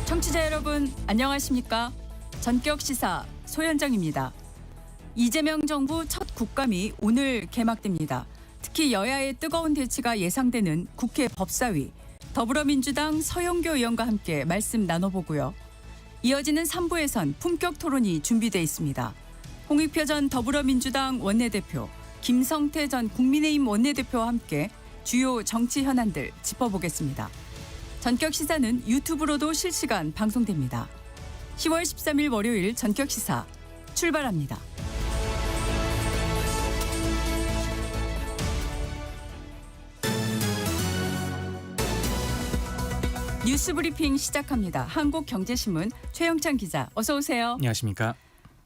청취자 여러분 안녕하십니까? 전격 시사 소현정입니다. 이재명 정부 첫 국감이 오늘 개막됩니다. 특히 여야의 뜨거운 대치가 예상되는 국회 법사위, 더불어민주당 서영교 의원과 함께 말씀 나눠보고요. 이어지는 3부에선 품격 토론이 준비돼 있습니다. 홍익표 전 더불어민주당 원내대표, 김성태 전 국민의힘 원내대표와 함께 주요 정치 현안들 짚어보겠습니다. 전격 시사는 유튜브로도 실시간 방송됩니다. 10월 13일 월요일 전격 시사 출발합니다. 뉴스브리핑 시작합니다. 한국경제신문 최영찬 기자, 어서 오세요. 안녕하십니까.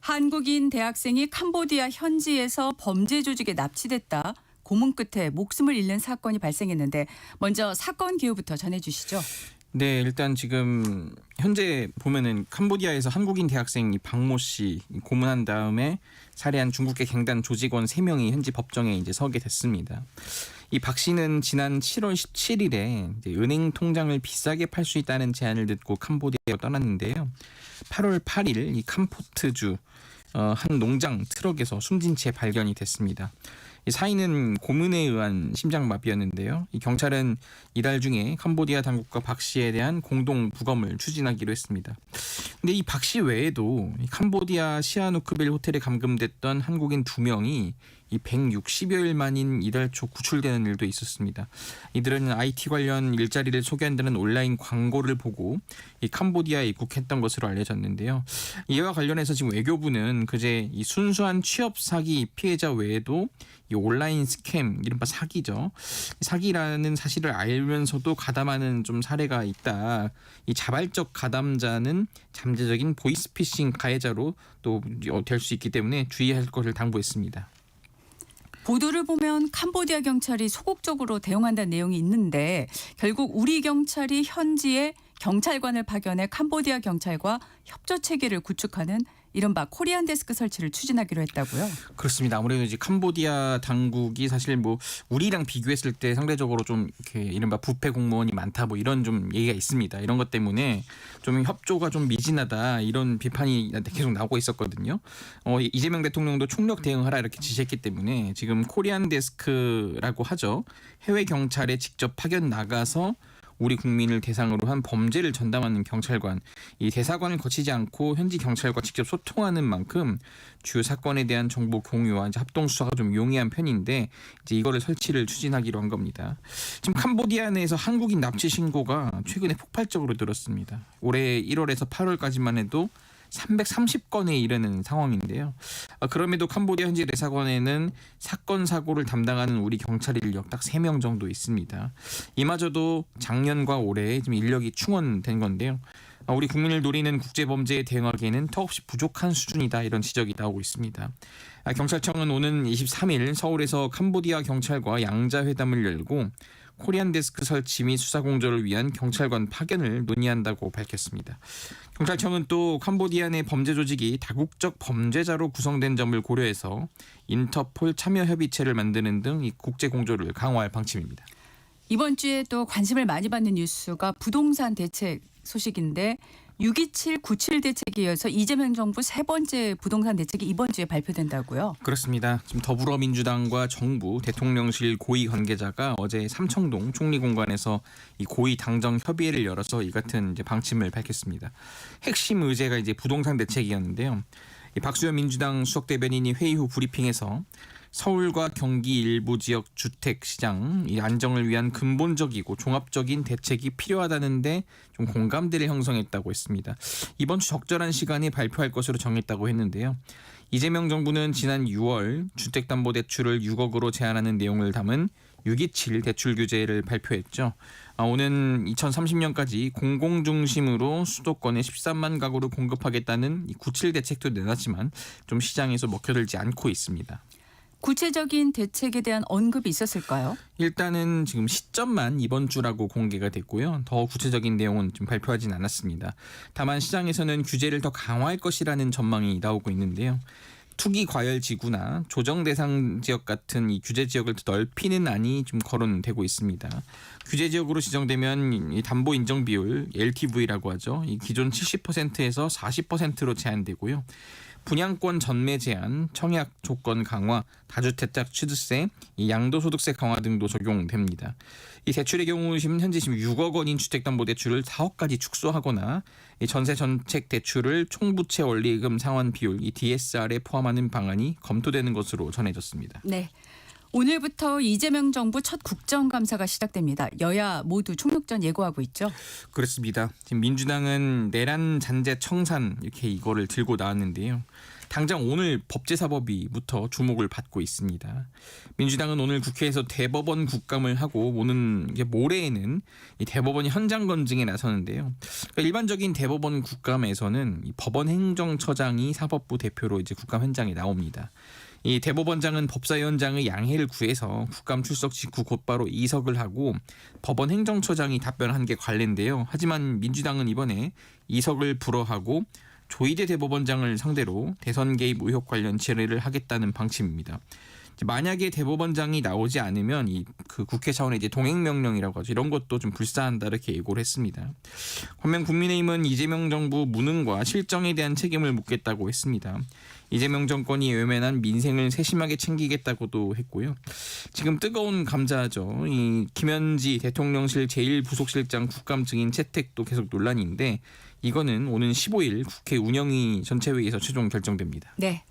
한국인 대학생이 캄보디아 현지에서 범죄 조직에 납치됐다. 고문 끝에 목숨을 잃는 사건이 발생했는데 먼저 사건 기호부터 전해주시죠. 네, 일단 지금 현재 보면은 캄보디아에서 한국인 대학생 박모 씨 고문한 다음에 살해한 중국계 갱단 조직원 3명이 현지 법정에 이제 서게 됐습니다. 이 박 씨는 지난 7월 17일에 이제 은행 통장을 비싸게 팔 수 있다는 제안을 듣고 캄보디아로 떠났는데요. 8월 8일 이 캄포트주 한 농장 트럭에서 숨진 채 발견이 됐습니다. 이 사인은 고문에 의한 심장마비였는데요. 이 경찰은 이달 중에 캄보디아 당국과 박 씨에 대한 공동 부검을 추진하기로 했습니다. 근데 이 박 씨 외에도 이 캄보디아 시아누크빌 호텔에 감금됐던 한국인 2명이 이 160여일 만인 이달 초 구출되는 일도 있었습니다. 이들은 IT 관련 일자리를 소개한다는 온라인 광고를 보고 이 캄보디아에 입국했던 것으로 알려졌는데요. 이와 관련해서 지금 외교부는 그제 이 순수한 취업 사기 피해자 외에도 이 온라인 스캠, 이른바 사기죠. 사기라는 사실을 알면서도 가담하는 좀 사례가 있다. 이 자발적 가담자는 잠재적인 보이스피싱 가해자로 또 될 수 있기 때문에 주의할 것을 당부했습니다. 보도를 보면 캄보디아 경찰이 소극적으로 대응한다는 내용이 있는데 결국 우리 경찰이 현지에 경찰관을 파견해 캄보디아 경찰과 협조 체계를 구축하는 이른바 코리안 데스크 설치를 추진하기로 했다고요? 그렇습니다. 아무래도 이제 캄보디아 당국이 사실 뭐 우리랑 비교했을 때 상대적으로 좀 이렇게 이른바 부패 공무원이 많다 뭐 이런 좀 얘기가 있습니다. 이런 것 때문에 좀 협조가 좀 미진하다 이런 비판이 계속 나오고 있었거든요. 이재명 대통령도 총력 대응하라 이렇게 지시했기 때문에 지금 코리안 데스크라고 하죠. 해외 경찰에 직접 파견 나가서 우리 국민을 대상으로 한 범죄를 전담하는 경찰관, 이 대사관을 거치지 않고 현지 경찰과 직접 소통하는 만큼 주요 사건에 대한 정보 공유와 이제 합동 수사가 좀 용이한 편인데 이제 이거를 설치를 추진하기로 한 겁니다. 지금 캄보디아 내에서 한국인 납치 신고가 최근에 폭발적으로 늘었습니다. 올해 1월에서 8월까지만 해도 330건에 이르는 상황인데요. 그럼에도 캄보디아 현지 대사관에는 사건 사고를 담당하는 우리 경찰 인력 딱 3명 정도 있습니다. 이마저도 작년과 올해 지금 인력이 충원된 건데요. 우리 국민을 노리는 국제범죄에 대응하기에는 턱없이 부족한 수준이다 이런 지적이 나오고 있습니다. 경찰청은 오는 23일 서울에서 캄보디아 경찰과 양자회담을 열고 코리안 데스크 설치 및 수사 공조를 위한 경찰관 파견을 논의한다고 밝혔습니다. 경찰청은 또 캄보디아 내 범죄 조직이 다국적 범죄자로 구성된 점을 고려해서 인터폴 참여 협의체를 만드는 등 이 국제 공조를 강화할 방침입니다. 이번 주에 또 관심을 많이 받는 뉴스가 부동산 대책 소식인데 6.27, 9.7 대책에 이어서 이재명 정부 세 번째 부동산 대책이 이번 주에 발표된다고요? 그렇습니다. 지금 더불어민주당과 정부, 대통령실 고위 관계자가 어제 삼청동 총리공관에서 이 고위 당정 협의회를 열어서 이 같은 이제 방침을 밝혔습니다. 핵심 의제가 이제 부동산 대책이었는데요. 이 박수현 민주당 수석 대변인이 회의 후 브리핑에서 서울과 경기 일부 지역 주택 시장 이 안정을 위한 근본적이고 종합적인 대책이 필요하다는데 좀 공감대를 형성했다고 했습니다. 이번 주 적절한 시간에 발표할 것으로 정했다고 했는데요. 이재명 정부는 지난 6월 주택담보대출을 6억으로 제한하는 내용을 담은 6.27 대출 규제를 발표했죠. 오는 2030년까지 공공 중심으로 수도권에 13만 가구를 공급하겠다는 이 9.7 대책도 내놨지만 좀 시장에서 먹혀들지 않고 있습니다. 구체적인 대책에 대한 언급이 있었을까요? 일단은 지금 시점만 이번 주라고 공개가 됐고요. 더 구체적인 내용은 좀 발표하진 않았습니다. 다만 시장에서는 규제를 더 강화할 것이라는 전망이 나오고 있는데요. 투기 과열 지구나 조정 대상 지역 같은 이 규제 지역을 넓히는 안이 좀 거론되고 있습니다. 규제 지역으로 지정되면 이 담보 인정 비율 LTV라고 하죠. 이 기존 70%에서 40%로 제한되고요. 분양권 전매 제한, 청약 조건 강화, 다주택자 취득세, 이 양도소득세 강화 등도 적용됩니다. 이 대출의 경우 현재 6억 원인 주택담보대출을 4억까지 축소하거나 이 전세 전책 대출을 총부채 원리금 상환 비율 이 DSR에 포함하는 방안이 검토되는 것으로 전해졌습니다. 네. 오늘부터 이재명 정부 첫 국정감사가 시작됩니다. 여야 모두 총력전 예고하고 있죠. 그렇습니다. 지금 민주당은 내란 잔재 청산 이렇게 이거를 들고 나왔는데요. 당장 오늘 법제사법위부터 주목을 받고 있습니다. 민주당은 오늘 국회에서 대법원 국감을 하고 오는 모레에는 이 대법원이 현장 검증에 나서는데요. 그러니까 일반적인 대법원 국감에서는 이 법원 행정처장이 사법부 대표로 이제 국감 현장에 나옵니다. 이 대법원장은 법사위원장의 양해를 구해서 국감 출석 직후 곧바로 이석을 하고 법원 행정처장이 답변한 게 관례인데요. 하지만 민주당은 이번에 이석을 불허하고 조희대 대법원장을 상대로 대선 개입 의혹 관련 질의를 하겠다는 방침입니다. 만약에 대법원장이 나오지 않으면 그 국회 차원의 이제 동행명령이라고 하죠. 이런 것도 좀 불사한다 이렇게 예고를 했습니다. 반면 국민의힘은 이재명 정부 무능과 실정에 대한 책임을 묻겠다고 했습니다. 이재명 정권이 외면한 민생을 세심하게 챙기겠다고도 했고요. 지금 뜨거운 감자죠. 이 김현지 대통령실 제1부속실장 국감 증인 채택도 계속 논란인데 이거는 오는 15일 국회 운영위 전체회의에서 최종 결정됩니다. 네.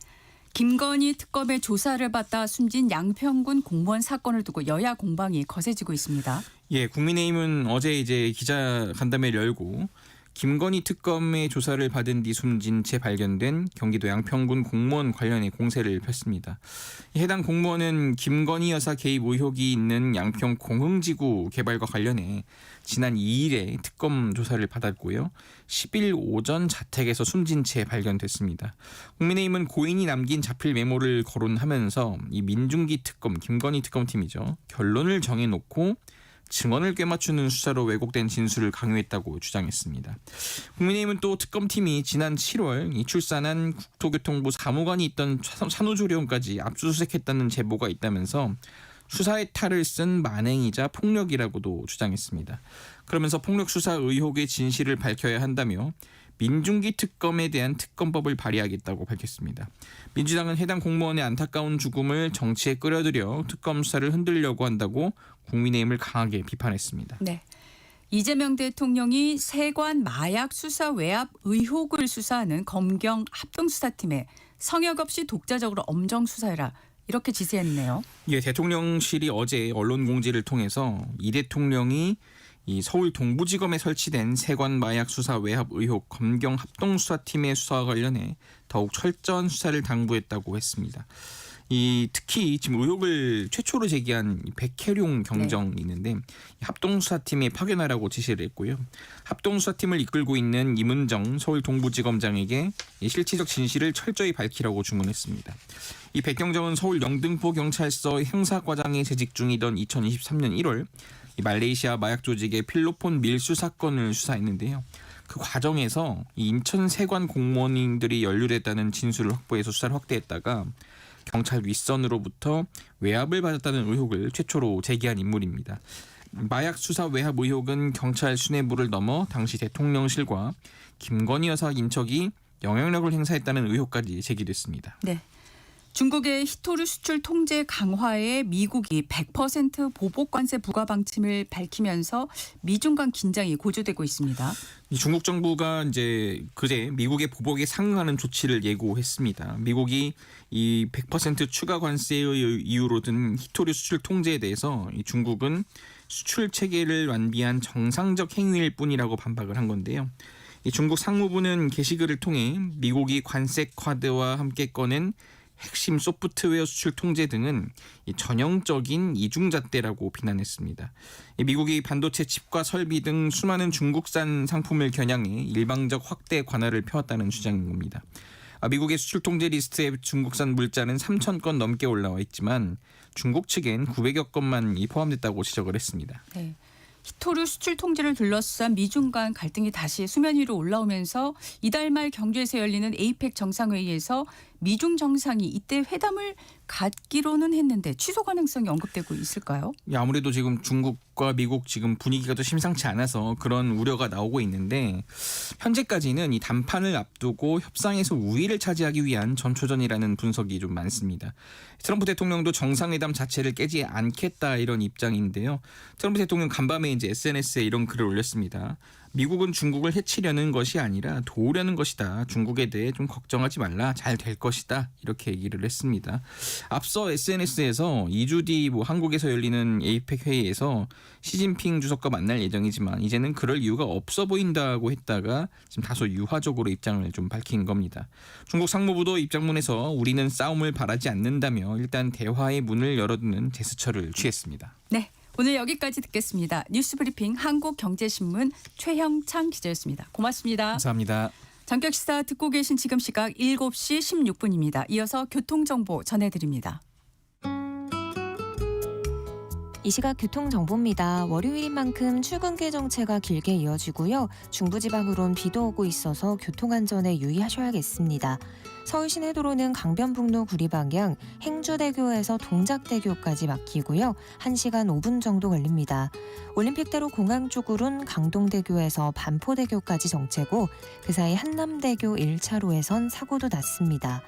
김건희 특검의 조사를 받다 숨진 양평군 공무원 사건을 두고 여야 공방이 거세지고 있습니다. 예, 국민의힘은 어제 이제 기자 간담회를 열고 김건희 특검의 조사를 받은 뒤 숨진 채 발견된 경기도 양평군 공무원 관련해 공세를 폈습니다. 해당 공무원은 김건희 여사 개입 의혹이 있는 양평 공흥지구 개발과 관련해 지난 2일에 특검 조사를 받았고요. 10일 오전 자택에서 숨진 채 발견됐습니다. 국민의힘은 고인이 남긴 자필 메모를 거론하면서 이 민중기 특검, 김건희 특검팀이죠. 결론을 정해놓고 증언을 꿰맞추는 수사로 왜곡된 진술을 강요했다고 주장했습니다. 국민의힘은 또 특검팀이 지난 7월 이 출산한 국토교통부 사무관이 있던 산후조리원까지 압수수색했다는 제보가 있다면서 수사의 탈을 쓴 만행이자 폭력이라고도 주장했습니다. 그러면서 폭력 수사 의혹의 진실을 밝혀야 한다며 민중기 특검에 대한 특검법을 발의하겠다고 밝혔습니다. 민주당은 해당 공무원의 안타까운 죽음을 정치에 끌어들여 특검 수사를 흔들려고 한다고 국민의힘을 강하게 비판했습니다. 네. 이재명 대통령이 세관 마약 수사 외압 의혹을 수사하는 검경 합동수사팀에 성역 없이 독자적으로 엄정 수사해라. 이렇게 지시했네요. 예, 대통령실이 어제 언론 공지를 통해서 이 대통령이 이 서울 동부지검에 설치된 세관 마약 수사 외압 의혹 검경 합동수사팀의 수사와 관련해 더욱 철저한 수사를 당부했다고 했습니다. 특히 지금 의혹을 최초로 제기한 백혜룡 경정이 있는데 합동수사팀에 파견하라고 지시를 했고요. 합동수사팀을 이끌고 있는 임은정 서울 동부지검장에게 실체적 진실을 철저히 밝히라고 주문했습니다. 이 백경정은 서울 영등포 경찰서 형사과장에 재직 중이던 2023년 1월 이 말레이시아 마약 조직의 필로폰 밀수 사건을 수사했는데요. 그 과정에서 이 인천 세관 공무원들이 연루됐다는 진술을 확보해서 수사를 확대했다가 경찰 윗선으로부터 외압을 받았다는 의혹을 최초로 제기한 인물입니다. 마약 수사 외압 의혹은 경찰 수뇌부를 넘어 당시 대통령실과 김건희 여사 인척이 영향력을 행사했다는 의혹까지 제기됐습니다. 네. 중국의 히토류 수출 통제 강화에 미국이 100% 보복 관세 부과 방침을 밝히면서 미중 간 긴장이 고조되고 있습니다. 중국 정부가 이제 그제 미국의 보복에 상응하는 조치를 예고했습니다. 미국이 이 100% 추가 관세의 이유로 든 히토류 수출 통제에 대해서 이 중국은 수출 체계를 완비한 정상적 행위일 뿐이라고 반박을 한 건데요. 이 중국 상무부는 게시글을 통해 미국이 관세 카드와 함께 꺼낸 핵심 소프트웨어 수출 통제 등은 전형적인 이중잣대라고 비난했습니다. 미국이 반도체 칩과 설비 등 수많은 중국산 상품을 겨냥해 일방적 확대 관할을 펴왔다는 주장인 겁니다. 미국의 수출 통제 리스트에 중국산 물자는 3,000건 넘게 올라와 있지만 중국 측엔 900여 건만 포함됐다고 지적을 했습니다. 네. 히토류 수출 통제를 둘러싼 미중 간 갈등이 다시 수면 위로 올라오면서 이달 말 경주에서 열리는 에이펙 정상회의에서 미중 정상이 이때 회담을 갖기로는 했는데 취소 가능성이 언급되고 있을까요? 아무래도 지금 중국과 미국 지금 분위기가 또 심상치 않아서 그런 우려가 나오고 있는데 현재까지는 이談判을 앞두고 협상에서 우위를 차지하기 위한 전초전이라는 분석이 좀 많습니다. 트럼프 대통령도 정상회담 자체를 깨지 않겠다 이런 입장인데요. 트럼프 대통령 간밤에 이제 SNS에 이런 글을 올렸습니다. 미국은 중국을 해치려는 것이 아니라 도우려는 것이다. 중국에 대해 좀 걱정하지 말라. 잘 될 것이다. 이렇게 얘기를 했습니다. 앞서 SNS에서 2주 뒤 한국에서 열리는 에이펙 회의에서 시진핑 주석과 만날 예정이지만 이제는 그럴 이유가 없어 보인다고 했다가 지금 다소 유화적으로 입장을 좀 밝힌 겁니다. 중국 상무부도 입장문에서 우리는 싸움을 바라지 않는다며 일단 대화의 문을 열어두는 제스처를 취했습니다. 네. 오늘 여기까지 듣겠습니다. 뉴스브리핑 한국경제신문 최형창 기자였습니다. 고맙습니다. 감사합니다. 전격시사 듣고 계신 지금 시각 7시 16분입니다. 이어서 교통정보 전해드립니다. 이 시각 교통정보입니다. 월요일인 만큼 출근길 정체가 길게 이어지고요. 중부지방으론 비도 오고 있어서 교통안전에 유의하셔야겠습니다. 서울 시내도로는 강변북로 구리 방향 행주대교에서 동작대교까지 막히고요. 1시간 5분 정도 걸립니다. 올림픽대로 공항 쪽으론 강동대교에서 반포대교까지 정체고 그 사이 한남대교 1차로에선 사고도 났습니다.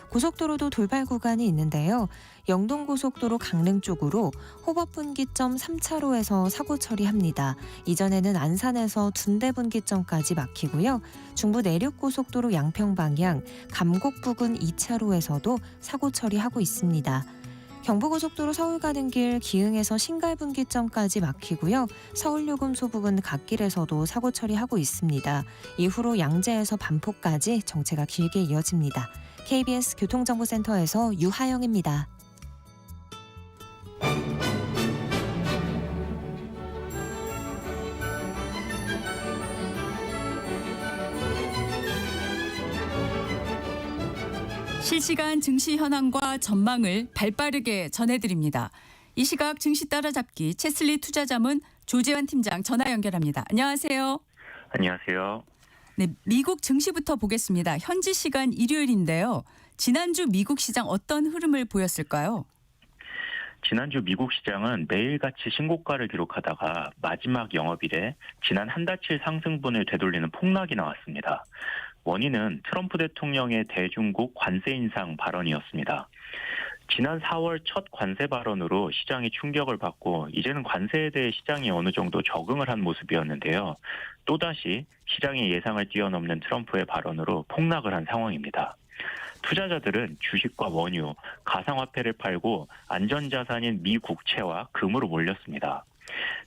고속도로도 돌발 구간이 있는데요. 영동고속도로 강릉 쪽으로 호법분기점 3차로에서 사고 처리합니다. 이전에는 안산에서 둔대분기점까지 막히고요. 중부 내륙고속도로 양평 방향 감곡 부근 2차로에서도 사고 처리하고 있습니다. 경부고속도로 서울 가는 길 기흥에서 신갈분기점까지 막히고요. 서울요금소 부근 갓길에서도 사고 처리하고 있습니다. 이후로 양재에서 반포까지 정체가 길게 이어집니다. KBS 교통정보센터에서 유하영입니다. 실시간 증시 현황과 전망을 발빠르게 전해드립니다. 이 시각 증시 따라잡기 채슬리 투자자문 조재환 팀장 전화 연결합니다. 안녕하세요. 안녕하세요. 네, 미국 증시부터 보겠습니다. 현지 시간 일요일인데요. 지난주 미국 시장 어떤 흐름을 보였을까요? 지난주 미국 시장은 매일같이 신고가를 기록하다가 마지막 영업일에 지난 한 달치 상승분을 되돌리는 폭락이 나왔습니다. 원인은 트럼프 대통령의 대중국 관세 인상 발언이었습니다. 지난 4월 첫 관세 발언으로 시장이 충격을 받고 이제는 관세에 대해 시장이 어느 정도 적응을 한 모습이었는데요. 또다시 시장의 예상을 뛰어넘는 트럼프의 발언으로 폭락을 한 상황입니다. 투자자들은 주식과 원유, 가상화폐를 팔고 안전자산인 미 국채와 금으로 몰렸습니다.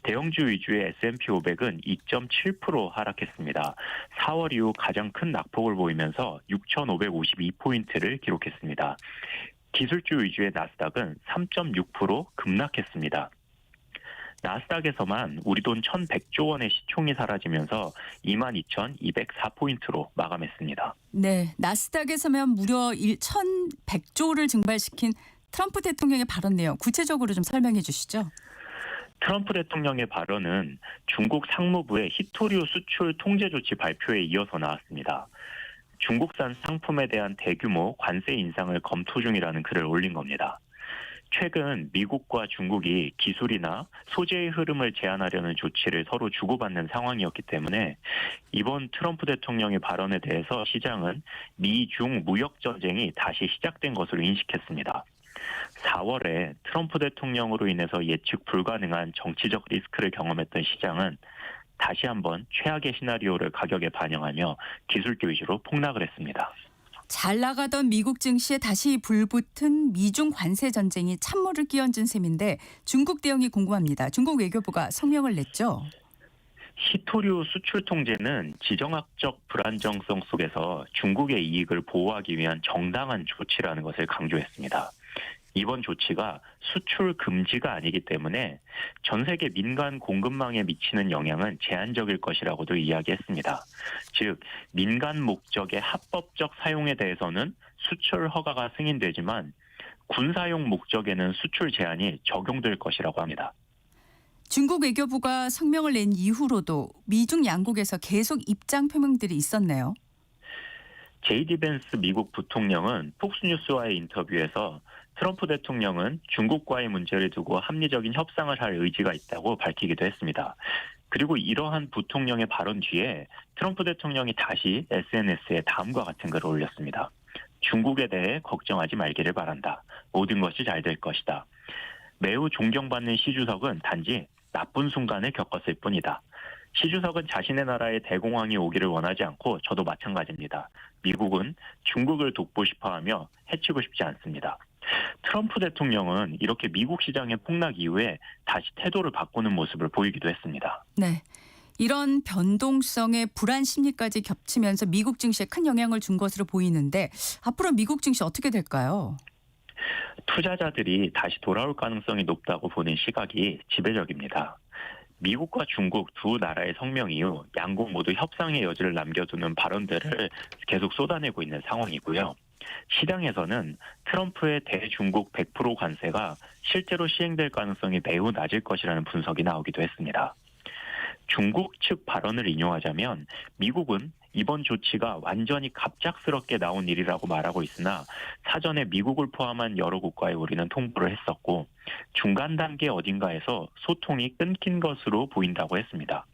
대형주 위주의 S&P 500은 2.7% 하락했습니다. 4월 이후 가장 큰 낙폭을 보이면서 6,552포인트를 기록했습니다. 기술주 위주의 나스닥은 3.6% 급락했습니다. 나스닥에서만 우리 돈 1,100조 원의 시총이 사라지면서 22,204포인트로 마감했습니다. 네, 나스닥에서면 무려 1,100조를 증발시킨 트럼프 대통령의 발언 내용 구체적으로 좀 설명해 주시죠. 트럼프 대통령의 발언은 중국 상무부의 히토류 수출 통제 조치 발표에 이어서 나왔습니다. 중국산 상품에 대한 대규모 관세 인상을 검토 중이라는 글을 올린 겁니다. 최근 미국과 중국이 기술이나 소재의 흐름을 제한하려는 조치를 서로 주고받는 상황이었기 때문에 이번 트럼프 대통령의 발언에 대해서 시장은 미중 무역 전쟁이 다시 시작된 것으로 인식했습니다. 4월에 트럼프 대통령으로 인해서 예측 불가능한 정치적 리스크를 경험했던 시장은 다시 한번 최악의 시나리오를 가격에 반영하며 기술주 위주로 폭락을 했습니다. 잘 나가던 미국 증시에 다시 불붙은 미중 관세 전쟁이 찬물을 끼얹은 셈인데 중국 대응이 궁금합니다. 중국 외교부가 성명을 냈죠. 히토류 수출 통제는 지정학적 불안정성 속에서 중국의 이익을 보호하기 위한 정당한 조치라는 것을 강조했습니다. 이번 조치가 수출 금지가 아니기 때문에 전 세계 민간 공급망에 미치는 영향은 제한적일 것이라고도 이야기했습니다. 즉 민간 목적의 합법적 사용에 대해서는 수출 허가가 승인되지만 군사용 목적에는 수출 제한이 적용될 것이라고 합니다. 중국 외교부가 성명을 낸 이후로도 미중 양국에서 계속 입장 표명들이 있었네요. 제이디 벤스 미국 부통령은 폭스뉴스와의 인터뷰에서 트럼프 대통령은 중국과의 문제를 두고 합리적인 협상을 할 의지가 있다고 밝히기도 했습니다. 그리고 이러한 부통령의 발언 뒤에 트럼프 대통령이 다시 SNS에 다음과 같은 글을 올렸습니다. 중국에 대해 걱정하지 말기를 바란다. 모든 것이 잘 될 것이다. 매우 존경받는 시 주석은 단지 나쁜 순간을 겪었을 뿐이다. 시 주석은 자신의 나라에 대공황이 오기를 원하지 않고 저도 마찬가지입니다. 미국은 중국을 돕고 싶어하며 해치고 싶지 않습니다. 트럼프 대통령은 이렇게 미국 시장의 폭락 이후에 다시 태도를 바꾸는 모습을 보이기도 했습니다. 네. 이런 변동성의 불안 심리까지 겹치면서 미국 증시에 큰 영향을 준 것으로 보이는데 앞으로 미국 증시 어떻게 될까요? 투자자들이 다시 돌아올 가능성이 높다고 보는 시각이 지배적입니다. 미국과 중국 두 나라의 성명 이후 양국 모두 협상의 여지를 남겨두는 발언들을 계속 쏟아내고 있는 상황이고요. 시장에서는 트럼프의 대중국 100% 관세가 실제로 시행될 가능성이 매우 낮을 것이라는 분석이 나오기도 했습니다. 중국 측 발언을 인용하자면 미국은 이번 조치가 완전히 갑작스럽게 나온 일이라고 말하고 있으나 사전에 미국을 포함한 여러 국가에 우리는 통보를 했었고 중간 단계 어딘가에서 소통이 끊긴 것으로 보인다고 했습니다.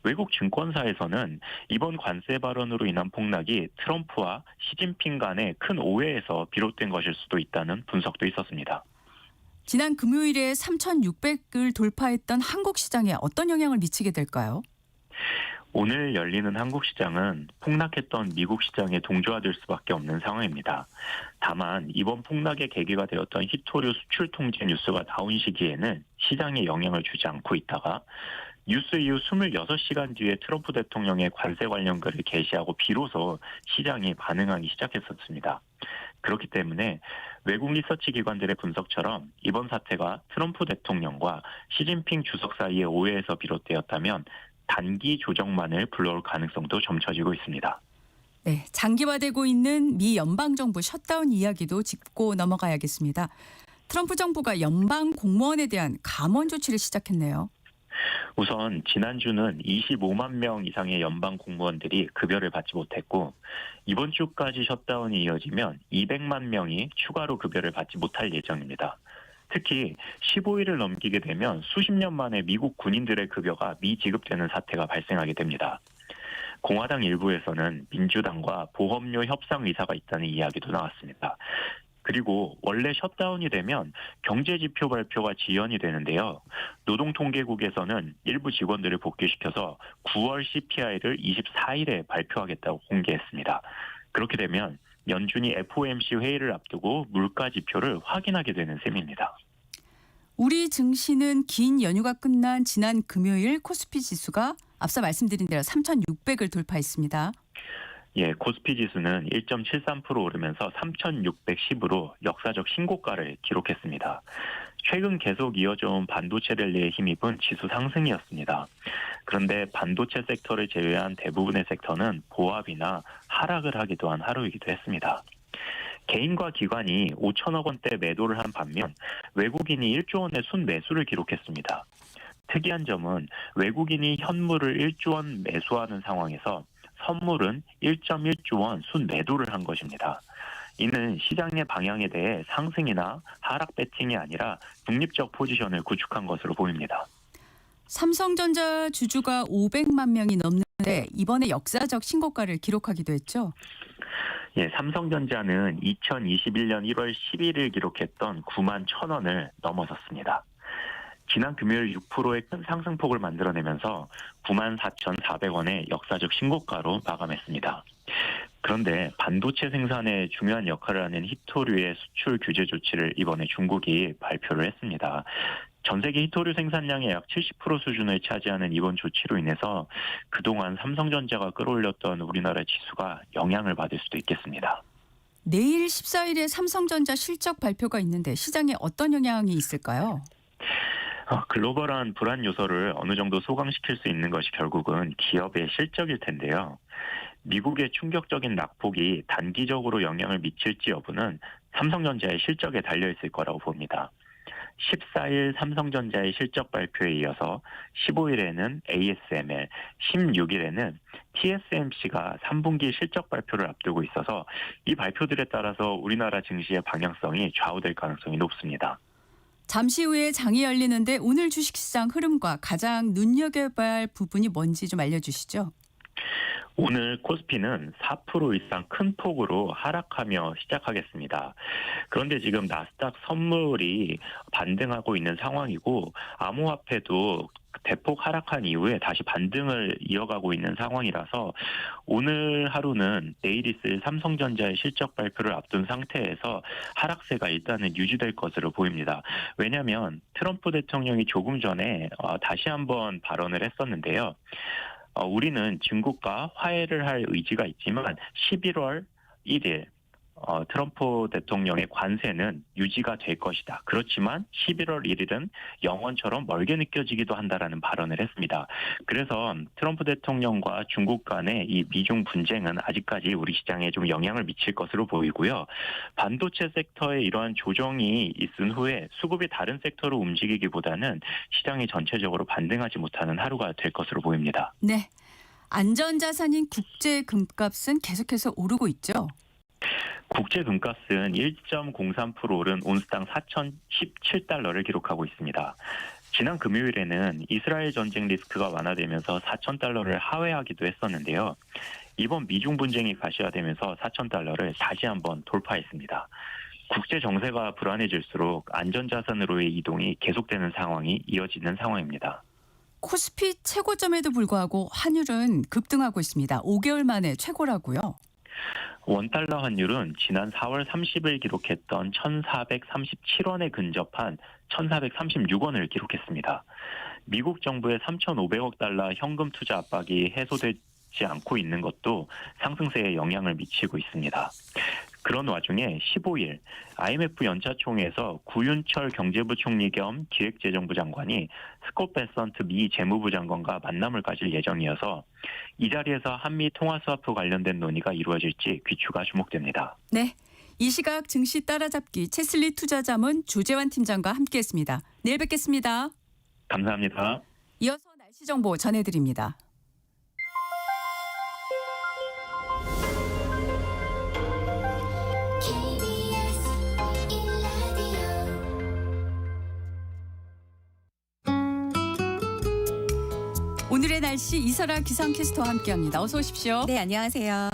외국 증권사에서는 이번 관세 발언으로 인한 폭락이 트럼프와 시진핑 간의 큰 오해에서 비롯된 것일 수도 있다는 분석도 있었습니다. 지난 금요일에 3,600을 돌파했던 한국 시장에 어떤 영향을 미치게 될까요? 오늘 열리는 한국 시장은 폭락했던 미국 시장에 동조화될 수밖에 없는 상황입니다. 다만 이번 폭락의 계기가 되었던 히토류 수출 통제 뉴스가 나온 시기에는 시장에 영향을 주지 않고 있다가 뉴스 이후 26시간 뒤에 트럼프 대통령의 관세 관련 글을 게시하고 비로소 시장이 반응하기 시작했었습니다. 그렇기 때문에 외국 리서치 기관들의 분석처럼 이번 사태가 트럼프 대통령과 시진핑 주석 사이의 오해에서 비롯되었다면 단기 조정만을 불러올 가능성도 점쳐지고 있습니다. 네, 장기화되고 있는 미 연방정부 셧다운 이야기도 짚고 넘어가야겠습니다. 트럼프 정부가 연방 공무원에 대한 감원 조치를 시작했네요. 우선 지난주는 25만 명 이상의 연방 공무원들이 급여를 받지 못했고 이번 주까지 셧다운이 이어지면 200만 명이 추가로 급여를 받지 못할 예정입니다. 특히 15일을 넘기게 되면 수십 년 만에 미국 군인들의 급여가 미지급되는 사태가 발생하게 됩니다. 공화당 일부에서는 민주당과 보험료 협상 의사가 있다는 이야기도 나왔습니다. 그리고 원래 셧다운이 되면 경제지표 발표가 지연이 되는데요. 노동통계국에서는 일부 직원들을 복귀시켜서 9월 CPI를 24일에 발표하겠다고 공개했습니다. 그렇게 되면 연준이 FOMC 회의를 앞두고 물가 지표를 확인하게 되는 셈입니다. 우리 증시는 긴 연휴가 끝난 지난 금요일 코스피 지수가 앞서 말씀드린 대로 3,600을 돌파했습니다. 예, 코스피 지수는 1.73% 오르면서 3,610으로 역사적 신고가를 기록했습니다. 최근 계속 이어져온 반도체 랠리에 힘입은 지수 상승이었습니다. 그런데 반도체 섹터를 제외한 대부분의 섹터는 보합이나 하락을 하기도 한 하루이기도 했습니다. 개인과 기관이 5천억 원대 매도를 한 반면 외국인이 1조 원의 순매수를 기록했습니다. 특이한 점은 외국인이 현물을 1조 원 매수하는 상황에서 선물은 1.1조 원 순매도를 한 것입니다. 이는 시장의 방향에 대해 상승이나 하락 배팅이 아니라 중립적 포지션을 구축한 것으로 보입니다. 삼성전자 주주가 500만 명이 넘는데 이번에 역사적 신고가를 기록하기도 했죠. 예, 삼성전자는 2021년 1월 10일을 기록했던 9만 1,000원을 넘어섰습니다. 지난 금요일 6%의 큰 상승폭을 만들어내면서 94,400원의 역사적 신고가로 마감했습니다. 그런데 반도체 생산에 중요한 역할을 하는 히토류의 수출 규제 조치를 이번에 중국이 발표를 했습니다. 전 세계 히토류 생산량의 약 70% 수준을 차지하는 이번 조치로 인해서 그동안 삼성전자가 끌어올렸던 우리나라 지수가 영향을 받을 수도 있겠습니다. 내일 14일에 삼성전자 실적 발표가 있는데 시장에 어떤 영향이 있을까요? 글로벌한 불안 요소를 어느 정도 소강시킬 수 있는 것이 결국은 기업의 실적일 텐데요. 미국의 충격적인 낙폭이 단기적으로 영향을 미칠지 여부는 삼성전자의 실적에 달려있을 거라고 봅니다. 14일 삼성전자의 실적 발표에 이어서 15일에는 ASML, 16일에는 TSMC가 3분기 실적 발표를 앞두고 있어서 이 발표들에 따라서 우리나라 증시의 방향성이 좌우될 가능성이 높습니다. 잠시 후에 장이 열리는데 오늘 주식시장 흐름과 가장 눈여겨봐야 할 부분이 뭔지 좀 알려주시죠. 오늘 코스피는 4% 이상 큰 폭으로 하락하며 시작하겠습니다. 그런데 지금 나스닥 선물이 반등하고 있는 상황이고 암호화폐도 대폭 하락한 이후에 다시 반등을 이어가고 있는 상황이라서 오늘 하루는 내일 있을 삼성전자의 실적 발표를 앞둔 상태에서 하락세가 일단은 유지될 것으로 보입니다. 왜냐하면 트럼프 대통령이 조금 전에 다시 한번 발언을 했었는데요. 우리는 중국과 화해를 할 의지가 있지만 11월 1일 트럼프 대통령의 관세는 유지가 될 것이다. 그렇지만 11월 1일은 영원처럼 멀게 느껴지기도 한다라는 발언을 했습니다. 그래서 트럼프 대통령과 중국 간의 이 미중 분쟁은 아직까지 우리 시장에 좀 영향을 미칠 것으로 보이고요. 반도체 섹터의 이러한 조정이 있은 후에 수급이 다른 섹터로 움직이기보다는 시장이 전체적으로 반등하지 못하는 하루가 될 것으로 보입니다. 네. 안전자산인 국제 금값은 계속해서 오르고 있죠. 국제 금값은 1.03% 오른 온스당 4,017달러를 기록하고 있습니다. 지난 금요일에는 이스라엘 전쟁 리스크가 완화되면서 4,000달러를 하회하기도 했었는데요. 이번 미중 분쟁이 가시화되면서 4,000달러를 다시 한번 돌파했습니다. 국제 정세가 불안해질수록 안전자산으로의 이동이 계속되는 상황이 이어지는 상황입니다. 코스피 최고점에도 불구하고 환율은 급등하고 있습니다. 5개월 만에 최고라고요. 원달러 환율은 지난 4월 30일 기록했던 1,437원에 근접한 1,436원을 기록했습니다. 미국 정부의 3,500억 달러 현금 투자 압박이 해소되지 않고 있는 것도 상승세에 영향을 미치고 있습니다. 그런 와중에 15일 IMF 연차총회에서 구윤철 경제부총리 겸 기획재정부 장관이 스콧 베선트 미 재무부 장관과 만남을 가질 예정이어서 이 자리에서 한미 통화스와프 관련된 논의가 이루어질지 귀추가 주목됩니다. 네. 이 시각 증시 따라잡기 체슬리 투자자문 조재환 팀장과 함께했습니다. 내일 뵙겠습니다. 감사합니다. 이어서 날씨 정보 전해드립니다. 오늘의 날씨 이설아 기상캐스터와 함께합니다. 어서 오십시오. 네, 안녕하세요.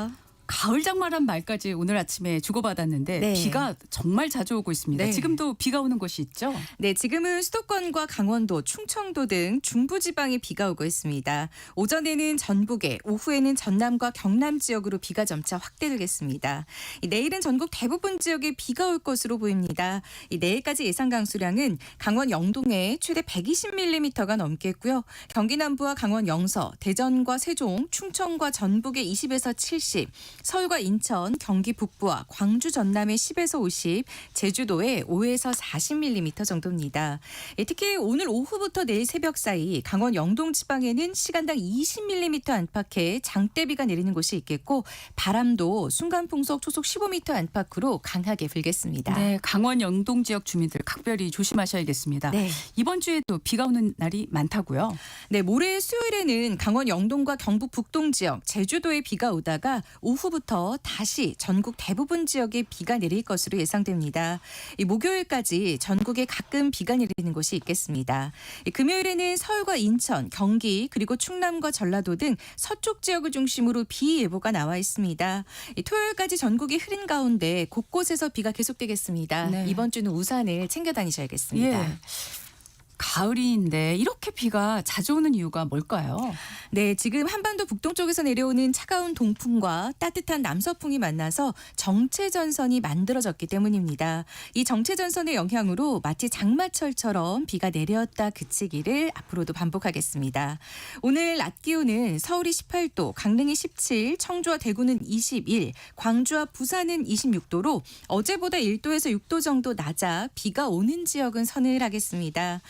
가을 장마란 말까지 오늘 아침에 주고받았는데 네. 비가 정말 자주 오고 있습니다. 네. 지금도 비가 오는 곳이 있죠? 네, 지금은 수도권과 강원도, 충청도 등 중부지방에 비가 오고 있습니다. 오전에는 전북에, 오후에는 전남과 경남 지역으로 비가 점차 확대되겠습니다. 내일은 전국 대부분 지역에 비가 올 것으로 보입니다. 내일까지 예상 강수량은 강원 영동에 최대 120mm가 넘겠고요. 경기 남부와 강원 영서, 대전과 세종, 충청과 전북에 20에서 70, 서울과 인천, 경기 북부와 광주 전남에 10에서 50, 제주도에 5에서 40mm 정도입니다. 특히 오늘 오후부터 내일 새벽 사이 강원 영동 지방에는 시간당 20mm 안팎의 장대비가 내리는 곳이 있겠고 바람도 순간풍속 초속 15m 안팎으로 강하게 불겠습니다. 네, 강원 영동 지역 주민들 각별히 조심하셔야겠습니다. 네. 이번 주에도 비가 오는 날이 많다고요? 네, 모레 수요일에는 강원 영동과 경북 북동 지역, 제주도에 비가 오다가 오후부터 다시 전국 대부분 지역에 비가 내릴 것으로 예상됩니다. 목요일까지 전국에 가끔 비가 내리는 곳이 있겠습니다. 금요일에는 서울과 인천, 경기 그리고 충남과 전라도 등 서쪽 지역을 중심으로 비 예보가 나와 있습니다. 토요일까지 전국이 흐린 가운데 곳곳에서 비가 계속되겠습니다. 네. 이번 주는 우산을 챙겨 다니셔야겠습니다. 예. 가을인데 이렇게 비가 자주 오는 이유가 뭘까요? 네, 지금 한반도 북동쪽에서 내려오는 차가운 동풍과 따뜻한 남서풍이 만나서 정체전선이 만들어졌기 때문입니다. 이 정체전선의 영향으로 마치 장마철처럼 비가 내렸다 그치기를 앞으로도 반복하겠습니다. 오늘 낮 기온은 서울이 18도, 강릉이 17, 청주와 대구는 21, 광주와 부산은 26도로 어제보다 1도에서 6도 정도 낮아 비가 오는 지역은 서늘하겠습니다.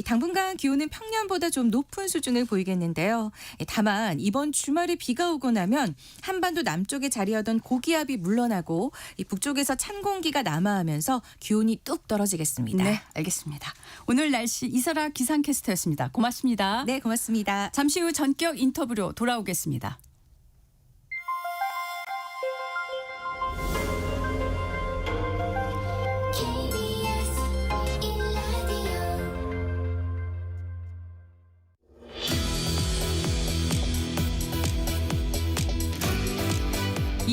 당분간 기온은 평년보다 좀 높은 수준을 보이겠는데요. 다만 이번 주말에 비가 오고 나면 한반도 남쪽에 자리하던 고기압이 물러나고 북쪽에서 찬 공기가 남하하면서 기온이 뚝 떨어지겠습니다. 네, 알겠습니다. 오늘 날씨 이설아 기상캐스터였습니다. 고맙습니다. 네, 고맙습니다. 잠시 후 전격 인터뷰로 돌아오겠습니다.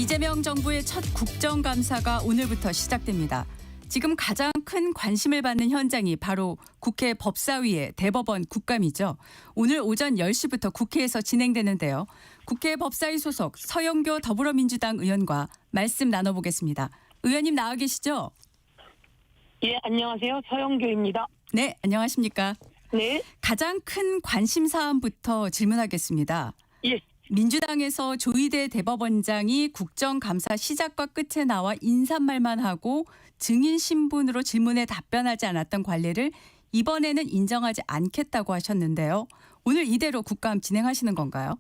이재명 정부의 첫 국정감사가 오늘부터 시작됩니다. 지금 가장 큰 관심을 받는 현장이 바로 국회 법사위의 대법원 국감이죠. 오늘 오전 10시부터 국회에서 진행되는데요. 국회 법사위 소속 서영교 더불어민주당 의원과 말씀 나눠보겠습니다. 의원님 나와 계시죠? 예, 안녕하세요. 서영교입니다. 네, 안녕하십니까? 네. 가장 큰 관심 사안부터 질문하겠습니다. 예. 민주당에서 조희대 대법원장이 국정감사 시작과 끝에 나와 인사말만 하고 증인 신분으로 질문에 답변하지 않았던 관례를 이번에는 인정하지 않겠다고 하셨는데요. 오늘 이대로 국감 진행하시는 건가요?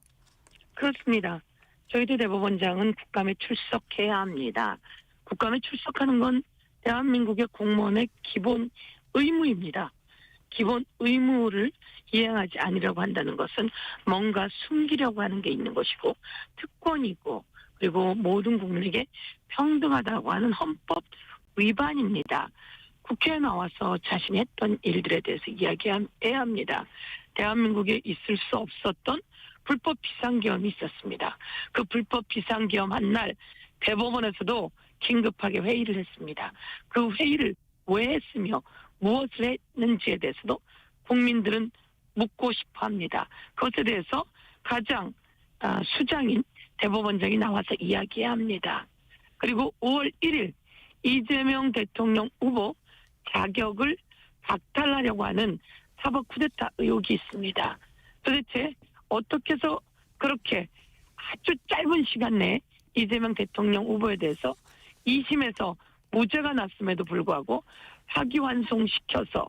그렇습니다. 조희대 대법원장은 국감에 출석해야 합니다. 국감에 출석하는 건 대한민국의 공무원의 기본 의무입니다. 기본 의무를 이행하지 않으려고 한다는 것은 뭔가 숨기려고 하는 게 있는 것이고 특권이고 그리고 모든 국민에게 평등하다고 하는 헌법 위반입니다. 국회에 나와서 자신이 했던 일들에 대해서 이야기해야 합니다. 대한민국에 있을 수 없었던 불법 비상계엄이 있었습니다. 그 불법 비상계엄 한 날 대법원에서도 긴급하게 회의를 했습니다. 그 회의를 왜 했으며 무엇을 했는지에 대해서도 국민들은 묻고 싶어 합니다. 그것에 대해서 가장 수장인 대법원장이 나와서 이야기해야 합니다. 그리고 5월 1일 이재명 대통령 후보 자격을 박탈하려고 하는 사법 쿠데타 의혹이 있습니다. 도대체 어떻게 해서 그렇게 아주 짧은 시간 내에 이재명 대통령 후보에 대해서 2심에서 무죄가 났음에도 불구하고 파기환송시켜서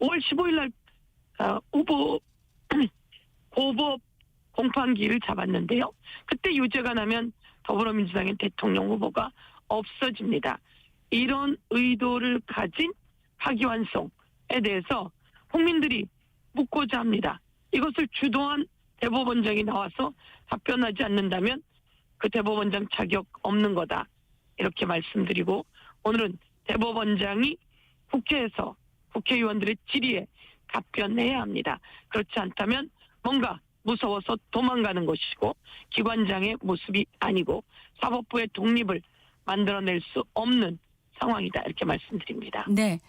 5월 15일 날 후보 고법 공판기일을 잡았는데요. 그때 유죄가 나면 더불어민주당의 대통령 후보가 없어집니다. 이런 의도를 가진 파기환송에 대해서 국민들이 묻고자 합니다. 이것을 주도한 대법원장이 나와서 답변하지 않는다면 그 대법원장 자격 없는 거다. 이렇게 말씀드리고 오늘은 대법원장이 국회에서 국회의원들의 질의에 답변해야 합니다. 그렇지 않다면 뭔가 무서워서 도망가는 것이고 기관장의 모습이 아니고 사법부의 독립을 만들어낼 수 없는 상황이다. 이렇게 말씀드립니다. 네.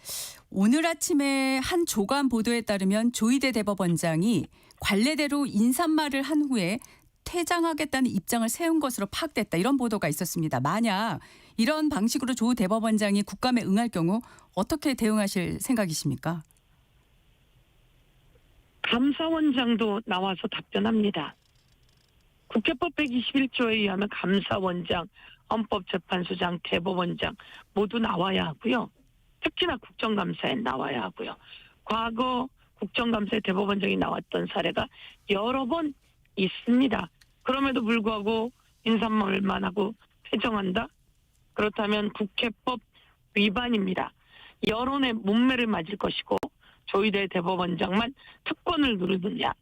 오늘 아침에 한 조간 보도에 따르면 조희대 대법원장이 관례대로 인사말을 한 후에 퇴장하겠다는 입장을 세운 것으로 파악됐다. 이런 보도가 있었습니다. 만약 이런 방식으로 조 대법원장이 국감에 응할 경우 어떻게 대응하실 생각이십니까? 감사원장도 나와서 답변합니다. 국회법 121조에 의하면 감사원장, 헌법재판소장, 대법원장 모두 나와야 하고요. 특히나 국정감사에 나와야 하고요. 과거 국정감사에 대법원장이 나왔던 사례가 여러 번 있습니다. 그럼에도 불구하고 인사말만 하고 퇴정한다? 그렇다면 국회법 위반입니다. 여론의 문매를 맞을 것이고 조희대 대법원장만 특권을 누르느냐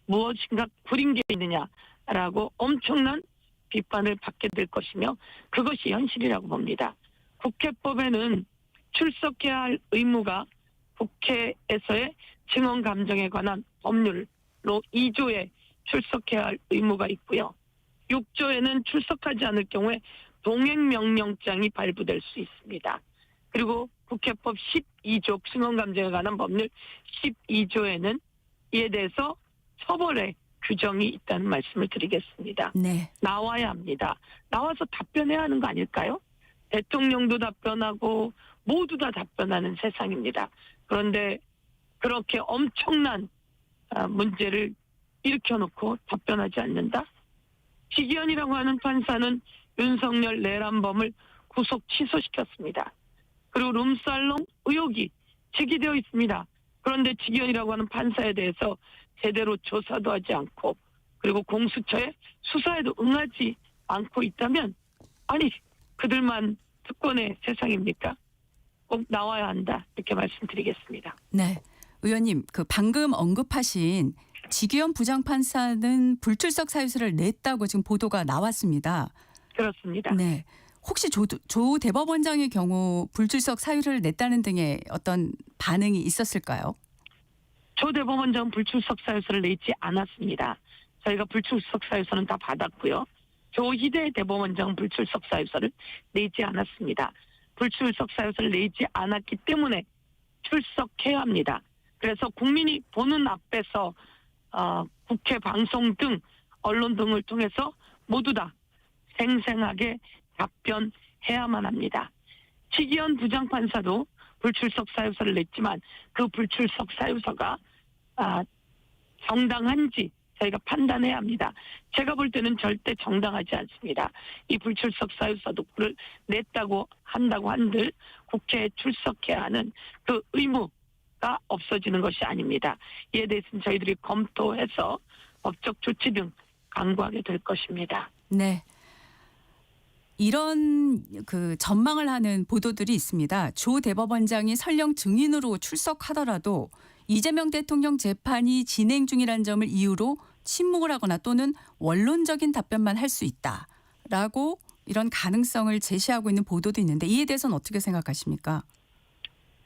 무엇인가 구린 게 있느냐라고 엄청난 비판을 받게 될 것이며 그것이 현실이라고 봅니다. 국회법에는 출석해야 할 의무가 국회에서의 증언 감정에 관한 법률로 2조에 출석해야 할 의무가 있고요. 6조에는 출석하지 않을 경우에 동행명령장이 발부될 수 있습니다. 그리고 국회법 12조 증언 감정에 관한 법률 12조에는 이에 대해서 처벌의 규정이 있다는 말씀을 드리겠습니다. 네. 나와야 합니다. 나와서 답변해야 하는 거 아닐까요? 대통령도 답변하고 모두 다 답변하는 세상입니다. 그런데 그렇게 엄청난 문제를 일으켜놓고 답변하지 않는다? 지기현이라고 하는 판사는 윤석열 내란범을 구속 취소시켰습니다. 그리고 룸살롱 의혹이 제기되어 있습니다. 그런데 지기현이라고 하는 판사에 대해서 제대로 조사도 하지 않고 그리고 공수처의 수사에도 응하지 않고 있다면 아니 그들만 특권의 세상입니까? 꼭 나와야 한다 이렇게 말씀드리겠습니다. 네. 의원님, 그 방금 언급하신 지기현 부장판사는 불출석 사유서를 냈다고 지금 보도가 나왔습니다. 그렇습니다. 네. 혹시 조 대법원장의 경우 불출석 사유를 냈다는 등의 어떤 반응이 있었을까요? 조 대법원장은 불출석 사유서를 내지 않았습니다. 저희가 불출석 사유서는 다 받았고요. 조희대 대법원장 불출석 사유서를 내지 않았습니다. 불출석 사유서를 내지 않았기 때문에 출석해야 합니다. 그래서 국민이 보는 앞에서 국회 방송 등 언론 등을 통해서 모두 다 생생하게 답변해야만 합니다. 치기현 부장판사도 불출석 사유서를 냈지만 그 불출석 사유서가 정당한지 저희가 판단해야 합니다. 제가 볼 때는 절대 정당하지 않습니다. 이 불출석 사유서를 냈다고 한다고 한들 국회에 출석해야 하는 그 의무가 없어지는 것이 아닙니다. 이에 대해서는 저희들이 검토해서 법적 조치 등 강구하게 될 것입니다. 네. 이런 그 전망을 하는 보도들이 있습니다. 조 대법원장이 설령 증인으로 출석하더라도 이재명 대통령 재판이 진행 중이라는 점을 이유로 침묵을 하거나 또는 원론적인 답변만 할 수 있다라고 이런 가능성을 제시하고 있는 보도도 있는데 이에 대해서는 어떻게 생각하십니까?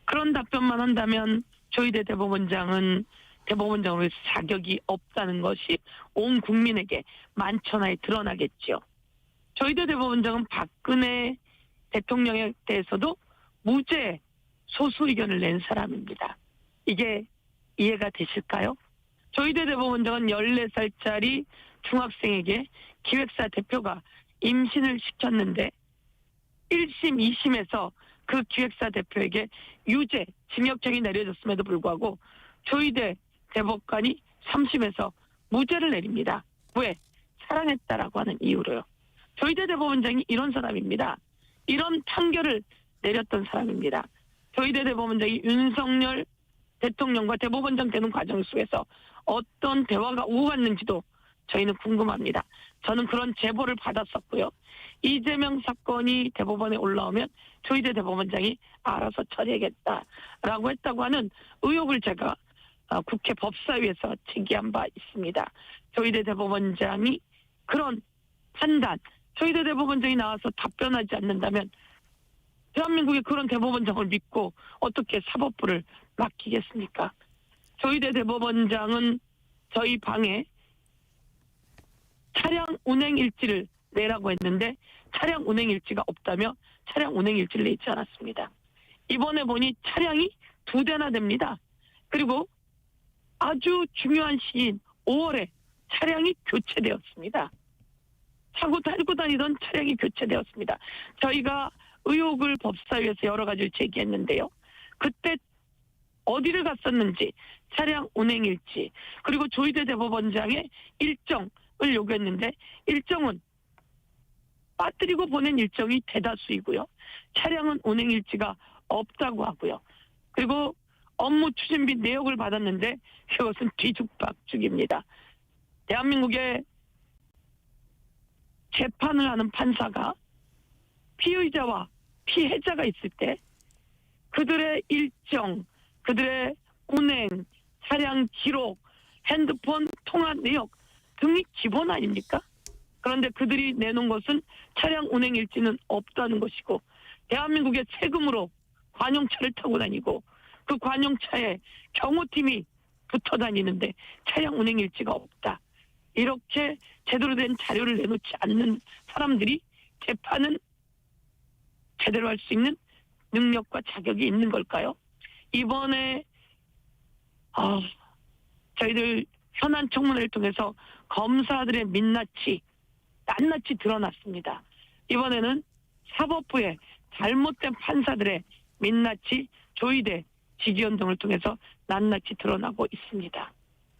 그런 답변만 한다면 조희대 대법원장은 대법원장으로서 자격이 없다는 것이 온 국민에게 만천하에 드러나겠죠. 조희대 대법원장은 박근혜 대통령에 대해서도 무죄 소수 의견을 낸 사람입니다. 이게 이해가 되실까요? 조희대 대법원장은 14살짜리 중학생에게 기획사 대표가 임신을 시켰는데 1심, 2심에서 그 기획사 대표에게 유죄, 징역형이 내려졌음에도 불구하고 조희대 대법관이 3심에서 무죄를 내립니다. 왜? 사랑했다라고 하는 이유로요. 조희대 대법원장이 이런 사람입니다. 이런 판결을 내렸던 사람입니다. 조희대 대법원장이 윤석열 대통령과 대법원장 되는 과정 속에서 어떤 대화가 오갔는지도 저희는 궁금합니다. 저는 그런 제보를 받았었고요. 이재명 사건이 대법원에 올라오면 조희대 대법원장이 알아서 처리하겠다라고 했다고 하는 의혹을 제가 국회 법사위에서 제기한 바 있습니다. 조희대 대법원장이 그런 판단, 조희대 대법원장이 나와서 답변하지 않는다면 대한민국의 그런 대법원장을 믿고 어떻게 사법부를 맡기겠습니까? 조희대 대법원장은 저희 방에 차량 운행 일지를 내라고 했는데 차량 운행 일지가 없다며 차량 운행 일지를 내지 않았습니다. 이번에 보니 차량이 2대나 됩니다. 그리고 아주 중요한 시인 5월에 차량이 교체되었습니다. 사고 달고 다니던 차량이 교체되었습니다. 저희가 의혹을 법사위에서 여러 가지를 제기했는데요. 그때 어디를 갔었는지 차량 운행일지 그리고 조희대 대법원장의 일정을 요구했는데 일정은 빠뜨리고 보낸 일정이 대다수이고요. 차량은 운행일지가 없다고 하고요. 그리고 업무 추진비 내역을 받았는데 그것은 뒤죽박죽입니다. 대한민국의 재판을 하는 판사가 피의자와 피해자가 있을 때 그들의 일정, 그들의 운행, 차량 기록, 핸드폰 통화 내역 등이 기본 아닙니까? 그런데 그들이 내놓은 것은 차량 운행 일지는 없다는 것이고 대한민국의 세금으로 관용차를 타고 다니고 그 관용차에 경호팀이 붙어 다니는데 차량 운행 일지가 없다. 이렇게 제대로 된 자료를 내놓지 않는 사람들이 재판은 제대로 할 수 있는 능력과 자격이 있는 걸까요? 이번에 저희들 현안 청문회를 통해서 검사들의 민낯이 낱낱이 드러났습니다. 이번에는 사법부의 잘못된 판사들의 민낯이 조희대, 지기현 등을 통해서 낱낱이 드러나고 있습니다.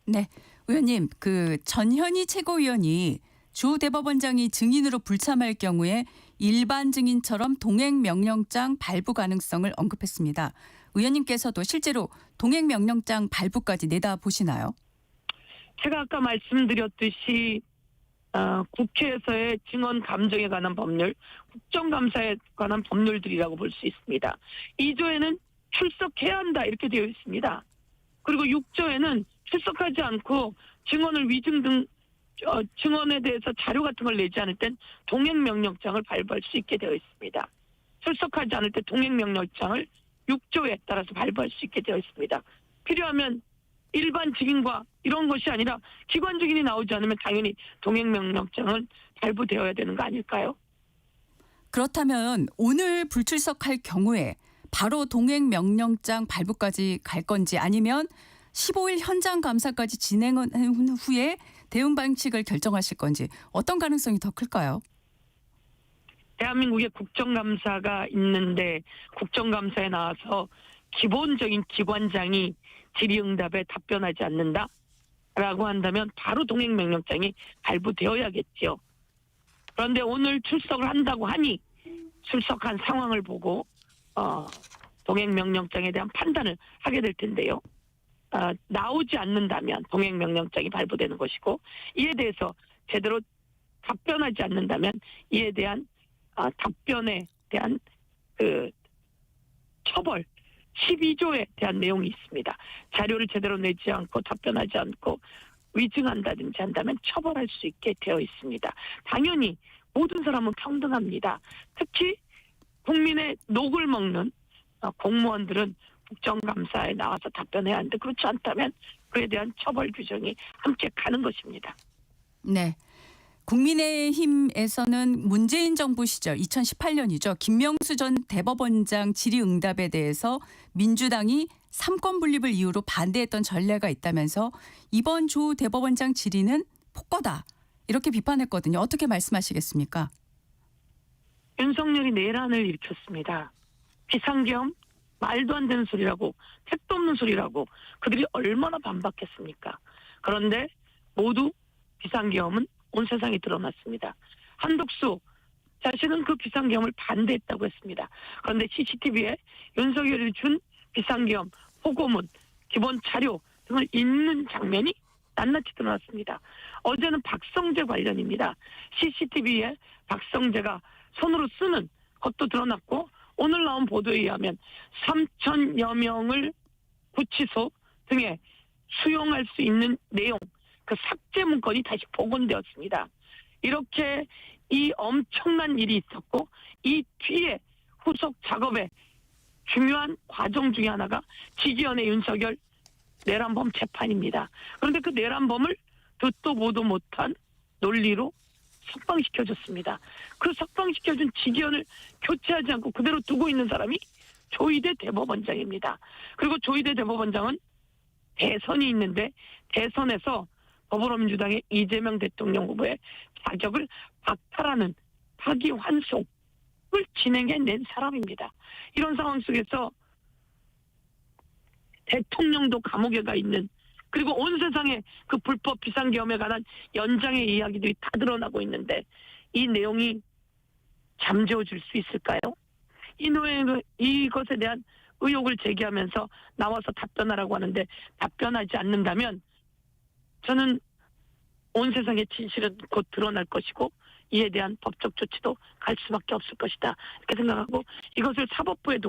네, 의원님, 그 전현희 최고위원이 조 대법원장이 증인으로 불참할 경우에 일반 증인처럼 동행 명령장 발부 가능성을 언급했습니다. 의원님께서도 실제로 동행 명령장 발부까지 내다 보시나요? 제가 아까 말씀드렸듯이 국회에서의 증언 감정에 관한 법률, 국정감사에 관한 법률들이라고 볼 수 있습니다. 2조에는 출석해야 한다 이렇게 되어 있습니다. 그리고 6조에는 출석하지 않고 증언을 위증 등 증언에 대해서 자료 같은 걸 내지 않을 땐 동행명령장을 발부할 수 있게 되어 있습니다. 출석하지 않을 때 동행명령장을 6조에 따라서 발부할 수 있게 되어 있습니다. 필요하면 일반 증인과 이런 것이 아니라 기관 증인이 나오지 않으면 당연히 동행명령장은 발부되어야 되는 거 아닐까요? 그렇다면 오늘 불출석할 경우에 바로 동행 명령장 발부까지 갈 건지 아니면 15일 현장 감사까지 진행한 후에 대응 방식을 결정하실 건지 어떤 가능성이 더 클까요? 대한민국에 국정감사가 있는데 국정감사에 나와서 기본적인 기관장이 질의응답에 답변하지 않는다라고 한다면 바로 동행명령장이 발부되어야겠죠. 그런데 오늘 출석을 한다고 하니 출석한 상황을 보고 동행명령장에 대한 판단을 하게 될 텐데요. 나오지 않는다면 동행명령장이 발부되는 것이고 이에 대해서 제대로 답변하지 않는다면 이에 대한 답변에 대한 그 처벌 12조에 대한 내용이 있습니다. 자료를 제대로 내지 않고 답변하지 않고 위증한다든지 한다면 처벌할 수 있게 되어 있습니다. 당연히 모든 사람은 평등합니다. 특히 국민의 녹을 먹는 공무원들은 국정감사에 나와서 답변해야 하는데 그렇지 않다면 그에 대한 처벌 규정이 함께 가는 것입니다. 네. 국민의힘에서는 문재인 정부 시절 2018년이죠. 김명수 전 대법원장 질의응답에 대해서 민주당이 삼권 분립을 이유로 반대했던 전례가 있다면서 이번 조 대법원장 질의는 폭거다. 이렇게 비판했거든요. 어떻게 말씀하시겠습니까? 윤석열이 내란을 일으켰습니다. 비상계엄 말도 안 되는 소리라고 택도 없는 소리라고 그들이 얼마나 반박했습니까? 그런데 모두 비상계엄은 온 세상에 드러났습니다. 한덕수 자신은 그 비상계엄을 반대했다고 했습니다. 그런데 CCTV에 윤석열이 준 비상계엄 보고문, 기본 자료 등을 읽는 장면이 낱낱이 드러났습니다. 어제는 박성재 관련입니다. CCTV에 박성재가 손으로 쓰는 것도 드러났고 오늘 나온 보도에 의하면 3,000여 명을 구치소 등에 수용할 수 있는 내용, 그 삭제 문건이 다시 복원되었습니다. 이렇게 이 엄청난 일이 있었고 이 뒤에 후속 작업의 중요한 과정 중에 하나가 지지연의 윤석열 내란범 재판입니다. 그런데 그 내란범을 듣도 보도 못한 논리로 석방시켜줬습니다. 그 석방시켜준 지기현을 교체하지 않고 그대로 두고 있는 사람이 조희대 대법원장입니다. 그리고 조희대 대법원장은 대선이 있는데 대선에서 더불어민주당의 이재명 대통령 후보의 자격을 박탈하는 파기환송을 진행해낸 사람입니다. 이런 상황 속에서 대통령도 감옥에 가 있는 그리고 온 세상에 그 불법 비상계엄에 관한 연장의 이야기들이 다 드러나고 있는데 이 내용이 잠재워질 수 있을까요? 이것에 대한 의혹을 제기하면서 나와서 답변하라고 하는데 답변하지 않는다면 저는 온 세상의 진실은 곧 드러날 것이고 이에 대한 법적 조치도 갈 수밖에 없을 것이다 이렇게 생각하고 이것을 사법부의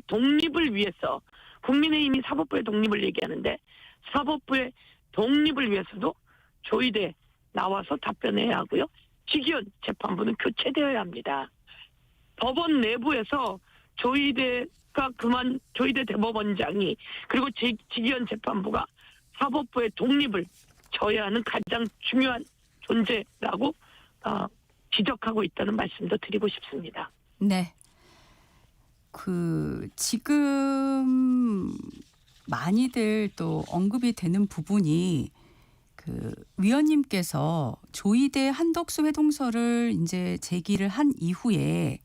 독립을 위해서 국민의힘이 사법부의 독립을 얘기하는데 사법부의 독립을 위해서도 조희대 나와서 답변해야 하고요. 지기현 재판부는 교체되어야 합니다. 법원 내부에서 조희대 대법원장이 그리고 지기현 재판부가 사법부의 독립을 져야 하는 가장 중요한 존재라고 지적하고 있다는 말씀도 드리고 싶습니다. 네. 지금 많이들 또 언급이 되는 부분이 위원님께서 조희대 한덕수 회동설을 이제 제기를 한 이후에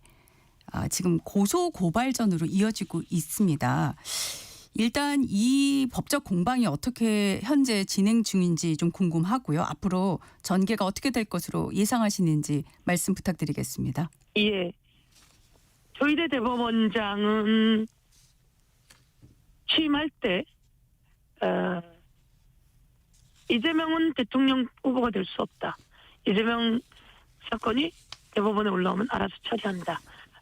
지금 고소 고발전으로 이어지고 있습니다. 일단 이 법적 공방이 어떻게 현재 진행 중인지 좀 궁금하고요. 앞으로 전개가 어떻게 될 것으로 예상하시는지 말씀 부탁드리겠습니다. 예. 조희대 대법원장은 취임할 때 이재명은 대통령 후보가 될 수 없다. 이재명 사건이 대법원에 올라오면 알아서 처리한다.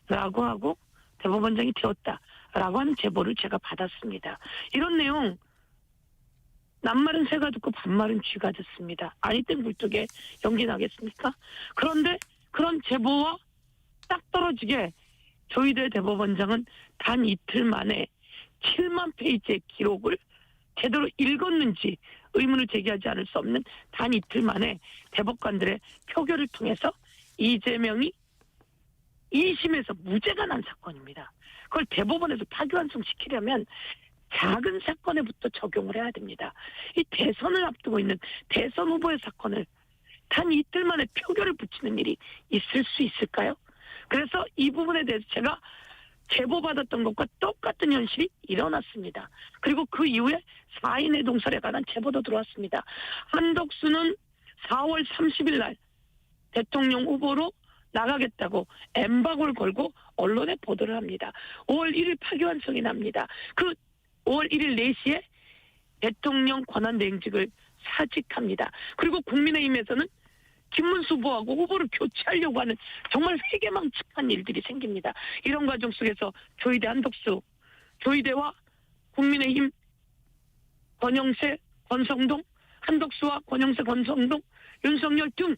라고 하고 대법원장이 되었다. 라고 하는 제보를 제가 받았습니다. 이런 내용 낱말은 새가 듣고 반말은 쥐가 듣습니다. 아니 땐 굴뚝에 연기 나겠습니까? 그런데 그런 제보와 딱 떨어지게 조희대 대법원장은 단 이틀 만에 7만 페이지의 기록을 제대로 읽었는지 의문을 제기하지 않을 수 없는 단 이틀 만에 대법관들의 표결을 통해서 이재명이 2심에서 무죄가 난 사건입니다. 그걸 대법원에서 파기환송시키려면 작은 사건에부터 적용을 해야 됩니다. 이 대선을 앞두고 있는 대선 후보의 사건을 단 이틀 만에 표결을 붙이는 일이 있을 수 있을까요? 그래서 이 부분에 대해서 제가 제보받았던 것과 똑같은 현실이 일어났습니다. 그리고 그 이후에 4인 해동설에 관한 제보도 들어왔습니다. 한덕수는 4월 30일 날 대통령 후보로 나가겠다고 엠바고를 걸고 언론에 보도를 합니다. 5월 1일 파기환송이 납니다. 그 5월 1일 4시에 대통령 권한대행직을 사직합니다. 그리고 국민의힘에서는 김문수 후보하고 후보를 교체하려고 하는 정말 회개망측한 일들이 생깁니다. 이런 과정 속에서 조희대 한덕수, 조희대와 국민의힘 권영세, 권성동, 한덕수와 권영세, 권성동, 윤석열 등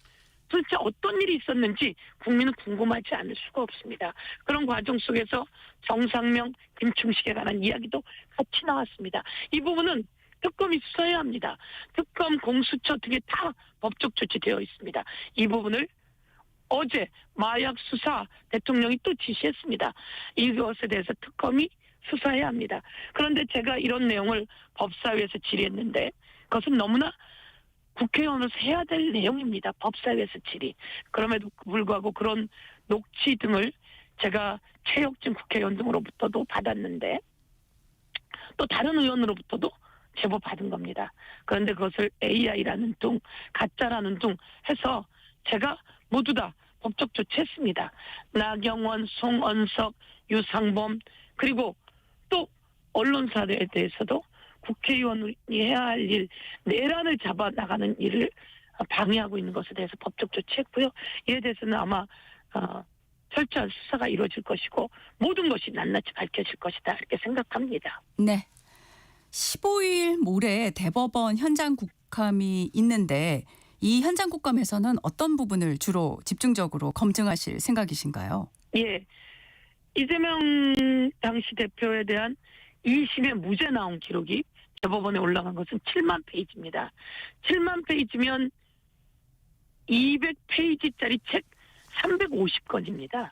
도대체 어떤 일이 있었는지 국민은 궁금하지 않을 수가 없습니다. 그런 과정 속에서 정상명, 김충식에 관한 이야기도 같이 나왔습니다. 이 부분은 특검이 수사해야 합니다. 특검, 공수처 등에 다 법적 조치되어 있습니다. 이 부분을 어제 마약 수사 대통령이 또 지시했습니다. 이것에 대해서 특검이 수사해야 합니다. 그런데 제가 이런 내용을 법사위에서 질의했는데 그것은 너무나 국회의원으로서 해야 될 내용입니다. 법사위에서 질의. 그럼에도 불구하고 그런 녹취 등을 제가 최혁진 국회의원 등으로부터도 받았는데 또 다른 의원으로부터도 제보 받은 겁니다. 그런데 그것을 AI라는 둥, 가짜라는 둥 해서 제가 모두 다 법적 조치했습니다. 나경원, 송언석, 유상범 그리고 또 언론사에 대해서도 국회의원이 해야 할 일, 내란을 잡아 나가는 일을 방해하고 있는 것에 대해서 법적 조치했고요. 이에 대해서는 아마 철저한 수사가 이루어질 것이고 모든 것이 낱낱이 밝혀질 것이다 이렇게 생각합니다. 네. 15일 모레 대법원 현장 국감이 있는데 이 현장 국감에서는 어떤 부분을 주로 집중적으로 검증하실 생각이신가요? 예. 이재명 당시 대표에 대한 2심에 무죄 나온 기록이 대법원에 올라간 것은 7만 페이지입니다. 7만 페이지면 200페이지짜리 책 350권입니다.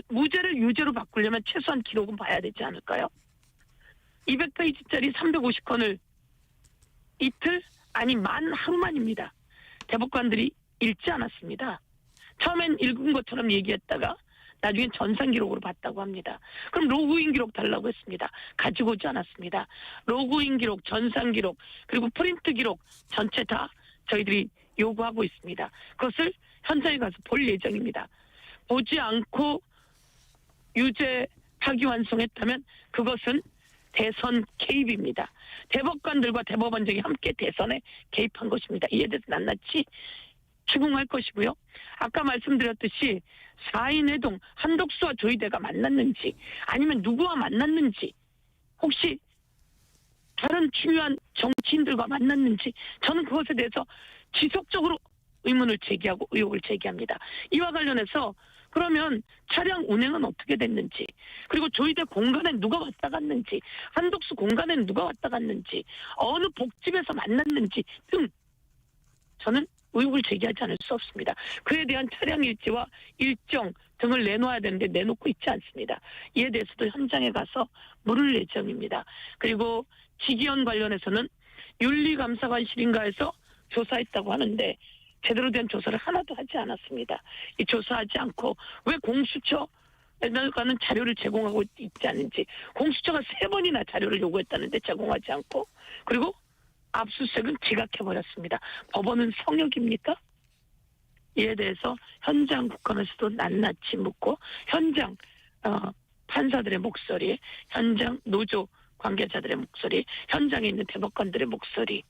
무죄를 유죄로 바꾸려면 최소한 기록은 봐야 되지 않을까요? 200페이지짜리 350권을 이틀 아니 만 하루만입니다. 대법관들이 읽지 않았습니다. 처음엔 읽은 것처럼 얘기했다가 나중엔 전산 기록으로 봤다고 합니다. 그럼 로그인 기록 달라고 했습니다. 가지고 오지 않았습니다. 로그인 기록, 전산 기록, 그리고 프린트 기록 전체 다 저희들이 요구하고 있습니다. 그것을 현장에 가서 볼 예정입니다. 보지 않고 유죄 파기환송했다면 그것은 대선 개입입니다. 대법관들과 대법원장이 함께 대선에 개입한 것입니다. 이에 대해서 낱낱이 추궁할 것이고요. 아까 말씀드렸듯이 4인 회동 한덕수와 조희대가 만났는지 아니면 누구와 만났는지 혹시 다른 중요한 정치인들과 만났는지 저는 그것에 대해서 지속적으로 의문을 제기하고 의혹을 제기합니다. 이와 관련해서 그러면 차량 운행은 어떻게 됐는지 그리고 조희대 공간에 누가 왔다 갔는지 한덕수 공간에 누가 왔다 갔는지 어느 복집에서 만났는지 등 저는 의혹을 제기하지 않을 수 없습니다. 그에 대한 차량 일지와 일정 등을 내놓아야 되는데 내놓고 있지 않습니다. 이에 대해서도 현장에 가서 물을 예정입니다. 그리고 지기현 관련해서는 윤리감사관실인가에서 조사했다고 하는데 제대로 된 조사를 하나도 하지 않았습니다. 이 조사하지 않고 왜 공수처에 가는 자료를 제공하고 있지 않은지 공수처가 3번이나 자료를 요구했다는데 제공하지 않고 그리고 압수수색은 지각해버렸습니다. 법원은 성역입니까? 이에 대해서 현장 국감에서도 낱낱이 묻고 현장 판사들의 목소리, 현장 노조 관계자들의 목소리, 현장에 있는 대법관들의 목소리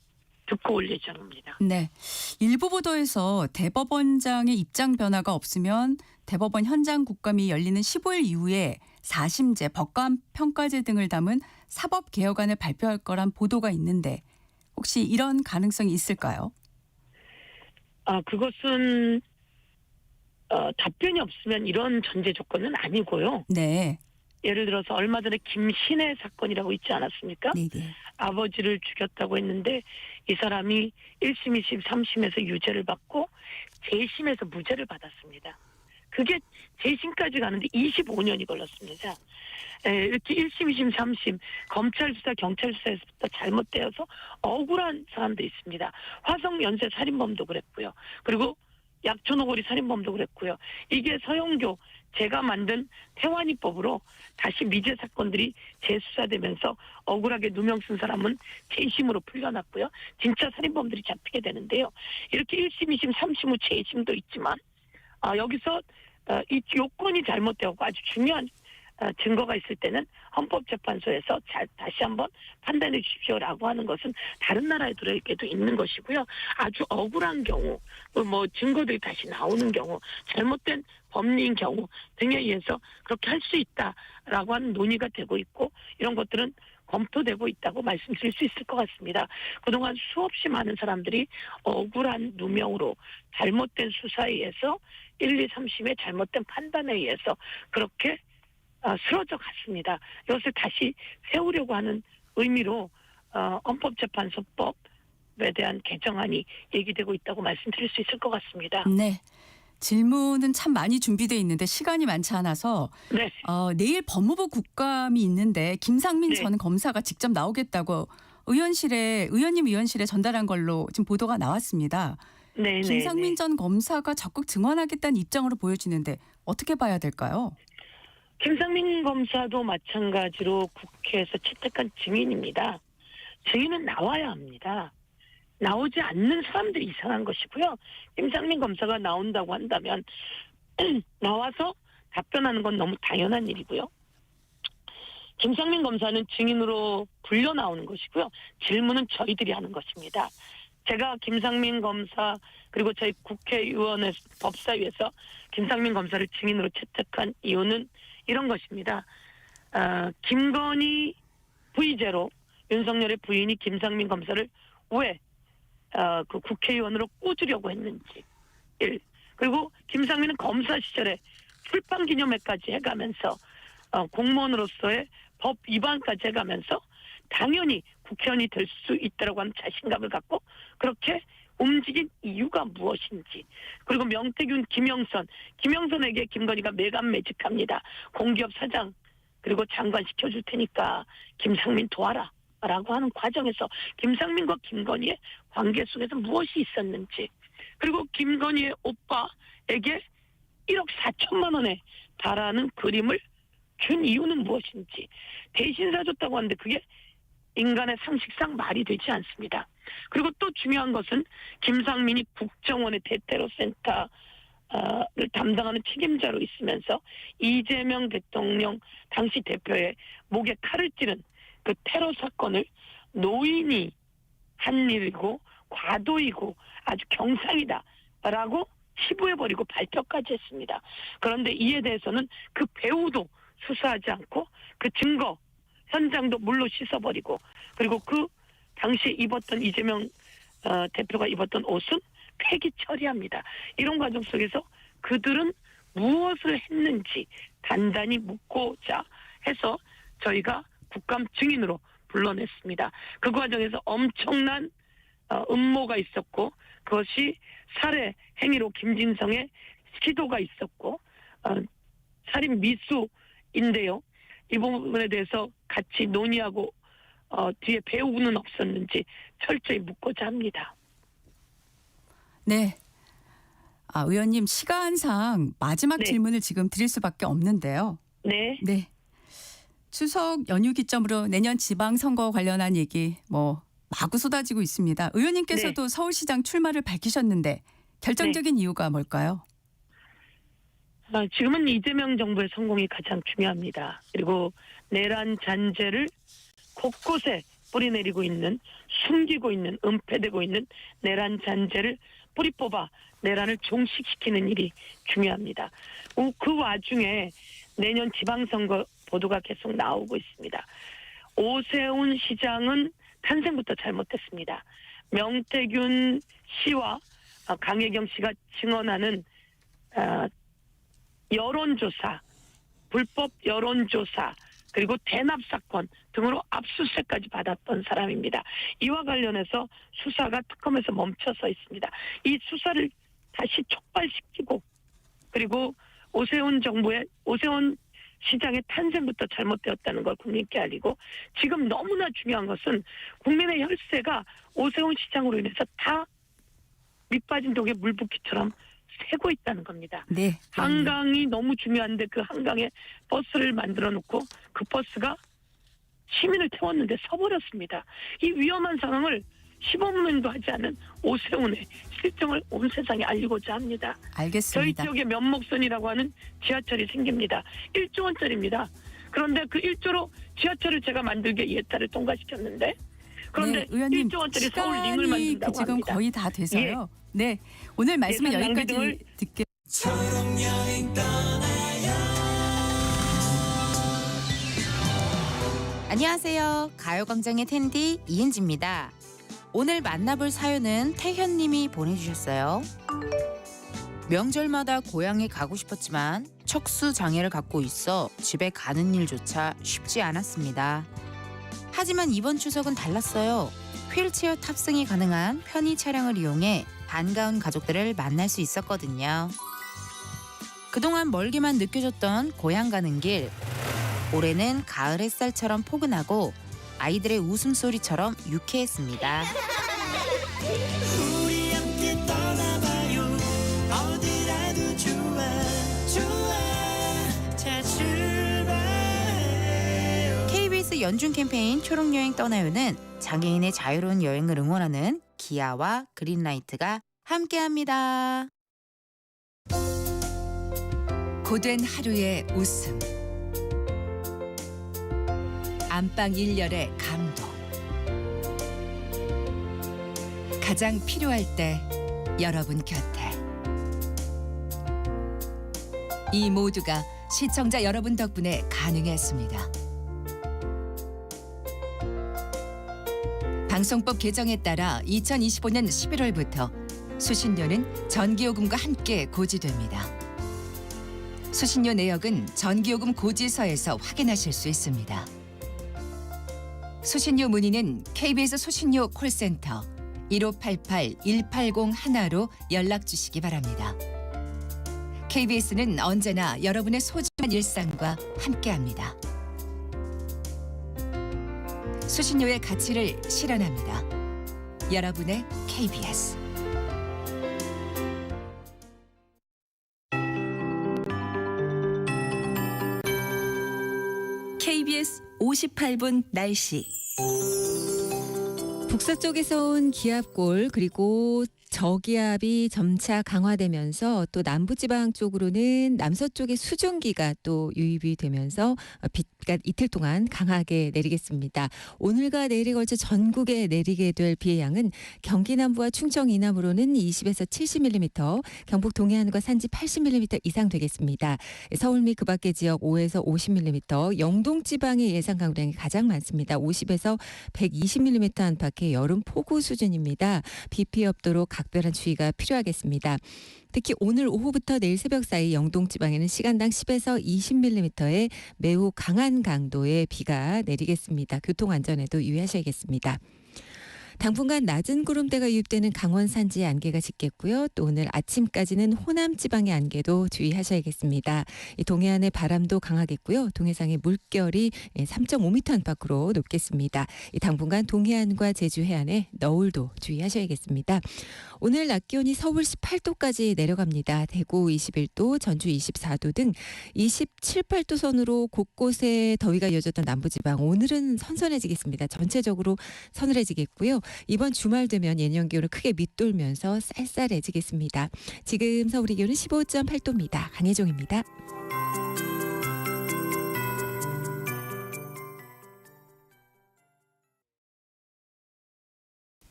듣고 올 예정입니다. 네. 일부 보도에서 대법원장의 입장 변화가 없으면 대법원 현장 국감이 열리는 15일 이후에 4심제, 법관 평가제 등을 담은 사법개혁안을 발표할 거란 보도가 있는데 혹시 이런 가능성이 있을까요? 그것은 답변이 없으면 이런 전제 조건은 아니고요. 네. 예를 들어서 얼마 전에 김신혜 사건이라고 있지 않았습니까? 네네. 아버지를 죽였다고 했는데 이 사람이 1심, 2심, 3심에서 유죄를 받고 재심에서 무죄를 받았습니다. 그게 재심까지 가는데 25년이 걸렸습니다. 이렇게 1심, 2심, 3심 검찰 수사, 경찰 수사에서부터 잘못되어서 억울한 사람도 있습니다. 화성 연쇄 살인범도 그랬고요. 그리고 약촌오거리 살인범도 그랬고요. 이게 서영교 제가 만든 태완이법으로 다시 미제 사건들이 재수사되면서 억울하게 누명 쓴 사람은 재심으로 풀려났고요. 진짜 살인범들이 잡히게 되는데요. 이렇게 1심, 2심, 3심 후 재심도 있지만 여기서 이 요건이 잘못되었고 아주 중요한 증거가 있을 때는 헌법재판소에서 다시 한번 판단해 주십시오라고 하는 것은 다른 나라들에게도 있는 것이고요. 아주 억울한 경우, 뭐 증거들이 다시 나오는 경우, 잘못된 법리인 경우 등에 의해서 그렇게 할 수 있다라고 하는 논의가 되고 있고 이런 것들은 검토되고 있다고 말씀드릴 수 있을 것 같습니다. 그동안 수없이 많은 사람들이 억울한 누명으로 잘못된 수사에 의해서 1, 2, 3심의 잘못된 판단에 의해서 그렇게 쓰러져 갔습니다. 이것을 다시 세우려고 하는 의미로 헌법재판소법에 대한 개정안이 얘기되고 있다고 말씀드릴 수 있을 것 같습니다. 네. 질문은 참 많이 준비되어 있는데 시간이 많지 않아서 네. 내일 법무부 국감이 있는데 김상민 네. 전 검사가 직접 나오겠다고 의원님 의원실에 전달한 걸로 지금 보도가 나왔습니다. 네, 김상민 전 검사가 적극 증언하겠다는 입장으로 보여지는데 어떻게 봐야 될까요? 김상민 검사도 마찬가지로 국회에서 채택한 증인입니다. 증인은 나와야 합니다. 나오지 않는 사람들이 이상한 것이고요. 김상민 검사가 나온다고 한다면 나와서 답변하는 건 너무 당연한 일이고요. 김상민 검사는 증인으로 불려 나오는 것이고요. 질문은 저희들이 하는 것입니다. 제가 김상민 검사 그리고 저희 국회의원의 법사위에서 김상민 검사를 증인으로 채택한 이유는 이런 것입니다. 김건희 부의제로 윤석열의 부인이 김상민 검사를 왜 그 국회의원으로 꽂으려고 했는지 1. 그리고 김상민은 검사 시절에 출판기념회까지 해가면서 공무원으로서의 법 위반까지 해가면서 당연히 국회의원이 될 수 있다고 하는 자신감을 갖고 그렇게 움직인 이유가 무엇인지 그리고 명태균, 김영선에게 김건희가 매간매직합니다. 공기업 사장 그리고 장관 시켜줄 테니까 김상민 도와라 라고 하는 과정에서 김상민과 김건희의 관계 속에서 무엇이 있었는지 그리고 김건희의 오빠에게 1억 4천만 원에 달하는 그림을 준 이유는 무엇인지 대신 사줬다고 하는데 그게 인간의 상식상 말이 되지 않습니다. 그리고 또 중요한 것은 김상민이 국정원의 대테러센터를 담당하는 책임자로 있으면서 이재명 대통령 당시 대표의 목에 칼을 찌른 그 테러 사건을 노인이 한 일이고 과도이고 아주 경상이다라고 치부해버리고 발표까지 했습니다. 그런데 이에 대해서는 그 배우도 수사하지 않고 그 증거 현장도 물로 씻어버리고 그리고 그 당시에 입었던 이재명 대표가 입었던 옷은 폐기 처리합니다. 이런 과정 속에서 그들은 무엇을 했는지 단단히 묻고자 해서 저희가 국감 증인으로 불러냈습니다. 그 과정에서 엄청난 음모가 있었고 그것이 살해 행위로 김진성의 시도가 있었고 살인 미수인데요. 이 부분에 대해서 같이 논의하고 뒤에 배우는 없었는지 철저히 묻고자 합니다. 네. 의원님 시간상 마지막 네. 질문을 지금 드릴 수밖에 없는데요. 네. 네. 추석 연휴 기점으로 내년 지방선거 관련한 얘기 마구 쏟아지고 있습니다. 의원님께서도 서울시장 출마를 밝히셨는데 결정적인 이유가 뭘까요? 지금은 이재명 정부의 성공이 가장 중요합니다. 그리고 내란 잔재를 곳곳에 뿌리내리고 있는 숨기고 있는 은폐되고 있는 내란 잔재를 뿌리 뽑아 내란을 종식시키는 일이 중요합니다. 그 와중에 내년 지방선거 보도가 계속 나오고 있습니다. 오세훈 시장은 탄생부터 잘못됐습니다. 명태균 씨와 강혜경 씨가 증언하는 여론조사 불법 여론조사 그리고 대납 사건 등으로 압수수색까지 받았던 사람입니다. 이와 관련해서 수사가 특검에서 멈춰서 있습니다. 이 수사를 다시 촉발시키고 그리고 오세훈 시장의 탄생부터 잘못되었다는 걸 국민께 알리고 지금 너무나 중요한 것은 국민의 혈세가 오세훈 시장으로 인해서 다 밑빠진 독에 물 붓기처럼 새고 있다는 겁니다. 네. 한강이 너무 중요한데 그 한강에 버스를 만들어 놓고 그 버스가 시민을 태웠는데 서버렸습니다. 이 위험한 상황을 시범명도 하지 않은 오세훈의 실정을 온 세상에 알리고자 합니다. 저희 알겠습니다. 지역에 면목선이라고 하는 지하철이 생깁니다. 1조 원짜리입니다. 그런데 그 1조로 지하철을 제가 만들게 예타를 통과시켰는데 그런데 네, 의원님 1조 원짜리 서울 링을 시간이 만든다고 지금 합니다. 거의 다 돼서요. 네, 오늘 말씀은 예산 낭비 여기까지 듣게. 안녕하세요. 가요광장의 텐디 이은지입니다. 오늘 만나볼 사연은 태현님이 보내주셨어요. 명절마다 고향에 가고 싶었지만 척수 장애를 갖고 있어 집에 가는 일조차 쉽지 않았습니다. 하지만 이번 추석은 달랐어요. 휠체어 탑승이 가능한 편의 차량을 이용해 반가운 가족들을 만날 수 있었거든요. 그동안 멀게만 느껴졌던 고향 가는 길. 올해는 가을 햇살처럼 포근하고 아이들의 웃음소리처럼 유쾌했습니다. 우리 함께 떠나봐요. 어디라도 좋아 좋아. 자 출발해요. KBS 연중 캠페인 초록여행 떠나요는 장애인의 자유로운 여행을 응원하는 기아와 그린라이트가 함께합니다. 고된 하루의 웃음, 안방 일렬의 감동, 가장 필요할 때 여러분 곁에. 이 모두가 시청자 여러분 덕분에 가능했습니다. 방송법 개정에 따라 2025년 11월부터 수신료는 전기요금과 함께 고지됩니다. 수신료 내역은 전기요금 고지서에서 확인하실 수 있습니다. 수신료 문의는 KBS 수신료 콜센터 1588-1801로 연락 주시기 바랍니다. KBS는 언제나 여러분의 소중한 일상과 함께합니다. 수신료의 가치를 실현합니다. 여러분의 KBS. KBS 58분 날씨. 북서쪽에서 온 기압골 그리고 저기압이 점차 강화되면서 또 남부지방 쪽으로는 남서쪽의 수증기가 또 유입이 되면서 비가 이틀 동안 강하게 내리겠습니다. 오늘과 내일에 걸쳐 전국에 내리게 될 비의 양은 경기 남부와 충청 이남으로는 20에서 70mm, 경북 동해안과 산지 80mm 이상 되겠습니다. 서울 및 그 밖의 지역 5에서 50mm, 영동 지방의 예상 강우량이 가장 많습니다. 50에서 120mm 안팎의 여름 폭우 수준입니다. 비 피해 없도록 각별한 주의가 필요하겠습니다. 특히 오늘 오후부터 내일 새벽 사이 영동 지방에는 시간당 10에서 20mm의 매우 강한 강도의 비가 내리겠습니다. 교통 안전에도 유의하셔야겠습니다. 당분간 낮은 구름대가 유입되는 강원 산지에 안개가 짙겠고요. 또 오늘 아침까지는 호남 지방의 안개도 주의하셔야겠습니다. 이 동해안의 바람도 강하겠고요. 동해상의 물결이 3.5m 안팎으로 높겠습니다. 이 당분간 동해안과 제주 해안에 너울도 주의하셔야겠습니다. 오늘 낮 기온이 서울 18도까지 내려갑니다. 대구 21도, 전주 24도 등 27, 8도 선으로 곳곳에 더위가 이어졌던 남부지방 오늘은 선선해지겠습니다. 전체적으로 서늘해지겠고요. 이번 주말 되면 예년 기온을 크게 밑돌면서 쌀쌀해지겠습니다. 지금 서울의 기온은 15.8도입니다. 강혜종입니다.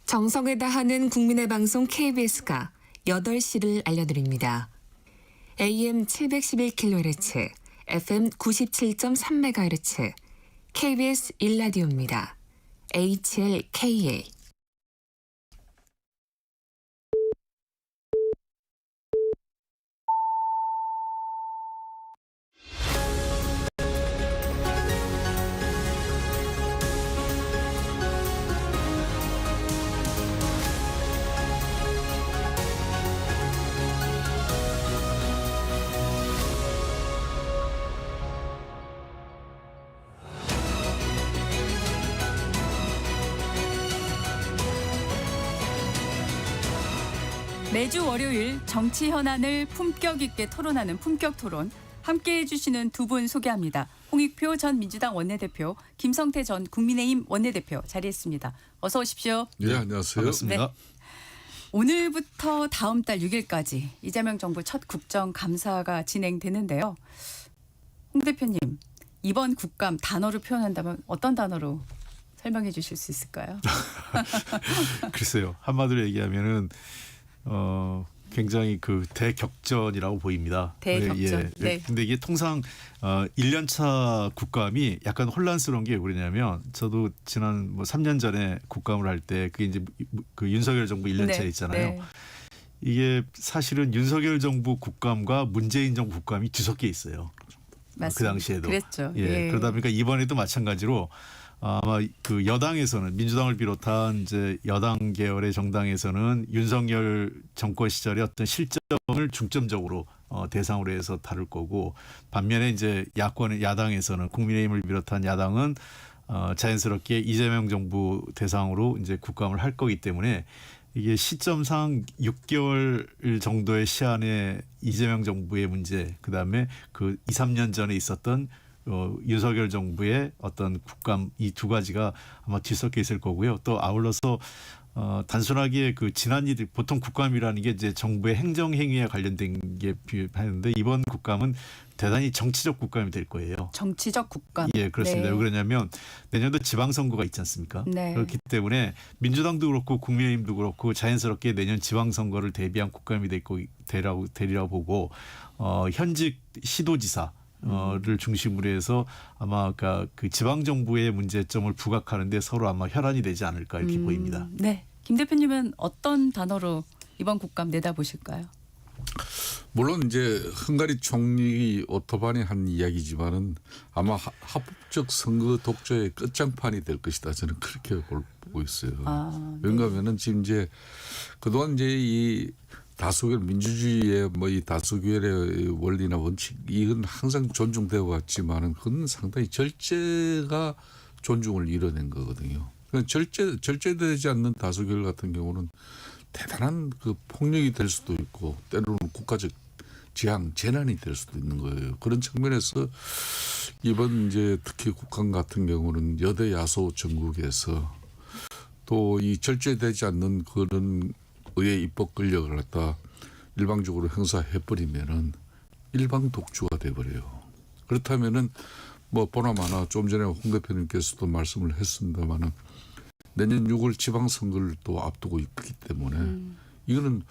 정성을 다하는 국민의 방송 KBS가 8시를 알려드립니다. AM 711kHz, FM 97.3MHz, KBS 1라디오입니다. HLKA. 매주 월요일 정치 현안을 품격 있게 토론하는 품격 토론. 함께해 주시는 두 분 소개합니다. 홍익표 전 민주당 원내대표, 김성태 전 국민의힘 원내대표 자리했습니다. 어서 오십시오. 네, 안녕하세요. 반갑습니다. 네. 오늘부터 다음 달 6일까지 이재명 정부 첫 국정감사가 진행되는데요. 홍 대표님, 이번 국감 단어로 표현한다면 어떤 단어로 설명해 주실 수 있을까요? 글쎄요. 한마디로 얘기하면은 굉장히 그 대격전이라고 보입니다. 대격전. 네. 근데 이게 통상 1년차 국감이 약간 혼란스러운 게 왜 그러냐면 저도 지난 3년 전에 국감을 할 때 그게 이제 그 윤석열 정부 1년차 네. 있잖아요. 네. 이게 사실은 윤석열 정부 국감과 문재인 정부 국감이 뒤섞여 있어요. 맞습니다. 그 당시에도. 그랬죠. 예. 그러다 보니까 이번에도 마찬가지로 아마 그 여당에서는 민주당을 비롯한 이제 여당 계열의 정당에서는 윤석열 정권 시절의 어떤 실정을 중점적으로 대상으로 해서 다룰 거고, 반면에 이제 야당에서는 국민의힘을 비롯한 야당은 자연스럽게 이재명 정부 대상으로 이제 국감을 할 거기 때문에 이게 시점상 6개월 정도의 시한에 이재명 정부의 문제, 그다음에 그 2, 3년 전에 있었던 윤석열 정부의 어떤 국감, 이 두 가지가 아마 뒤섞여 있을 거고요. 또 아울러서 단순하게 그 지난 일이, 보통 국감이라는 게 이제 정부의 행정 행위에 관련된 게 하는데 이번 국감은 대단히 정치적 국감이 될 거예요. 정치적 국감. 예, 그렇습니다. 네. 왜 그러냐면 내년도 지방선거가 있지 않습니까? 네. 그렇기 때문에 민주당도 그렇고 국민의힘도 그렇고 자연스럽게 내년 지방선거를 대비한 국감이 되리라고 보고 현직 시도지사 를 중심으로 해서 아마 그 지방 정부의 문제점을 부각하는데 서로 아마 혈안이 되지 않을까 이렇게 보입니다. 네, 김 대표님은 어떤 단어로 이번 국감 내다보실까요? 물론 이제 헝가리 총리 오토반이 한 이야기지만은 아마 합법적 선거 독재의 끝장판이 될 것이다. 저는 그렇게 보고 있어요. 네. 왜냐하면은 지금 이제 그동안 이제 이 다수결 민주주의의 이 다수결의 원리나 원칙 이건 항상 존중되어 왔지만은 그건 상당히 절제가 존중을 이뤄낸 거거든요. 그러니까 절제되지 않는 다수결 같은 경우는 대단한 그 폭력이 될 수도 있고 때로는 국가적 재앙, 재난이 될 수도 있는 거예요. 그런 측면에서 이번 이제 특히 국감 같은 경우는 여대 야소 전국에서 또 이 절제되지 않는 그런 의회 입법 권력을 갖다 일방적으로 행사해버리면은 일방 독주가 돼버려요. 그렇다면은 보나마나 좀 전에 홍 대표님께서도 말씀을 했습니다마는 내년 6월 지방선거를 또 앞두고 있기 때문에 이거는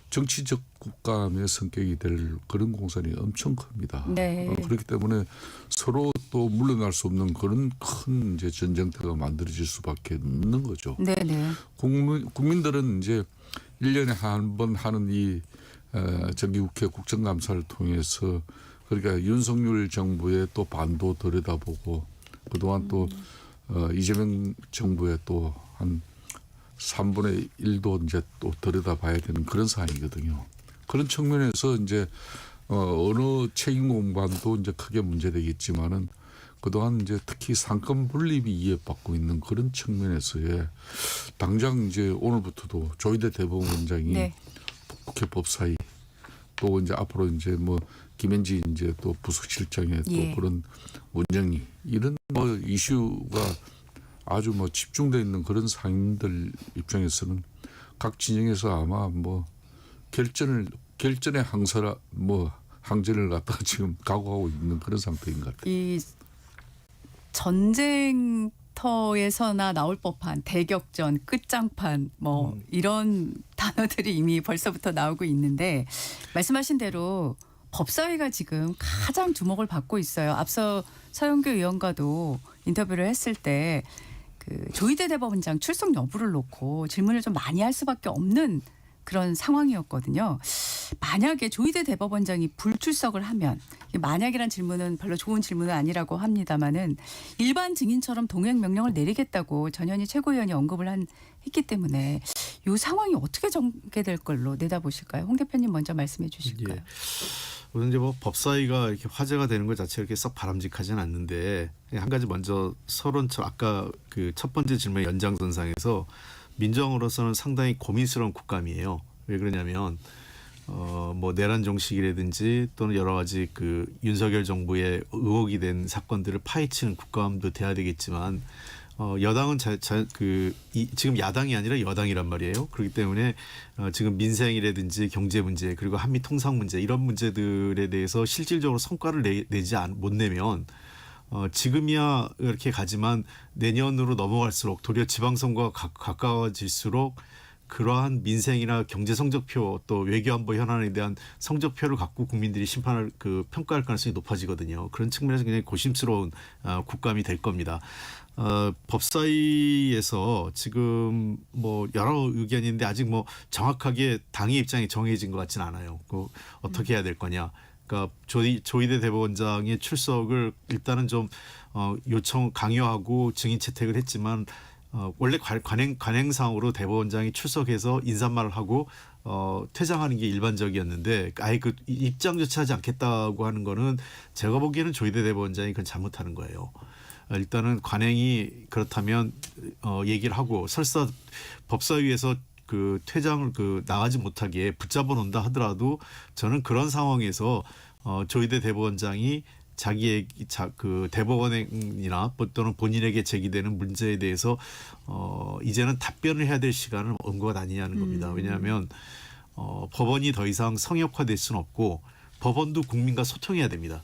정치적 국감의 성격이 될 그런 공산이 엄청 큽니다. 네. 그렇기 때문에 서로 또 물러날 수 없는 그런 큰 이제 전쟁터가 만들어질 수밖에 없는 거죠. 네네. 국민들은 이제 1년에 한 번 하는 이 정기국회 국정감사를 통해서 그러니까 윤석열 정부의 또 반도 들여다보고 그동안 또 이재명 정부의 또 한 3분의 1도 이제 또 들여다봐야 되는 그런 사안이거든요. 그런 측면에서 이제 어느 책임 공반도 이제 크게 문제되겠지만은 그동안 이제 특히 상권 분립이 이해받고 있는 그런 측면에서의 당장 이제 오늘부터도 조희대 대법원장이 네. 국회 법사위 또 이제 앞으로 이제 김현지 이제 또 부속실장의 예. 또 그런 원장이 이런 이슈가 아주 집중되어 있는 그런 상인들 입장에서는 각 진영에서 아마 결전의 항전을 갖다가 지금 각오하고 있는 그런 상태인 것 같아요. 이 전쟁터에서나 나올 법한 대격전, 끝장판 이런 단어들이 이미 벌써부터 나오고 있는데 말씀하신 대로 법사위가 지금 가장 주목을 받고 있어요. 앞서 서영교 의원과도 인터뷰를 했을 때 그 조희대 대법원장 출석 여부를 놓고 질문을 좀 많이 할 수밖에 없는 그런 상황이었거든요. 만약에 조희대 대법원장이 불출석을 하면, 만약이란 질문은 별로 좋은 질문은 아니라고 합니다마는 일반 증인처럼 동행 명령을 내리겠다고 전현희 최고위원이 언급을 했기 때문에 이 상황이 어떻게 전개될 걸로 내다보실까요? 홍 대표님 먼저 말씀해 주실까요? 예. 우선 이제 법사위가 이렇게 화제가 되는 것 자체가 이렇게 썩 바람직하지는 않는데 한 가지 먼저 서론처럼 아까 그 첫 번째 질문 연장선상에서 민주당으로서는 상당히 고민스러운 국감이에요. 왜 그러냐면 뭐 내란 종식이라든지 또는 여러 가지 그 윤석열 정부의 의혹이 된 사건들을 파헤치는 국감도 돼야 되겠지만 여당은 지금 야당이 아니라 여당이란 말이에요. 그렇기 때문에 지금 민생이라든지 경제 문제 그리고 한미 통상 문제 이런 문제들에 대해서 실질적으로 성과를 못 내면 지금이야 이렇게 가지만 내년으로 넘어갈수록 도리어 지방선거가 가까워질수록 그러한 민생이나 경제 성적표 또 외교안보 현안에 대한 성적표를 갖고 국민들이 평가할 가능성이 높아지거든요. 그런 측면에서 굉장히 고심스러운 국감이 될 겁니다. 법사위에서 지금 뭐 여러 의견이 있는데 아직 뭐 정확하게 당의 입장이 정해진 것 같지는 않아요. 어떻게 해야 될 거냐. 그러니까 조희대 대법원장의 출석을 일단은 좀 강요하고 증인 채택을 했지만 원래 관행상으로 대법원장이 출석해서 인사말을 하고 퇴장하는 게 일반적이었는데 아예 그 입장조차 하지 않겠다고 하는 거는 제가 보기에는 조희대 대법원장이 그건 잘못하는 거예요. 일단은 관행이 그렇다면 얘기를 하고 설사 법사위에서 그 퇴장을 나가지 못하게 붙잡아 놓는다 하더라도 저는 그런 상황에서 조희대 대법원장이 자기의 그 대법원이나 또는 본인에게 제기되는 문제에 대해서 이제는 답변을 해야 될 시간은 온 것 아니냐는 겁니다. 왜냐하면 법원이 더 이상 성역화될 수는 없고 법원도 국민과 소통해야 됩니다.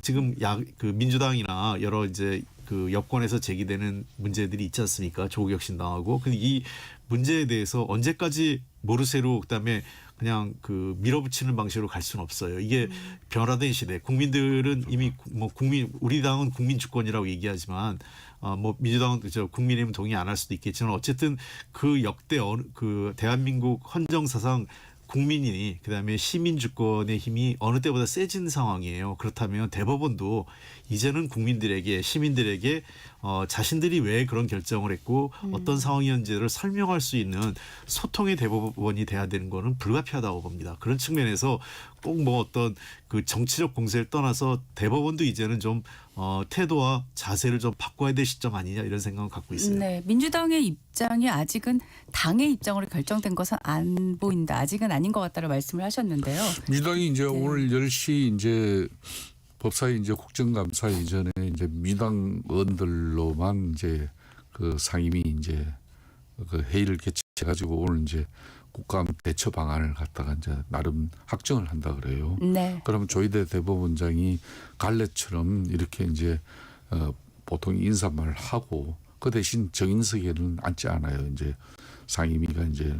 지금 그 민주당이나 여러 이제 그 여권에서 제기되는 문제들이 있지 않습니까? 조국혁신당하고 이 문제에 대해서 언제까지 모르쇠로 그다음에 그냥 밀어붙이는 방식으로 갈 수는 없어요. 이게 변화된 시대. 국민들은 이미 우리 당은 국민 주권이라고 얘기하지만 민주당은 국민의힘 동의 안 할 수도 있겠지만 어쨌든 그 역대 그 대한민국 헌정사상 국민이 그다음에 시민 주권의 힘이 어느 때보다 세진 상황이에요. 그렇다면 대법원도 이제는 국민들에게 시민들에게 자신들이 왜 그런 결정을 했고 어떤 상황이었는지를 설명할 수 있는 소통의 대법원이 돼야 되는 거는 불가피하다고 봅니다. 그런 측면에서 꼭 어떤 그 정치적 공세를 떠나서 대법원도 이제는 좀 태도와 자세를 좀 바꿔야 될 시점 아니냐 이런 생각을 갖고 있어요. 네, 민주당의 입장이 아직은 당의 입장으로 결정된 것은 안 보인다. 아직은 아닌 것 같다는 말씀을 하셨는데요. 민주당이 이제 오늘 10시 이제 법사위 이제 국정감사 이전에 이제 민주당 의원들로만 이제 그 상임위 이제 그 회의를 개최해가지고 오늘 이제 국감 대처 방안을 갖다가 이제 나름 확정을 한다 그래요. 네. 그러면 조희대 대법원장이 갈래처럼 이렇게 이제 보통 인사말을 하고 그 대신 정인석에는 앉지 않아요. 이제 상임위가 이제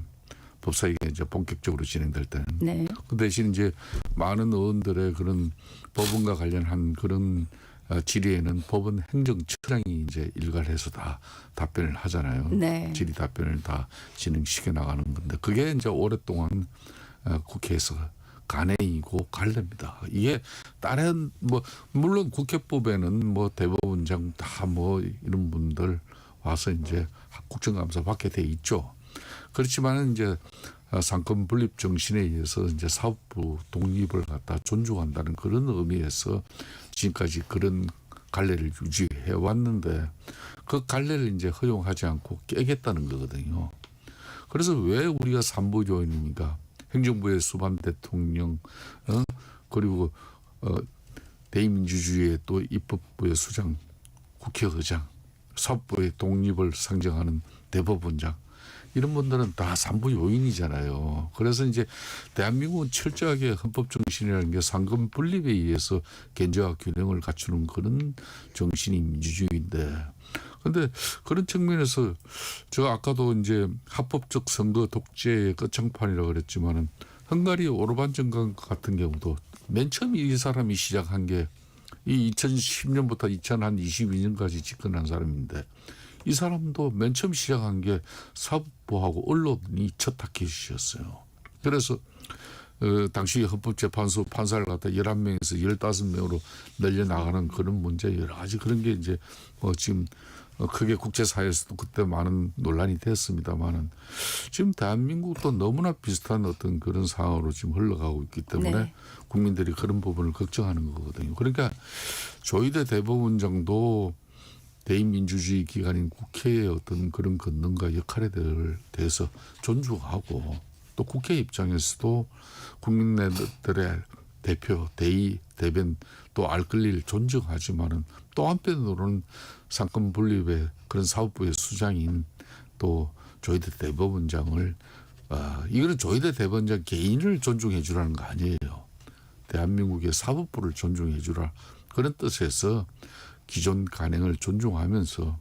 법사위가 이제 본격적으로 진행될 때는. 네. 그 대신 이제 많은 의원들의 그런 법원과 관련한 그런 질의에는 법원 행정처장이 이제 일괄해서 다 답변을 하잖아요. 네. 질의 답변을 다 진행시켜 나가는 건데 그게 이제 오랫동안 국회에서 관행이고 관례입니다. 이게 다른 물론 국회법에는 대법원장 다 이런 분들 와서 이제 국정감사 받게 돼 있죠. 그렇지만은 이제 상권 분립 정신에 의해서 이제 사법부 독립을 갖다 존중한다는 그런 의미에서 지금까지 그런 관례를 유지해 왔는데 그 관례를 이제 허용하지 않고 깨겠다는 거거든요. 그래서 왜 우리가 삼부조인입니까? 행정부의 수반 대통령, 그리고 대의민주주의의 또 입법부의 수장, 국회의장, 사법부의 독립을 상징하는 대법원장. 이런 분들은 다 삼부 요인이잖아요. 그래서 이제 대한민국은 철저하게 헌법 정신이라는 게 상권 분립에 의해서 견제와 균형을 갖추는 그런 정신이 민주주의인데, 그런데 그런 측면에서 제가 아까도 이제 합법적 선거 독재의 끝장판이라고 그랬지만은 헝가리 오르반 정권 같은 경우도 맨 처음 이 사람이 시작한 게 이 2010년부터 2022년까지 집권한 사람인데. 이 사람도 맨 처음 시작한 게 사법부하고 언론이 첫 타깃이었어요. 그래서 당시 헌법재판소 판사를 갖다 11명에서 15명으로 늘려나가는 그런 문제 여러 가지 그런 게 이제 지금 크게 국제사회에서도 그때 많은 논란이 됐습니다만은 지금 대한민국도 너무나 비슷한 어떤 그런 상황으로 지금 흘러가고 있기 때문에 네. 국민들이 그런 부분을 걱정하는 거거든요. 그러니까 조희대 대법원장도 대의민주주의 기관인 국회의 어떤 그런 권능과 역할에 대해서 존중하고 또 국회 입장에서도 국민들의 대표, 대의, 대변 또 알 권리를 존중하지만은 또 한편으로는 상권 분립의 그런 사법부의 수장인 또 조희대 대법원장을 이거는 조희대 대법원장 개인을 존중해 주라는 거 아니에요. 대한민국의 사법부를 존중해 주라 그런 뜻에서 기존 관행을 존중하면서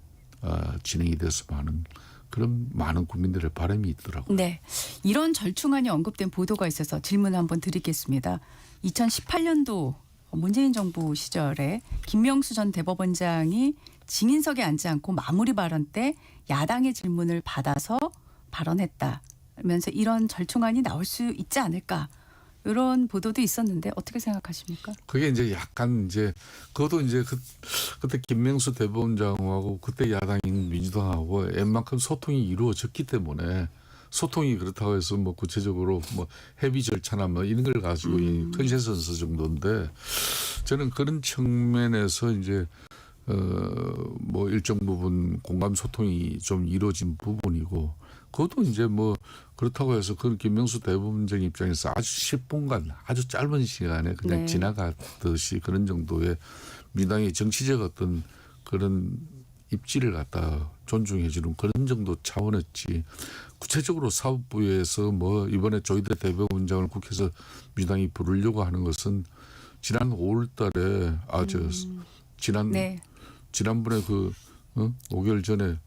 진행이 됐으면 하는 그런 많은 국민들의 바람이 있더라고요. 네, 이런 절충안이 언급된 보도가 있어서 질문을 한번 드리겠습니다. 2018년도 문재인 정부 시절에 김명수 전 대법원장이 증인석에 앉지 않고 마무리 발언 때 야당의 질문을 받아서 발언했다면서 이런 절충안이 나올 수 있지 않을까 이런 보도도 있었는데 어떻게 생각하십니까? 그게 이제 약간 이제 그것도 이제 그때 김명수 대법원장하고 그때 야당인 민주당하고 웬만큼 소통이 이루어졌기 때문에 소통이 그렇다고 해서 뭐 구체적으로 뭐 협의 절차나 뭐 이런 걸 가지고 이 컨센서스 정도인데 저는 그런 측면에서 이제 뭐 일정 부분 공감 소통이 좀 이루어진 부분이고 그것도 이제 뭐 그렇다고 해서 그 김명수 대법원장 입장에서 아주 10분간 아주 짧은 시간에 그냥 네. 지나가듯이 그런 정도의 민당의 정치적 어떤 그런 입지를 갖다 존중해 주는 그런 정도 차원이었지 구체적으로 사법부에서 뭐 이번에 조희대 대법원장을 국회에서 민당이 부르려고 하는 것은 지난 5월 달에 지난번에 5개월 전에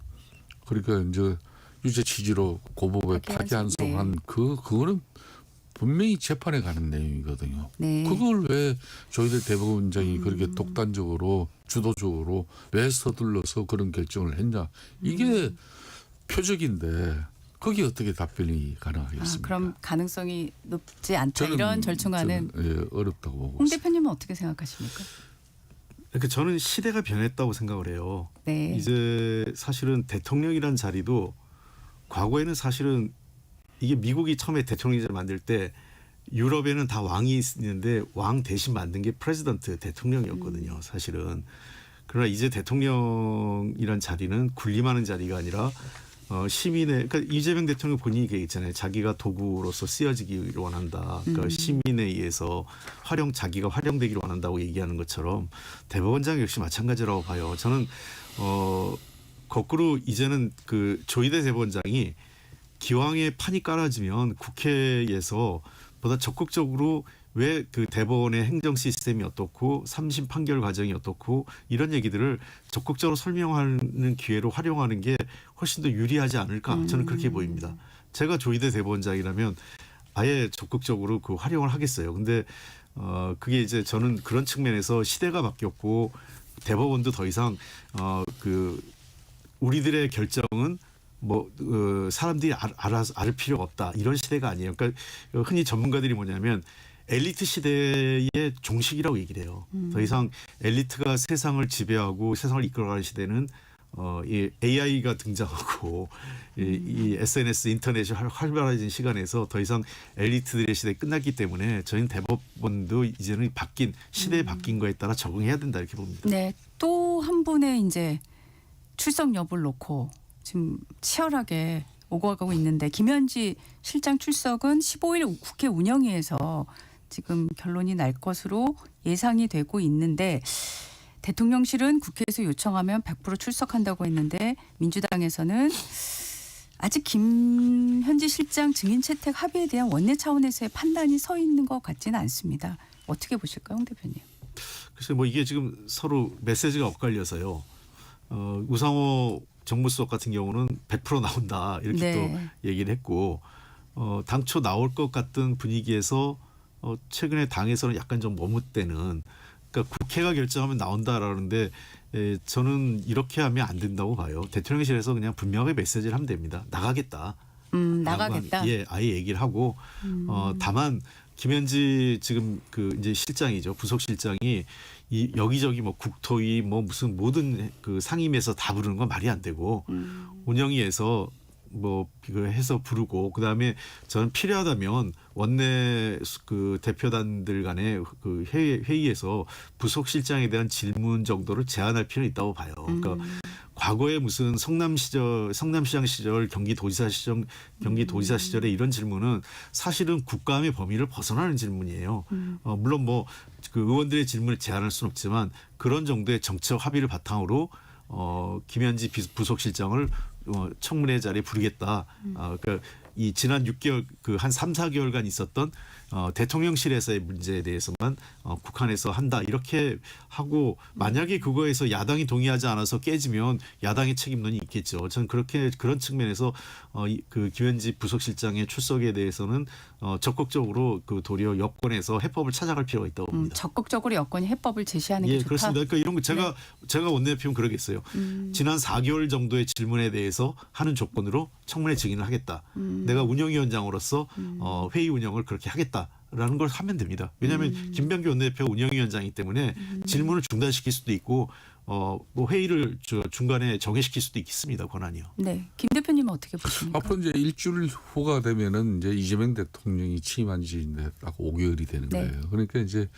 그러니까 이제 유죄 취지로 고법에 파기환송한 그거는 분명히 재판에 가는 내용이거든요. 네. 그걸 왜 조희대 대법원장이 그렇게 독단적으로 주도적으로 왜 서둘러서 그런 결정을 했냐. 이게 표적인데 거기에 어떻게 답변이 가능하겠습니까? 그럼 가능성이 높지 않다. 이런 절충안은 어렵다고 보고 홍 있습니다. 대표님은 어떻게 생각하십니까? 그러니까 저는 시대가 변했다고 생각을 해요. 네. 이제 사실은 대통령이란 자리도 과거에는 사실은 이게 미국이 처음에 대통령제를 만들 때 유럽에는 다 왕이 있는데 왕 대신 만든 게 프레지던트 대통령이었거든요. 사실은. 그러나 이제 대통령이란 자리는 군림하는 자리가 아니라 시민의 그러니까 이재명 대통령 본인이 얘기했잖아요. 자기가 도구로서 쓰여지기를 원한다. 그러니까 시민에 의해서 자기가 활용되기를 원한다고 얘기하는 것처럼 대법원장 역시 마찬가지라고 봐요. 저는 거꾸로 이제는 그 조희대 대법원장이 기왕에 판이 깔아지면 국회에서 보다 적극적으로 왜 그 대법원의 행정 시스템이 어떻고 3심 판결 과정이 어떻고 이런 얘기들을 적극적으로 설명하는 기회로 활용하는 게 훨씬 더 유리하지 않을까 저는 그렇게 보입니다. 제가 조희대 대법원장이라면 아예 적극적으로 그 활용을 하겠어요. 근데 그게 이제 저는 그런 측면에서 시대가 바뀌었고 대법원도 더 이상 그 우리들의 결정은 뭐 사람들이 알 필요가 없다 이런 시대가 아니에요. 그러니까 흔히 전문가들이 뭐냐면 엘리트 시대의 종식이라고 얘기를 해요. 더 이상 엘리트가 세상을 지배하고 세상을 이끌어가는 시대는 이 AI가 등장하고 이 SNS 인터넷이 활발해진 시간에서 더 이상 엘리트들의 시대가 끝났기 때문에 저희는 대법원도 이제는 시대에 바뀐 거에 따라 적응해야 된다 이렇게 봅니다. 네, 또 한 분의 이제 출석 여부를 놓고 지금 치열하게 오고 가고 있는데 김현지 실장 출석은 15일 국회 운영위에서 지금 결론이 날 것으로 예상이 되고 있는데 대통령실은 국회에서 요청하면 100% 출석한다고 했는데 민주당에서는 아직 김현지 실장 증인 채택 합의에 대한 원내 차원에서의 판단이 서 있는 것 같지는 않습니다. 어떻게 보실까요, 홍 대표님? 글쎄 뭐 이게 지금 서로 메시지가 엇갈려서요. 우상호 정무수석 같은 경우는 100% 나온다 이렇게 또 얘기를 했고 당초 나올 것 같던 분위기에서 최근에 당에서는 약간 좀 머뭇대는 그러니까 국회가 결정하면 나온다라는데 저는 이렇게 하면 안 된다고 봐요. 대통령실에서 그냥 분명하게 메시지를 하면 됩니다. 나가겠다. 나가겠다. 아예 얘기를 하고 다만 김현지 지금 그 이제 실장이죠. 부속실장이 이 여기저기 뭐 국토위 뭐 무슨 모든 그 상임에서 다 부르는 건 말이 안 되고 운영위에서 뭐 해서 부르고 그다음에 저는 필요하다면 원내 그 대표단들 간의 그 회의에서 부속실장에 대한 질문 정도를 제한할 필요는 있다고 봐요. 그러니까 과거에 무슨 성남시장 시절 경기도지사 시절에 이런 질문은 사실은 국감의 범위를 벗어나는 질문이에요. 물론 뭐 그 의원들의 질문을 제한할 수는 없지만 그런 정도의 정책 합의를 바탕으로 김현지 부속실장을 청문회 자리에 부르겠다. 그러니까 이 지난 6개월 그 한 3, 4개월간 있었던 대통령실에서의 문제에 대해서만 국한에서 한다 이렇게 하고 만약에 그거에서 야당이 동의하지 않아서 깨지면 야당의 책임론이 있겠죠. 저는 그런 측면에서 그 김현지 부속실장의 출석에 대해서는 적극적으로 그 도리어 여권에서 해법을 찾아갈 필요가 있다고 봅니다. 적극적으로 여권이 해법을 제시하는 게 좋다. 그렇습니다. 그러니까 이런 거 제가 원내대표는 그러겠어요. 지난 4개월 정도의 질문에 대해서 하는 조건으로 청문회 증인을 하겠다. 내가 운영위원장으로서 회의 운영을 그렇게 하겠다라는 걸 하면 됩니다. 왜냐하면 김병기 원내대표가 운영위원장이기 때문에 질문을 중단시킬 수도 있고 뭐 회의를 중간에 정회시킬 수도 있습니다. 권한이요. 네, 김 대표님은 어떻게 보십니까? 앞으로 이제 일주일 후가 되면은 이제 이재명 대통령이 취임한 지 이제 딱 5개월이 되는 거예요. 그러니까 이제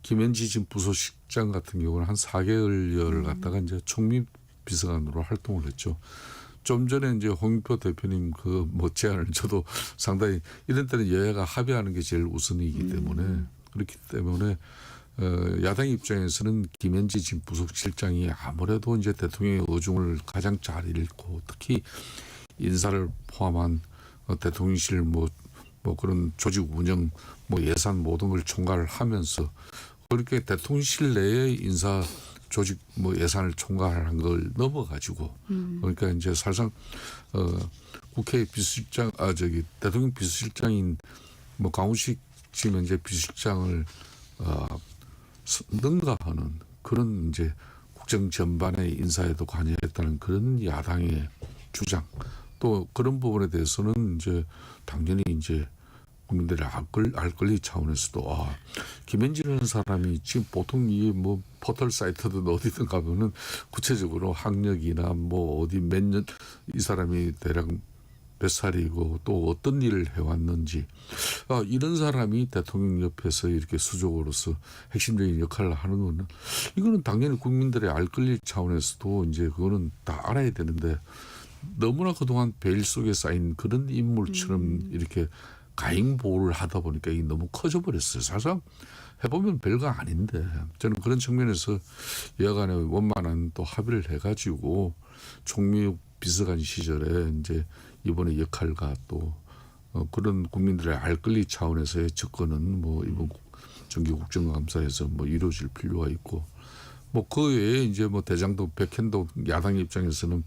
김현지 지금 부속실장 같은 경우는 한 4개월여를 갖다가 이제 총리 비서관으로 활동을 했죠. 좀 전에 이제 홍익표 대표님 그 뭐 제안을 저도 상당히 이런 때는 여야가 합의하는 게 제일 우선이기 때문에 그렇기 때문에 야당 입장에서는 김현지 지금 부속실장이 아무래도 이제 대통령의 의중을 가장 잘 읽고 특히 인사를 포함한 대통령실 뭐 그런 조직 운영 뭐 예산 모든 걸 총괄을 하면서 그렇게 대통령실 내의 인사 조직 뭐 예산을 총괄한 걸 넘어가지고 그러니까 이제 사실상 국회 비서실장 대통령 비서실장인 뭐 강훈식 지금 이제 비서실장을 능가하는 그런 이제 국정 전반의 인사에도 관여했다는 그런 야당의 주장 또 그런 부분에 대해서는 이제 당연히 이제 국민들의 알 권리 차원에서도 김현지라는 사람이 지금 보통 이 뭐 포털 사이트든 어디든 가면은 구체적으로 학력이나 뭐 어디 몇 년 이 사람이 대략 몇 살이고 또 어떤 일을 해왔는지 이런 사람이 대통령 옆에서 이렇게 수족으로서 핵심적인 역할을 하는 거는 이거는 당연히 국민들의 알 권리 차원에서도 이제 그거는 다 알아야 되는데 너무나 그동안 베일 속에 쌓인 그런 인물처럼 이렇게 가잉 보호를 하다 보니까 이게 너무 커져버렸어요. 사실상 해보면 별거 아닌데 저는 그런 측면에서 여간에 원만한 또 합의를 해가지고 총리 비서관 시절에 이제 이번의 역할과 또 그런 국민들의 알 권리 차원에서의 접근은 뭐 이번 정기 국정감사에서 뭐 이루어질 필요가 있고 뭐 그 외에 이제 뭐 대장동 백현동 야당 입장에서는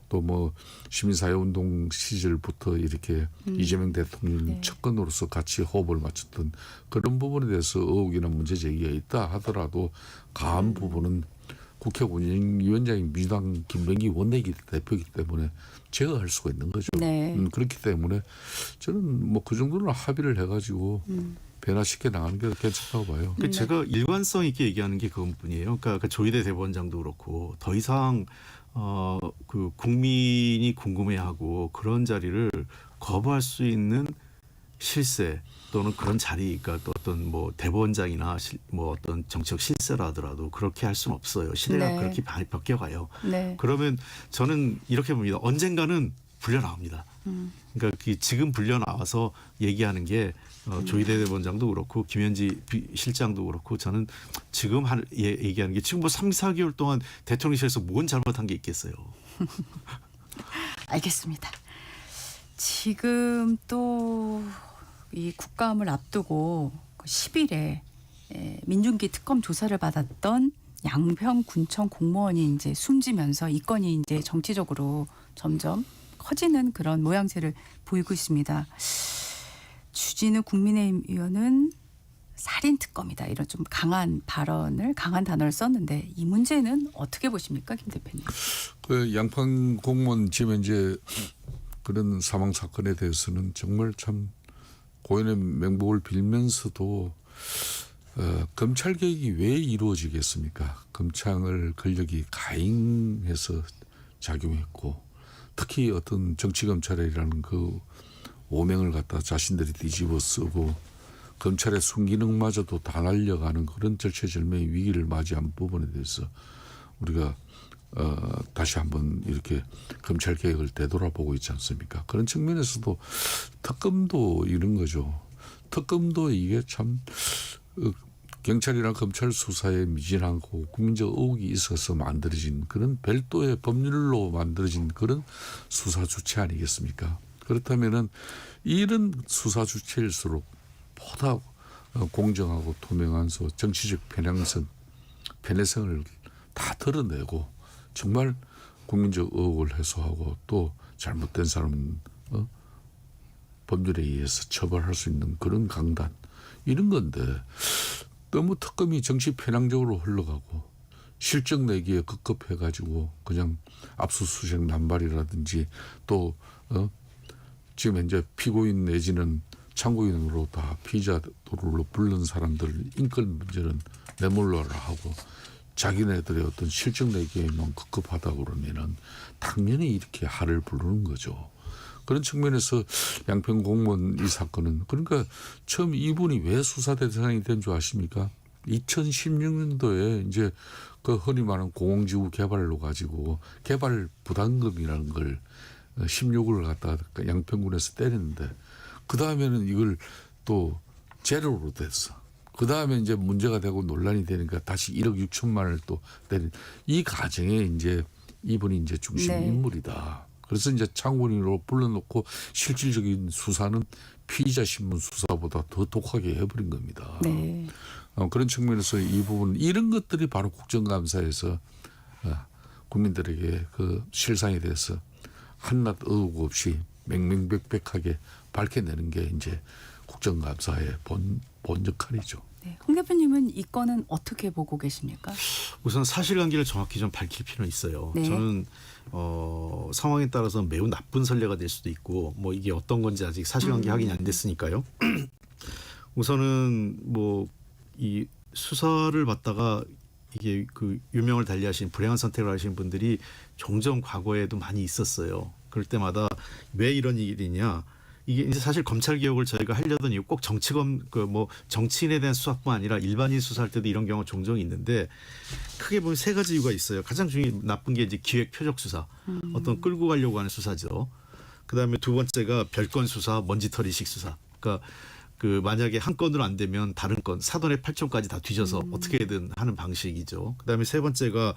또 뭐 시민사회운동 시절부터 이렇게 이재명 대통령 측근으로서 같이 호흡을 맞췄던 그런 부분에 대해서 의혹이나 문제 제기가 있다 하더라도 가한 부분은 국회 운영위원장인 민주당 김병기 원내기 대표이기 때문에 제어할 수가 있는 거죠. 그렇기 때문에 저는 뭐 그 정도는 합의를 해가지고 변화시켜 나가는 게 괜찮다고 봐요. 제가 일관성 있게 얘기하는 게 그것뿐이에요. 그러니까 조희대 대법원장도 그렇고 더 이상 그 국민이 궁금해하고 그런 자리를 거부할 수 있는 실세 또는 그런 자리, 그러니까 어떤 뭐 대법원장이나 뭐 어떤 정치적 실세라 하더라도 그렇게 할 수는 없어요. 시대가 그렇게 바뀌어가요. 그러면 저는 이렇게 봅니다. 언젠가는 불려 나옵니다. 그러니까 지금 불려 나와서 얘기하는 게 조희대 대법원장도 그렇고 김현지 실장도 그렇고 저는 지금 얘기하는 게 지금 뭐 3, 4개월 동안 대통령실에서 뭔 잘못한 게 있겠어요. 알겠습니다. 지금 또 이 국감을 앞두고 10일에 민중기 특검 조사를 받았던 양평군청 공무원이 이제 숨지면서 이 건이 이제 정치적으로 점점 커지는 그런 모양새를 보이고 있습니다. 주진우 국민의힘 의원은 살인 특검이다 이런 좀 강한 단어를 썼는데 이 문제는 어떻게 보십니까, 김 대표님? 그 양평 공무원 지금 이제 그런 사망 사건에 대해서는 정말 참 고인의 명복을 빌면서도 검찰 개혁이 왜 이루어지겠습니까? 검찰 권력이 가잉해서 작용했고 특히 어떤 정치 검찰이라는 그 오명을 갖다 자신들이 뒤집어 쓰고 검찰의 순기능마저도 다 날려가는 그런 절체절명의 위기를 맞이한 부분에 대해서 우리가 다시 한번 이렇게 검찰 개혁을 되돌아보고 있지 않습니까? 그런 측면에서도 특검도 이런 거죠. 특검도 이게 참 경찰이나 검찰 수사에 미진하고 국민적 의혹이 있어서 만들어진 그런 별도의 법률로 만들어진 그런 수사 주체 아니겠습니까? 그렇다면은 이런 수사 주체일수록 보다 공정하고 투명한 정치적 편향성을 다 드러내고 정말 국민적 의혹을 해소하고 또 잘못된 사람은 법률에 의해서 처벌할 수 있는 그런 강단 이런 건데 너무 특검이 정치 편향적으로 흘러가고 실적 내기에 급급해가지고 그냥 압수수색 남발이라든지 또 지금 현재 피고인 내지는 참고인으로 다 피의자로 부른 사람들 인권 문제는 내몰라라 하고 자기네들의 어떤 실적 내기에만 급급하다 그러면은 당연히 이렇게 할을 부르는 거죠. 그런 측면에서 양평 공무원 이 사건은 그러니까 처음 이분이 왜 수사 대상이 된 줄 아십니까? 2016년도에 이제 그 흔히 말하는 공공지구 개발로 가지고 개발 부담금이라는 걸 16억을 갖다가 양평군에서 때렸는데 그 다음에는 이걸 또 제로로 됐어. 그 다음에 이제 문제가 되고 논란이 되니까 다시 1억 6천만을 또 때린 이 과정에 이제 이분이 이제 중심 인물이다. 그래서 이제 참고인으로 불러놓고 실질적인 수사는 피의자 신문 수사보다 더 독하게 해버린 겁니다. 네. 그런 측면에서 이 부분 이런 것들이 바로 국정감사에서 국민들에게 그 실상에 대해서 한낱 의혹 없이 맹맹백백하게 밝혀내는 게 이제 국정감사의 본 역할이죠. 네. 홍 대표님은 이 건은 어떻게 보고 계십니까? 우선 사실관계를 정확히 좀 밝힐 필요는 있어요. 네. 저는 상황에 따라서 매우 나쁜 선례가 될 수도 있고 뭐 이게 어떤 건지 아직 사실관계 확인이 안 됐으니까요. 우선은 뭐 이 수사를 받다가 이게 그 유명을 달리하신 불행한 선택을 하신 분들이 종종 과거에도 많이 있었어요. 그럴 때마다 왜 이런 일이냐? 이게 이제 사실 검찰 개혁을 저희가 하려던 이유 꼭 정치검 그 뭐 정치인에 대한 수사뿐만 아니라 일반인 수사할 때도 이런 경우가 종종 있는데 크게 보면 세 가지 이유가 있어요. 가장 나쁜 게 이제 기획 표적 수사, 어떤 끌고 가려고 하는 수사죠. 그다음에 두 번째가 별건 수사, 먼지털이식 수사. 그러니까 그 만약에 한 건으로 안 되면 다른 건 사돈의 8촌까지 다 뒤져서 어떻게든 하는 방식이죠. 그다음에 세 번째가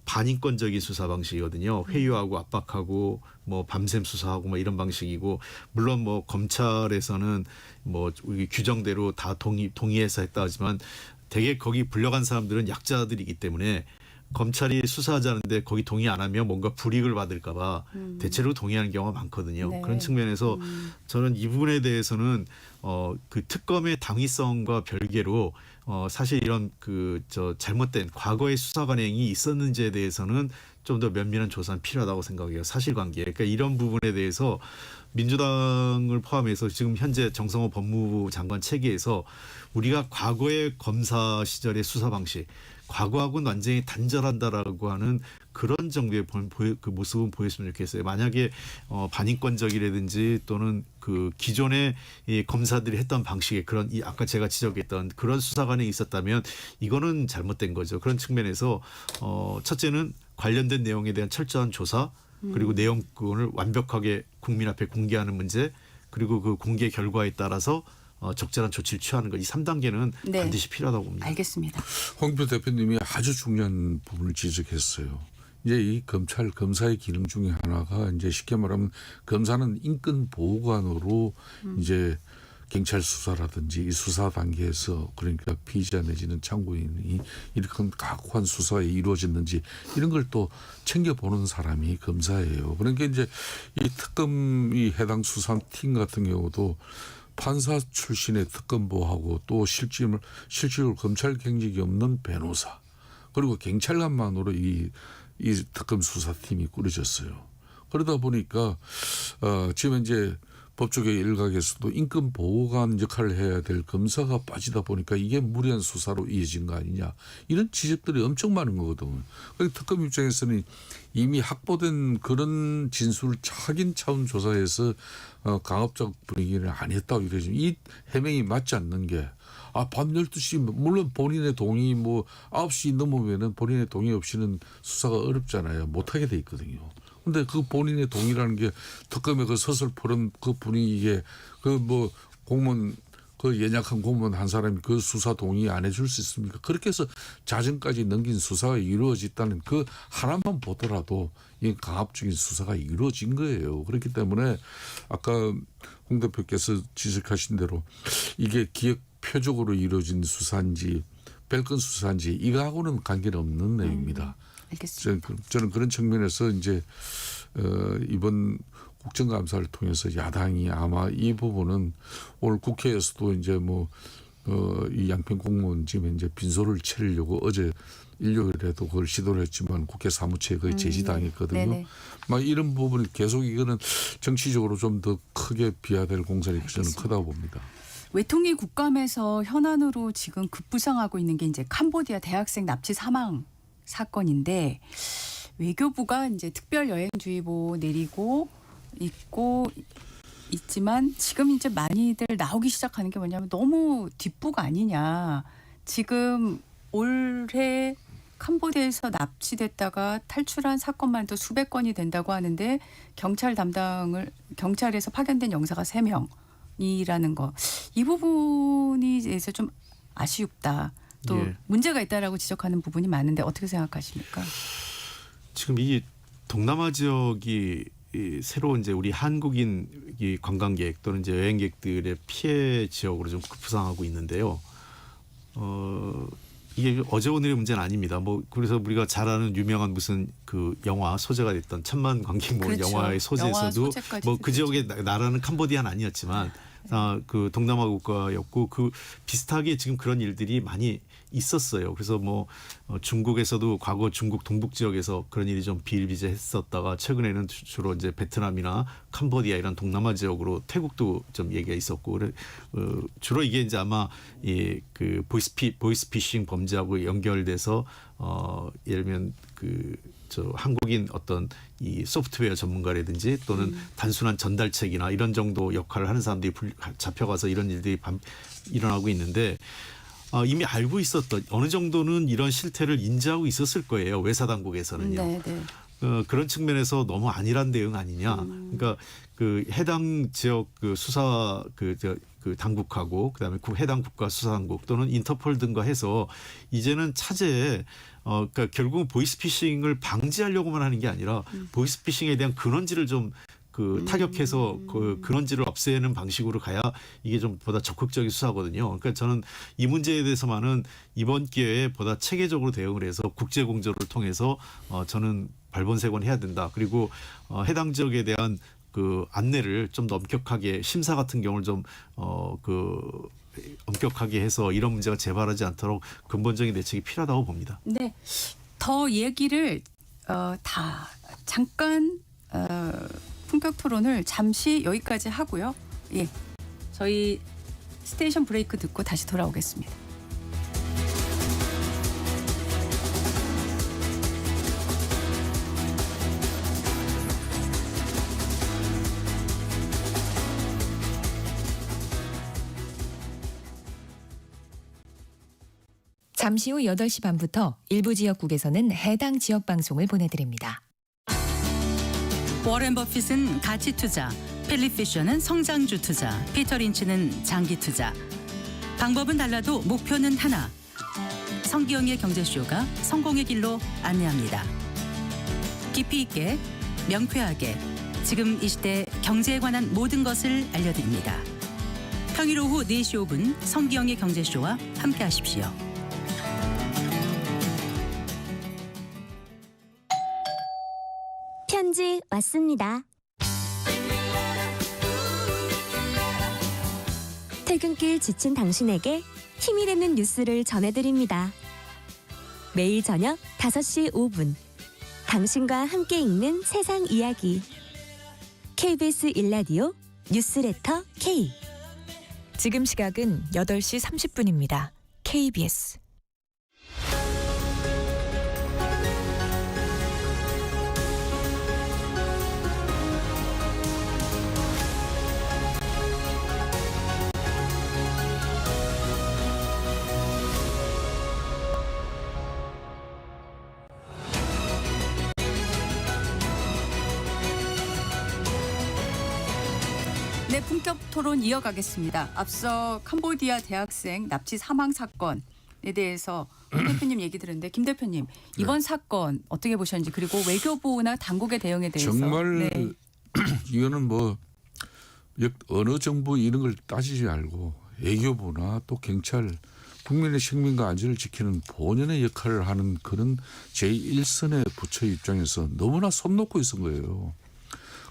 반인권적인 수사 방식이거든요. 회유하고 압박하고 뭐 밤샘 수사하고 뭐 이런 방식이고 물론 뭐 검찰에서는 뭐 규정대로 다 동의해서 했다 하지만 되게 거기 불려간 사람들은 약자들이기 때문에 검찰이 수사하자는데 거기 동의 안 하면 뭔가 불이익을 받을까 봐 대체로 동의하는 경우가 많거든요. 네. 그런 측면에서 저는 이 부분에 대해서는 그 특검의 당위성과 별개로 사실 이런 잘못된 과거의 수사 관행이 있었는지에 대해서는 좀 더 면밀한 조사는 필요하다고 생각해요. 사실관계. 그러니까 이런 부분에 대해서 민주당을 포함해서 지금 현재 정성호 법무부 장관 체계에서 우리가 과거의 검사 시절의 수사 방식 과거하고는 완전히 단절한다라고 하는 그런 정도의 그 모습은 보였으면 좋겠어요. 만약에 반인권적이라든지 또는 그 기존의 이 검사들이 했던 방식의 그런 아까 제가 지적했던 그런 수사관이 있었다면 이거는 잘못된 거죠. 그런 측면에서 첫째는 관련된 내용에 대한 철저한 조사 그리고 내용권을 완벽하게 국민 앞에 공개하는 문제 그리고 그 공개 결과에 따라서 적절한 조치를 취하는 것 이 3단계는 네. 반드시 필요하다고 봅니다. 알겠습니다. 홍표 대표님이 아주 중요한 부분을 지적했어요. 이제 이 검사의 기능 중에 하나가 이제 쉽게 말하면 검사는 인권 보호관으로 이제 경찰 수사라든지 이 수사 단계에서 그러니까 피의자 내지는 참고인이 이렇게 각고한 수사에 이루어졌는지 이런 걸 또 챙겨보는 사람이 검사예요. 그러니까 이제 이 특검이 해당 수사팀 같은 경우도 판사 출신의 특검보하고 또 실질적으로 검찰 경력이 없는 변호사 그리고 경찰관만으로 이 특검 수사팀이 꾸려졌어요. 그러다 보니까 지금 이제 법조계 일각에서도 인권 보호관 역할을 해야 될 검사가 빠지다 보니까 이게 무리한 수사로 이어진 거 아니냐 이런 지적들이 엄청 많은 거거든요. 특검 입장에서는 이미 확보된 그런 진술을 차긴 조사해서 강압적 분위기를 안 했다고 이러지만 이 해명이 맞지 않는 게 밤 12시 물론 본인의 동의 9시 넘으면은 본인의 동의 없이는 수사가 어렵잖아요. 못하게 돼 있거든요. 근데 그 본인의 동의라는 게 특검의 그 서슬퍼런 그 분위기에 공무원 연약한 공무원 한 사람이 그 수사 동의 안 해줄 수 있습니까? 그렇게 해서 자정까지 넘긴 수사가 이루어졌다는 그 하나만 보더라도 이 강압적인 수사가 이루어진 거예요. 그렇기 때문에 아까 홍 대표께서 지적하신 대로 이게 기획 표적으로 이루어진 수사인지 별건 수사인지 이거하고는 관계는 없는 내용입니다. 알겠습니다. 저는 그런 측면에서 이제 이번 국정감사를 통해서 야당이 아마 이 부분은 오늘 국회에서도 이제 이 양평 공무원집에 이제 빈소를 차리려고 어제 일요일에도 그걸 시도를 했지만 국회 사무처에 거의 제지당했거든요. 네네. 이런 부분을 계속 이거는 정치적으로 좀 더 크게 비화될 공산이 저는 알겠습니다. 크다고 봅니다. 외통위 국감에서 현안으로 지금 급부상하고 있는 게 이제 캄보디아 대학생 납치 사망 사건인데 외교부가 이제 특별 여행주의보 내리고 있지만 지금 이제 많이들 나오기 시작하는 게 뭐냐면 너무 뒷북 아니냐. 지금 올해 캄보디아에서 납치됐다가 탈출한 사건만 도 수백 건이 된다고 하는데 경찰에서 파견된 영사가 3명이라는 거. 이 부분이 이제 좀 아쉽다. 또 예. 문제가 있다라고 지적하는 부분이 많은데 어떻게 생각하십니까? 지금 이 동남아 지역이 새로 이제 우리 한국인 이 관광객 또는 이제 여행객들의 피해 지역으로 좀 급부상하고 있는데요. 이게 어제 오늘의 문제는 아닙니다. 그래서 우리가 잘 아는 유명한 무슨 그 영화 소재가 됐던 천만 관객 모은 그렇죠. 영화의 소재에서도 영화 소재까지 그 지역의 나라는 캄보디아는 아니었지만 그 동남아 국가였고 그 비슷하게 지금 그런 일들이 많이 있었어요. 그래서 중국에서도 과거 중국 동북 지역에서 그런 일이 좀 비일비재했었다가 최근에는 주로 이제 베트남이나 캄보디아 이런 동남아 지역으로 태국도 좀 얘기가 있었고 주로 이게 이제 아마 그 보이스피싱 범죄하고 연결돼서 예를 들면 한국인 어떤 이 소프트웨어 전문가라든지 또는 단순한 전달책이나 이런 정도 역할을 하는 사람들이 잡혀가서 이런 일들이 일어나고 있는데 이미 알고 있었던 어느 정도는 이런 실태를 인지하고 있었을 거예요. 외사당국에서는요. 네, 네. 그런 측면에서 너무 안일한 대응 아니냐. 그러니까 그 해당 지역 그 수사 그 당국하고 그다음에 해당 국가 수사당국 또는 인터폴 등과 해서 이제는 차제에 그러니까 결국은 보이스피싱을 방지하려고만 하는 게 아니라 보이스피싱에 대한 근원지를 좀 타격해서 근원지를 없애는 방식으로 가야 이게 좀 보다 적극적인 수사거든요. 그러니까 저는 이 문제에 대해서만은 이번 기회에 보다 체계적으로 대응을 해서 국제 공조를 통해서 저는 발본색원해야 된다. 그리고 해당 지역에 대한 그 안내를 좀 더 엄격하게 심사 같은 경우를 좀 엄격하게 해서 이런 문제가 재발하지 않도록 근본적인 대책이 필요하다고 봅니다. 네, 더 얘기를 잠깐 품격 토론을 잠시 여기까지 하고요. 예, 저희 스테이션 브레이크 듣고 다시 돌아오겠습니다. 잠시 후 8시 반부터 일부 지역국에서는 해당 지역 방송을 보내드립니다. 워렌 버핏은 가치 투자, 필립 피셔는 성장주 투자, 피터 린치는 장기 투자. 방법은 달라도 목표는 하나. 성기영의 경제쇼가 성공의 길로 안내합니다. 깊이 있게, 명쾌하게, 지금 이 시대 경제에 관한 모든 것을 알려드립니다. 평일 오후 4시 5분 성기영의 경제쇼와 함께하십시오. 편지 왔습니다. 퇴근길 지친 당신에게 힘이 되는 뉴스를 전해드립니다. 매일 저녁 5시 5분 당신과 함께 읽는 세상 이야기 KBS 1라디오 뉴스레터 K. 지금 시각은 8시 30분입니다. KBS. 네, 본격 토론 이어가겠습니다. 앞서 캄보디아 대학생 납치 사망 사건에 대해서 김 대표님 얘기 들었는데 김 대표님 이번 사건 어떻게 보셨는지 그리고 외교부나 당국의 대응에 대해서 정말 이거는 뭐 어느 정부 이런 걸 따지지 않고 외교부나 또 경찰 국민의 생명과 안전을 지키는 본연의 역할을 하는 그런 제1선의 부처 입장에서 너무나 손 놓고 있은 거예요.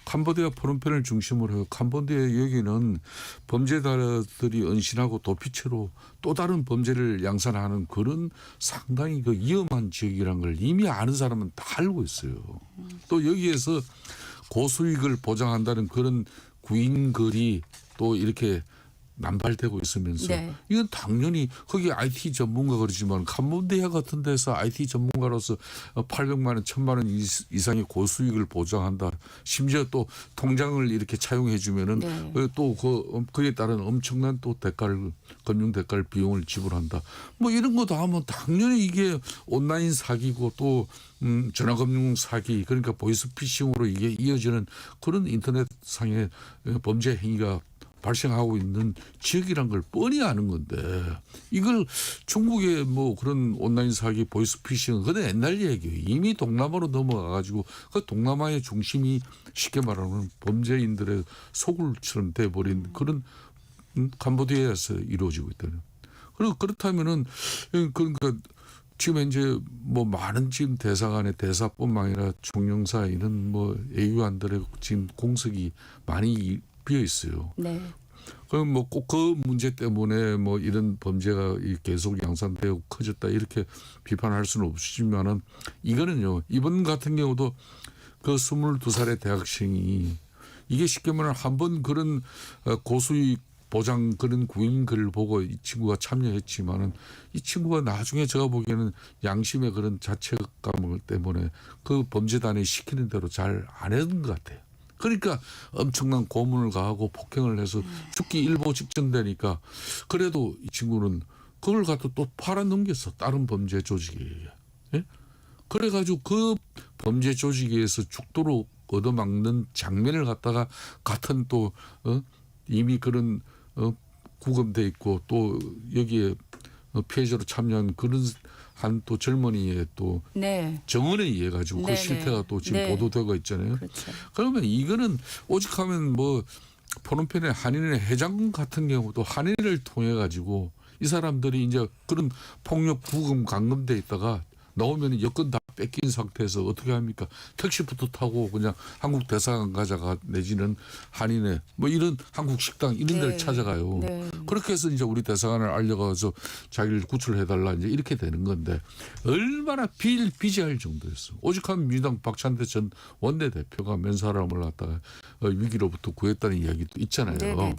캄보디아 프놈펜을 중심으로 해서 캄보디아 여기는 범죄자들이 은신하고 도피처로 또 다른 범죄를 양산하는 그런 상당히 그 위험한 지역이라는 걸 이미 아는 사람은 다 알고 있어요. 또 여기에서 고수익을 보장한다는 그런 구인글이 또 이렇게 남발되고 있으면서 이건 당연히 거기 IT 전문가 그러지만 캄보디아 같은 데서 IT 전문가로서 800만 원, 1000만 원 이상의 고수익을 보장한다. 심지어 또 통장을 이렇게 차용해 주면은 또 그에 따른 엄청난 또 대가를 금융 대가를 비용을 지불한다. 뭐 이런 거 다 하면 당연히 이게 온라인 사기고 또 전화금융 사기 그러니까 보이스피싱으로 이게 이어지는 그런 인터넷상의 범죄 행위가 발생하고 있는 지역이란 걸 뻔히 아는 건데 이걸 중국의 뭐 그런 온라인 사기 보이스피싱은 그건 옛날 얘기예요. 이미 동남아로 넘어가 가지고 그 동남아의 중심이 쉽게 말하면 범죄인들의 소굴처럼 돼버린 그런 캄보디아에서 이루어지고 있다는. 그리고 그렇다면은 그러니까 지금 이제 뭐 많은 지금 대사관의 대사뿐만 아니라 총영사 이런 뭐 외교관들의 지금 공석이 많이 비어 있어요. 네. 그럼 뭐 꼭 그 문제 때문에 뭐 이런 범죄가 계속 양산되고 커졌다 이렇게 비판할 수는 없지만은 이거는요. 이번 같은 경우도 그 22살의 대학생이 이게 쉽게 말하면 한번 그런 고수익 보장 그런 구인 글을 보고 이 친구가 참여했지만은 이 친구가 나중에 제가 보기에는 양심의 그런 자책감 때문에 그 범죄단이 시키는 대로 잘 안 했던 것 같아요. 그러니까 엄청난 고문을 가하고 폭행을 해서 죽기 일보 직전 되니까 그래도 이 친구는 그걸 갖다 또 팔아넘겼어. 다른 범죄 조직에. 예? 그래가지고 그 범죄 조직에서 죽도록 얻어먹는 장면을 갖다가 같은 또 이미 그런 구금돼 있고 또 여기에 피해자로 참여한 그런 한 또 젊은이의 또 정언에 의해 가지고 그 실태가 또 지금 보도되고 있잖아요. 그렇죠. 그러면 이거는 오직하면 뭐 포놈펜의 한인의 회장 같은 경우도 한인을 통해 가지고 이 사람들이 이제 그런 폭력 구금 감금돼 있다가 나오면 여권 다 뺏긴 상태에서 어떻게 합니까? 택시부터 타고 그냥 한국 대사관 가자가 내지는 한인의 뭐 이런 한국 식당 이런 데를 찾아가요. 그렇게 해서 이제 우리 대사관을 알려가서 자기를 구출해달라 이제 이렇게 되는 건데 얼마나 비일비재할 정도였어. 오직하면 민주당 박찬대 전 원내대표가 맨 사람을 갖다가 위기로부터 구했다는 이야기도 있잖아요.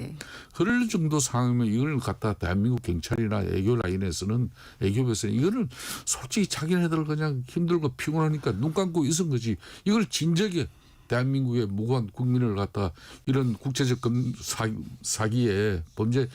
그럴 정도 상황이면 이걸 갖다 대한민국 경찰이나 애교 라인에서는 애교부에서는 이거는 솔직히 자기네들 그냥 힘들고 피곤하니까 눈 감고 있은 거지. 이걸 진작에 대한민국의 무고한 국민을 갖다 이런 국제적 사기에 범죄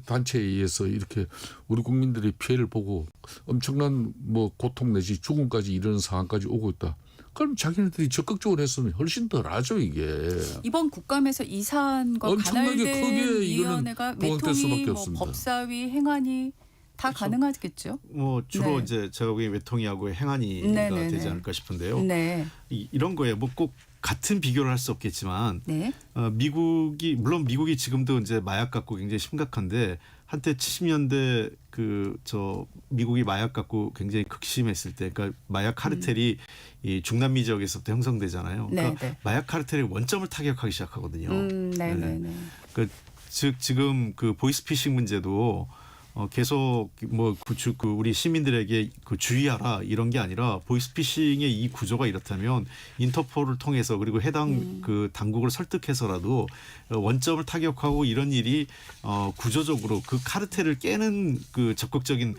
단체에 의해서 이렇게 우리 국민들이 피해를 보고 엄청난 뭐 고통 내지 죽음까지 이르는 상황까지 오고 있다. 그럼 자기네들이 적극적으로 했으면 훨씬 덜하죠 이게. 이번 국감에서 이 사안과 관할된 위원회가 외통위, 뭐 법사위, 행안위 다 그렇죠. 가능하겠죠. 뭐 주로 이제 제가 보기엔 외통위하고 행안위가 되지 않을까 싶은데요. 이런 거에 뭐 꼭 같은 비교를 할 수 없겠지만 물론 미국이 지금도 이제 마약 갖고 굉장히 심각한데 한때 70년대 미국이 마약 갖고 굉장히 극심했을 때, 그러니까 마약 카르텔이 이 중남미 지역에서부터 형성되잖아요. 그러니까 마약 카르텔의 원점을 타격하기 시작하거든요. 즉 지금 그 보이스피싱 문제도 계속 우리 시민들에게 주의하라 이런 게 아니라 보이스피싱의 이 구조가 이렇다면 인터폴을 통해서 그리고 해당 그 당국을 설득해서라도 원점을 타격하고 이런 일이 구조적으로 그 카르텔을 깨는 그 적극적인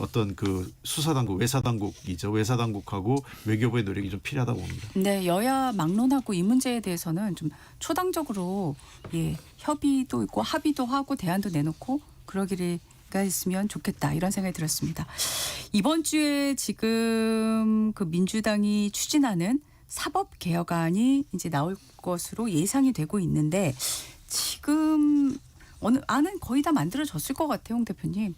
어떤 그 수사당국, 외사당국이죠. 외사당국하고 외교부의 노력이 좀 필요하다고 봅니다. 네, 여야 막론하고 이 문제에 대해서는 좀 초당적으로 협의도 있고 합의도 하고 대안도 내놓고 그러기가 있으면 좋겠다 이런 생각이 들었습니다. 이번 주에 지금 그 민주당이 추진하는 사법개혁안이 이제 나올 것으로 예상이 되고 있는데 지금 안은 거의 다 만들어졌을 것 같아요, 홍 대표님.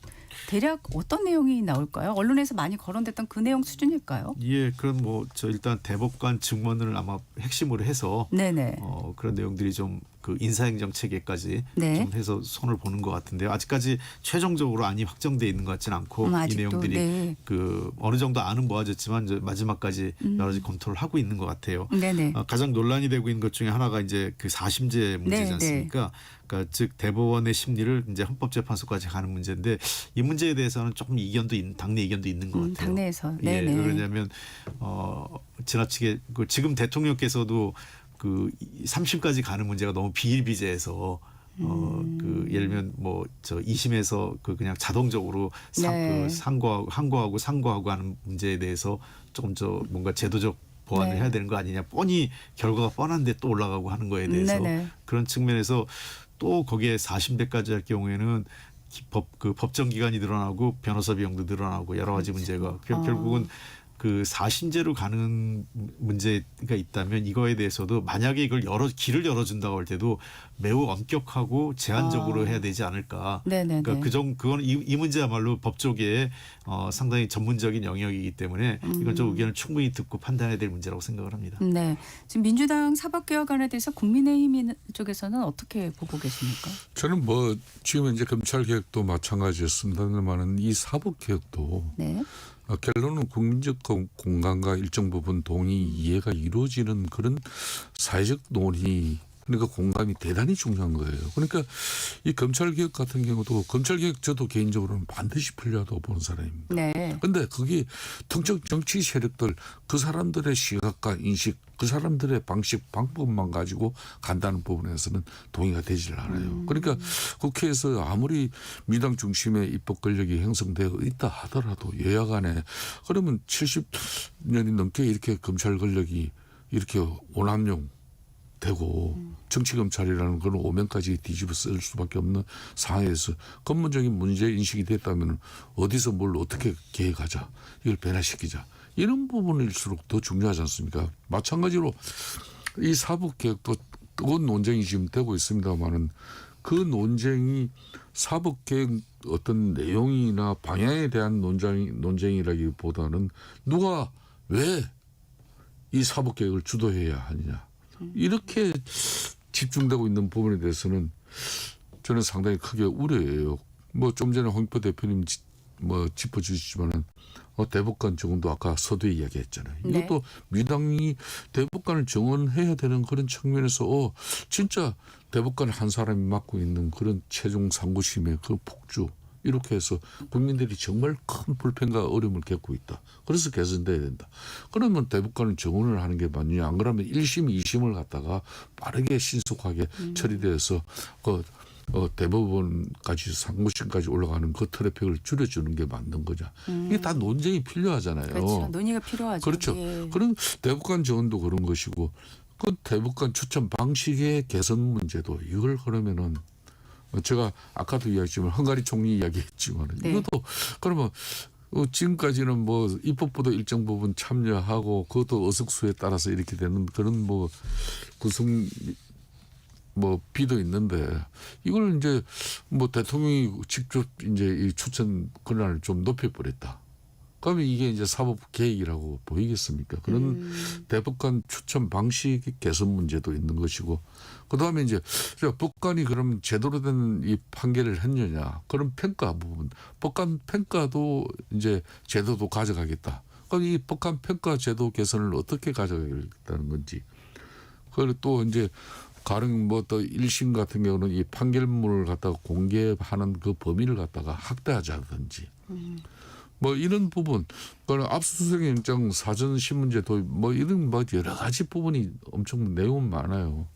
대략 어떤 내용이 나올까요? 언론에서 많이 거론됐던 그 내용 수준일까요? 예, 그럼 저 일단 대법관 증언을 아마 핵심으로 해서 네네. 그런 내용들이 좀 그 인사행정 체계까지 네. 좀 해서 손을 보는 것 같은데요. 아직까지 최종적으로 안이 확정돼 있는 것 같지는 않고 이 아직도, 내용들이 네. 그 어느 정도 안은 모아졌지만 이제 마지막까지 여러 가지 검토를 하고 있는 것 같아요. 네네. 가장 논란이 되고 있는 것 중에 하나가 이제 그 4심제 문제지 네, 않습니까? 그러니까 즉 대법원의 심리를 이제 헌법재판소까지 가는 문제인데 이 문제에 대해서는 조금 당내 이견도 있는 것 같아요. 당내에서. 예, 네네. 왜냐하면 지나치게 지금 대통령께서도 그 3심까지 가는 문제가 너무 비일비재해서 그 예를 들면 저 2심에서 그냥 자동적으로 네. 항고하고 상고하고 하는 문제에 대해서 조금 뭔가 제도적 보완을 네. 해야 되는 거 아니냐. 뻔히 결과가 뻔한데 또 올라가고 하는 거에 대해서 네네. 그런 측면에서 또 거기에 4심대까지 할 경우에는 법정 기간이 늘어나고 변호사 비용도 늘어나고 여러 가지 문제가 결국은 그 4심제로 가는 문제가 있다면 이거에 대해서도 만약에 이걸 길을 열어준다고 할 때도 매우 엄격하고 제한적으로 해야 되지 않을까. 네네네. 그러니까 그건 이 문제야말로 법조계의 상당히 전문적인 영역이기 때문에 이건 좀 의견을 충분히 듣고 판단해야 될 문제라고 생각을 합니다. 네, 지금 민주당 사법개혁안에 대해서 국민의힘 쪽에서는 어떻게 보고 계십니까? 저는 지금 이제 검찰개혁도 마찬가지였습니다만은 이 사법개혁도 네. 결론은 국민적 공감과 일정 부분 동의 이해가 이루어지는 그런 사회적 논의 그러니까 공감이 대단히 중요한 거예요. 그러니까 이 검찰개혁 같은 경우도 검찰개혁 저도 개인적으로는 반드시 필요하다고 보는 사람입니다. 네. 그런데 그게 특정 정치 세력들 그 사람들의 시각과 인식 그 사람들의 방법만 가지고 간다는 부분에서는 동의가 되질 않아요. 그러니까 국회에서 아무리 민주당 중심의 입법 권력이 형성되어 있다 하더라도 여야 간에 그러면 70년이 넘게 이렇게 검찰 권력이 이렇게 오남용 되고 정치검찰이라는 그런 오면까지 뒤집어 쓸 수밖에 없는 상황에서 근본적인 문제 인식이 됐다면 어디서 뭘 어떻게 계획하자 이걸 변화시키자 이런 부분일수록 더 중요하지 않습니까? 마찬가지로 이 사법개혁도 뜨거운 논쟁이 지금 되고 있습니다만은 그 논쟁이 사법개혁 어떤 내용이나 방향에 대한 논쟁이라기보다는 누가 왜 이 사법개혁을 주도해야 하느냐 이렇게 집중되고 있는 부분에 대해서는 저는 상당히 크게 우려해요. 좀 전에 홍익표 대표님 짚어주시지만은 대법관 정원도 아까 서두에 이야기했잖아요. 네. 이것도 민주당이 대법관을 정원해야 되는 그런 측면에서 진짜 대법관 한 사람이 맡고 있는 그런 최종 상고심의 그 폭주 이렇게 해서 국민들이 정말 큰 불편과 어려움을 겪고 있다. 그래서 개선돼야 된다. 그러면 대법관을 정원을 하는 게 맞느냐. 안 그러면 1심, 2심을 갖다가 빠르게 신속하게 처리돼서 대법원까지 상고심까지 올라가는 그 트래픽을 줄여주는 게 맞는 거냐. 이게 다 논쟁이 필요하잖아요. 그렇죠. 논의가 필요하죠. 그렇죠. 예. 그런 대법관 정원도 그런 것이고 그 대법관 추천 방식의 개선 문제도 이걸 그러면은 제가 아까도 이야기했지만 헝가리 총리 이야기했지만 네. 이것도 그러면 지금까지는 입법부도 일정 부분 참여하고 그것도 의석수에 따라서 이렇게 되는 그런 구성 비도 있는데 이걸 이제 대통령이 직접 이제 이 추천 권한을 좀 높여버렸다. 그러면 이게 이제 사법 개혁이라고 보이겠습니까? 그런 대법관 추천 방식 개선 문제도 있는 것이고, 그 다음에 이제 법관이 그럼 제대로 된 이 판결을 했느냐, 그런 평가 부분, 법관 평가도 이제 제도도 가져가겠다. 그럼 이 법관 평가 제도 개선을 어떻게 가져가겠다는 건지, 그리고 또 이제 가령 뭐 또 1심 같은 경우는 이 판결문을 갖다가 공개하는 그 범위를 갖다가 확대하자든지 뭐 이런 부분, 그런 압수수색 영장 사전 신문제 도입 뭐 이런 뭐 여러 가지 부분이 엄청 내용은 많아요.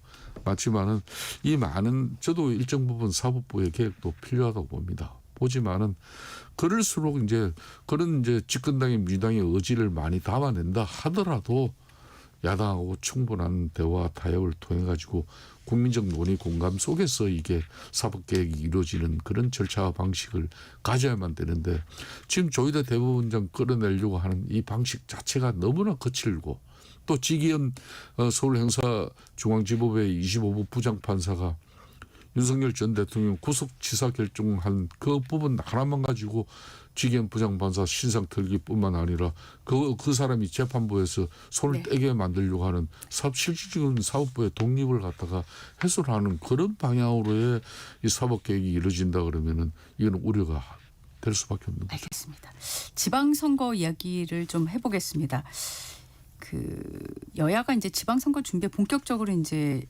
맞지만은 이 많은 저도 일정 부분 사법부의 개혁도 필요하다고 봅니다. 보지만은 그럴수록 이제 그런 이제 집권당의 민주당의 의지를 많이 담아낸다 하더라도 야당하고 충분한 대화 타협을 통해 가지고 국민적 논의 공감 속에서 이게 사법개혁이 이루어지는 그런 절차와 방식을 가져야만 되는데 지금 조희대 대법원장 끌어내려고 하는 이 방식 자체가 너무나 거칠고 또 지기현 서울행사중앙지법의 25부 부장판사가 윤석열 전 대통령 구속치사 결정한 그 부분 하나만 가지고 지기현 부장판사 신상 털기뿐만 아니라 그 사람이 재판부에서 손을 떼게 만들려고 하는 실질적인 사법부의 독립을 갖다가 해소하는 그런 방향으로의 이 사법개혁이 이루어진다 그러면은 이건 우려가 될 수밖에 없는 거죠. 알겠습니다. 지방선거 이야기를 좀 해보겠습니다. 그 여야가 이제 지방선거 준비에 본격적으로 이제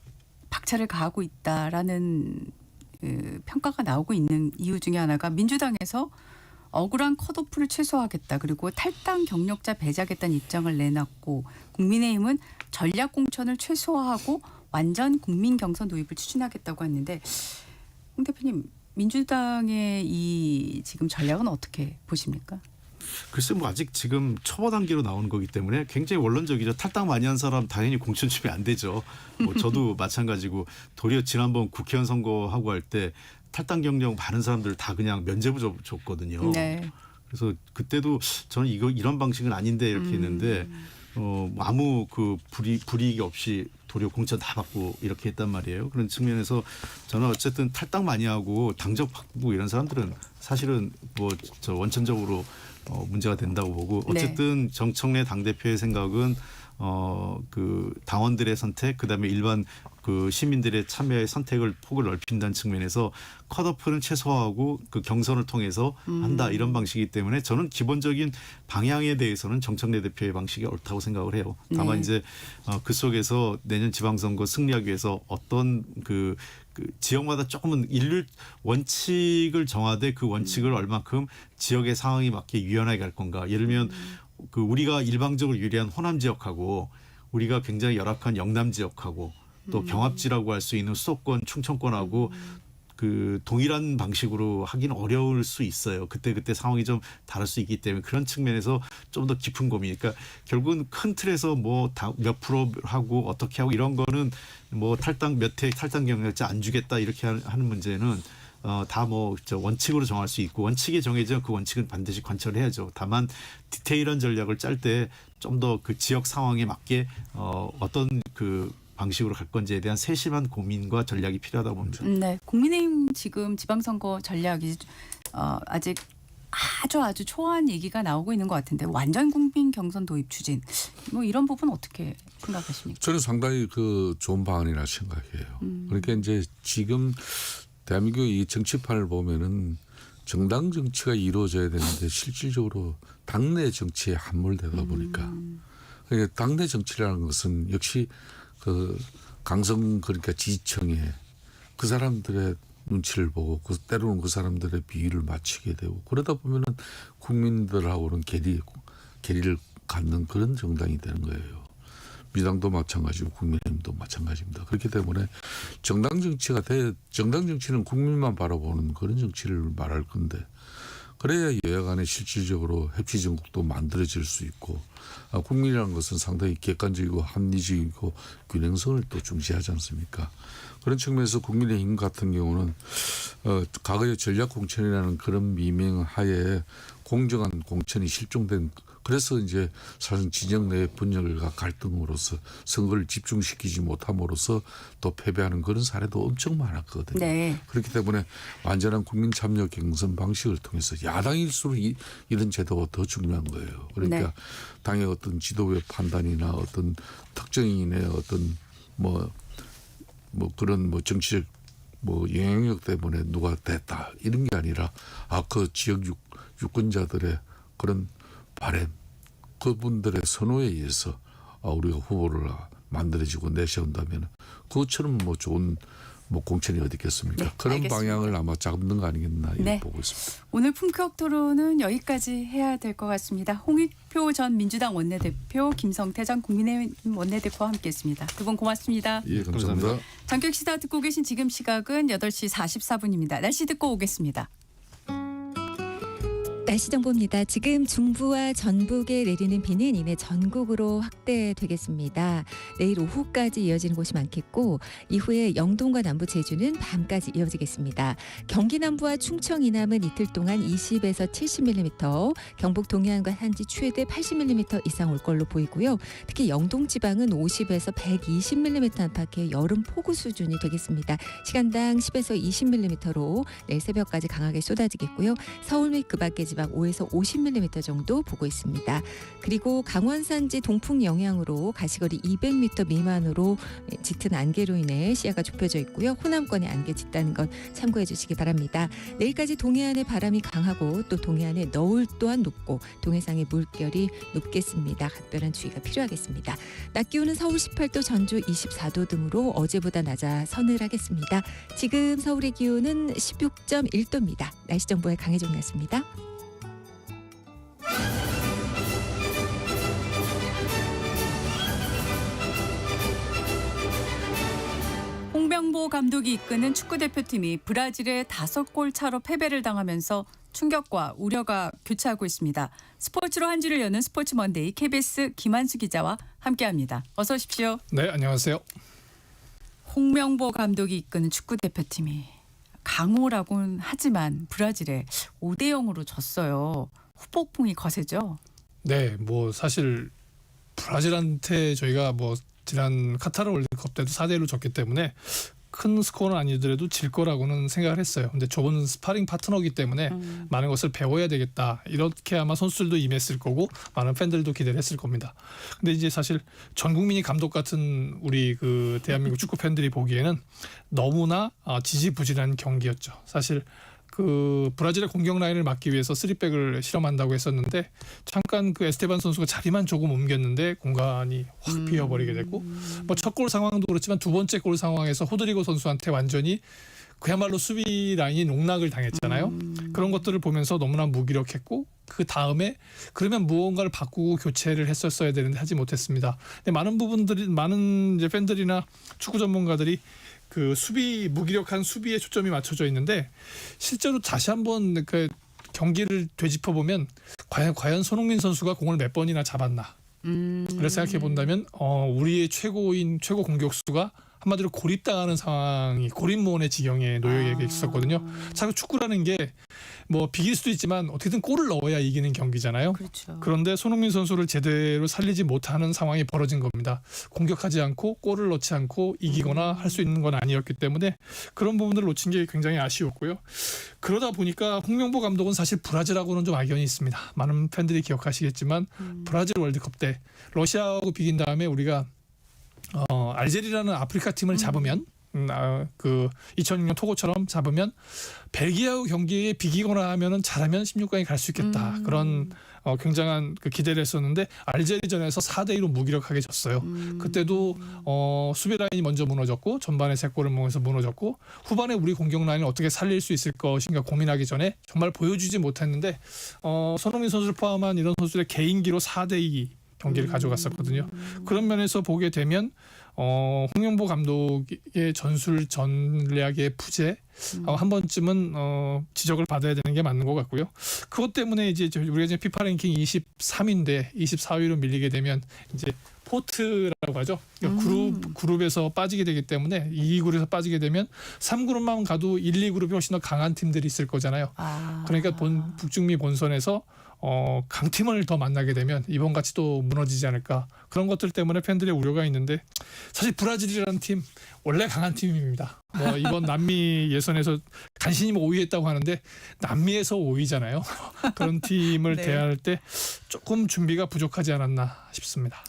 박차를 가하고 있다라는 평가가 나오고 있는 이유 중에 하나가 민주당에서 억울한 컷오프를 최소화하겠다. 그리고 탈당 경력자 배제하겠다는 입장을 내놨고 국민의힘은 전략 공천을 최소화하고 완전 국민 경선 도입을 추진하겠다고 했는데 홍 대표님 민주당의 이 지금 전략은 어떻게 보십니까? 글쎄 뭐 아직 지금 초보 단계로 나오는 거기 때문에 굉장히 원론적이죠. 탈당 많이 한 사람 당연히 공천 주면 안 되죠. 뭐 저도 마찬가지고 도리어 지난번 국회의원 선거하고 할 때 탈당 경력 많은 사람들 다 그냥 면제부 줬거든요. 네. 그래서 그때도 저는 이런 방식은 아닌데 이렇게 했는데 아무 그 불이익이 없이 도리어 공천 다 받고 이렇게 했단 말이에요. 그런 측면에서 저는 어쨌든 탈당 많이 하고 당적 바꾸고 이런 사람들은 사실은 뭐 저 원천적으로 문제가 된다고 보고 어쨌든 정청래 당대표의 생각은 그 당원들의 선택 그다음에 일반 그 시민들의 참여의 선택을 폭을 넓힌다는 측면에서 컷오프는 최소화하고 그 경선을 통해서 한다 이런 방식이기 때문에 저는 기본적인 방향에 대해서는 정청래 대표의 방식이 옳다고 생각을 해요. 다만 이제 그 속에서 내년 지방선거 승리하기 위해서 어떤 그 지역마다 조금은 원칙을 정하되 그 원칙을 얼만큼 지역의 상황에 맞게 유연하게 갈 건가. 예를 들면 그 우리가 일방적으로 유리한 호남 지역하고 우리가 굉장히 열악한 영남 지역하고 또 경합지라고 할 수 있는 수도권, 충청권하고 그 동일한 방식으로 하기는 어려울 수 있어요. 그때 상황이 좀 다를 수 있기 때문에 그런 측면에서 좀 더 깊은 고민. 그러니까 결국은 큰 틀에서 뭐 몇 프로 하고 어떻게 하고 이런 거는 뭐 탈당 몇 회 탈당 경력자 안 주겠다 이렇게 하는 문제는 다 뭐 원칙으로 정할 수 있고 원칙이 정해져 그 원칙은 반드시 관철을 해야죠. 다만 디테일한 전략을 짤 때 좀 더 그 지역 상황에 맞게 어떤 그 방식으로 갈 건지에 대한 세심한 고민과 전략이 필요하다고 봅니다. 네, 국민의힘 지금 지방선거 전략이 아직 아주 초안 얘기가 나오고 있는 것 같은데 완전 국민 경선 도입 추진 뭐 이런 부분 어떻게 생각하십니까? 저는 상당히 그 좋은 방안이라 생각해요. 그러니까 이제 지금 대한민국의 이 정치판을 보면은 정당 정치가 이루어져야 되는데 실질적으로 당내 정치에 함몰되다 보니까 그러니까 당내 정치라는 것은 역시 그 강성 그러니까 지지층에 그 사람들의 눈치를 보고 때로는 그 사람들의 비위를 맞추게 되고 그러다 보면은 국민들하고는 괴리를 갖는 그런 정당이 되는 거예요. 민주당도 마찬가지고 국민의힘도 마찬가지입니다. 그렇기 때문에 정당 정치는 국민만 바라보는 그런 정치를 말할 건데 그래야 여야 간에 실질적으로 협치 정국도 만들어질 수 있고 국민이라는 것은 상당히 객관적이고 합리적이고 균형성을 또 중시하지 않습니까? 그런 측면에서 국민의힘 같은 경우는 과거의 전략 공천이라는 그런 미명하에 공정한 공천이 실종된 그래서 이제 사실 진영 내 분열과 갈등으로서 선거를 집중시키지 못함으로써 또 패배하는 그런 사례도 엄청 많았거든요. 네. 그렇기 때문에 완전한 국민 참여 경선 방식을 통해서 야당일수록 이런 제도가 더 중요한 거예요. 그러니까 당의 어떤 지도부의 판단이나 어떤 특정인의 어떤 뭐 그런 정치적 영향력 때문에 누가 됐다 이런 게 아니라 그 지역 유권자들의 그런 바램 그분들의 선호에 의해서 우리가 후보를 만들어지고 내세운다면 그것처럼 뭐 좋은 뭐 공천이 어디 있겠습니까? 네, 그런 알겠습니다. 방향을 아마 잡는 거 아니겠나 이렇게 네. 보고 있습니다. 오늘 품격 토론은 여기까지 해야 될 것 같습니다. 홍익표 전 민주당 원내대표, 김성태 전 국민의힘 원내대표와 함께했습니다. 두 분 고맙습니다. 예, 감사합니다. 전격시사 듣고 계신 지금 시각은 8시 44분입니다. 날씨 듣고 오겠습니다. 날씨 정보입니다. 지금 중부와 전북에 내리는 비는 이내 전국으로 확대되겠습니다. 내일 오후까지 이어지는 곳이 많겠고 이후에 영동과 남부 제주는 밤까지 이어지겠습니다. 경기 남부와 충청 이남은 이틀 동안 20에서 70mm, 경북 동해안과 산지 최대 80mm 이상 올 걸로 보이고요. 특히 영동 지방은 50에서 120mm 안팎의 여름 폭우 수준이 되겠습니다. 시간당 10에서 20mm로 내일 새벽까지 강하게 쏟아지겠고요. 서울 및 그 밖의 지방 5에서 50mm 정도 보고 있습니다. 그리고 강원 산지 동풍 영향으로 가시거리 200m 미만으로 짙은 안개로 인해 시야가 좁혀져 있고요. 호남권에 안개 짙다는 것 참고해 주시기 바랍니다. 내일까지 동해안의 바람이 강하고 또 동해안의 너울 또한 높고 동해상의 물결이 높겠습니다. 각별한 주의가 필요하겠습니다. 낮 기온은 서울 18도, 전주 24도 등으로 어제보다 낮아 서늘하겠습니다. 지금 서울의 기온은 16.1도입니다. 날씨 정보의 강혜종이었습니다. 홍명보 감독이 이끄는 축구대표팀이 브라질에 5골 차로 패배를 당하면서 충격과 우려가 교차하고 있습니다. 스포츠로 한 주를 여는 스포츠 먼데이 KBS 김한수 기자와 함께합니다. 어서 오십시오. 네, 안녕하세요. 홍명보 감독이 이끄는 축구대표팀이 강호라고는 하지만 브라질에 5대0으로 졌어요. 후폭풍이 거세죠? 네, 뭐 사실 브라질한테 저희가 뭐 지난 카타르 월드컵 때도 4대1로 졌기 때문에 큰 스코어는 아니더라도 질 거라고는 생각을 했어요. 근데 좁은 스파링 파트너이기 때문에 많은 것을 배워야 되겠다. 이렇게 아마 선수들도 임했을 거고 많은 팬들도 기대를 했을 겁니다. 근데 이제 사실 전 국민이 감독 같은 우리 그 대한민국 축구 팬들이 보기에는 너무나 지지부진한 경기였죠. 사실 그 브라질의 공격 라인을 막기 위해서 3백을 실험한다고 했었는데 잠깐 그 에스테반 선수가 자리만 조금 옮겼는데 공간이 확 비어버리게 됐고 뭐 첫 골 상황도 그렇지만 두 번째 골 상황에서 호드리고 선수한테 완전히 그야말로 수비 라인이 농락을 당했잖아요. 그런 것들을 보면서 너무나 무기력했고 그 다음에 그러면 무언가를 바꾸고 교체를 했었어야 되는데 하지 못했습니다. 근데 많은 이제 팬들이나 축구 전문가들이 그 무기력한 수비에 초점이 맞춰져 있는데 실제로 다시 한번 그 경기를 되짚어 보면 과연 손흥민 선수가 공을 몇 번이나 잡았나. 그래서 생각해 본다면 우리의 최고 공격수가 한마디로 고립당하는 상황이 고립무원의 지경에 놓여 있었거든요. 참 축구라는 게 뭐 비길 수도 있지만 어떻게든 골을 넣어야 이기는 경기잖아요. 그렇죠. 그런데 손흥민 선수를 제대로 살리지 못하는 상황이 벌어진 겁니다. 공격하지 않고 골을 넣지 않고 이기거나 할 수 있는 건 아니었기 때문에 그런 부분들을 놓친 게 굉장히 아쉬웠고요. 그러다 보니까 홍명보 감독은 사실 브라질하고는 좀 악연이 있습니다. 많은 팬들이 기억하시겠지만 브라질 월드컵 때 러시아하고 비긴 다음에 우리가 알제리라는 아프리카 팀을 잡으면 그 2006년 토고처럼 잡으면 벨기아하고 경기에 비기거나 하면은 잘하면 16강에 갈 수 있겠다. 그런 굉장한 그 기대를 했었는데 알제리전에서 4대2로 무기력하게 졌어요. 그때도 수비 라인이 먼저 무너졌고 전반에 3골을 먹어서 무너졌고 후반에 우리 공격 라인을 어떻게 살릴 수 있을 것인가 고민하기 전에 정말 보여주지 못했는데 손흥민 선수를 포함한 이런 선수들의 개인기로 4대2 경기를 가져갔었거든요. 그런 면에서 보게 되면 홍명보 감독의 전술 전략의 부재 한 번쯤은 지적을 받아야 되는 게 맞는 것 같고요. 그것 때문에 이제 우리가 이제 피파 랭킹 23위인데 24위로 밀리게 되면 이제 포트라고 하죠. 그룹에서 빠지게 되기 때문에 2그룹에서 빠지게 되면 3그룹만 가도 1, 2그룹이 훨씬 더 강한 팀들이 있을 거잖아요. 그러니까 북중미 본선에서 강팀을 더 만나게 되면 이번 같이 또 무너지지 않을까 그런 것들 때문에 팬들의 우려가 있는데 사실 브라질이라는 팀 원래 강한 팀입니다. 뭐 이번 남미 예선에서 간신히 5위했다고 하는데 남미에서 5위잖아요. 그런 팀을 네. 대할 때 조금 준비가 부족하지 않았나 싶습니다.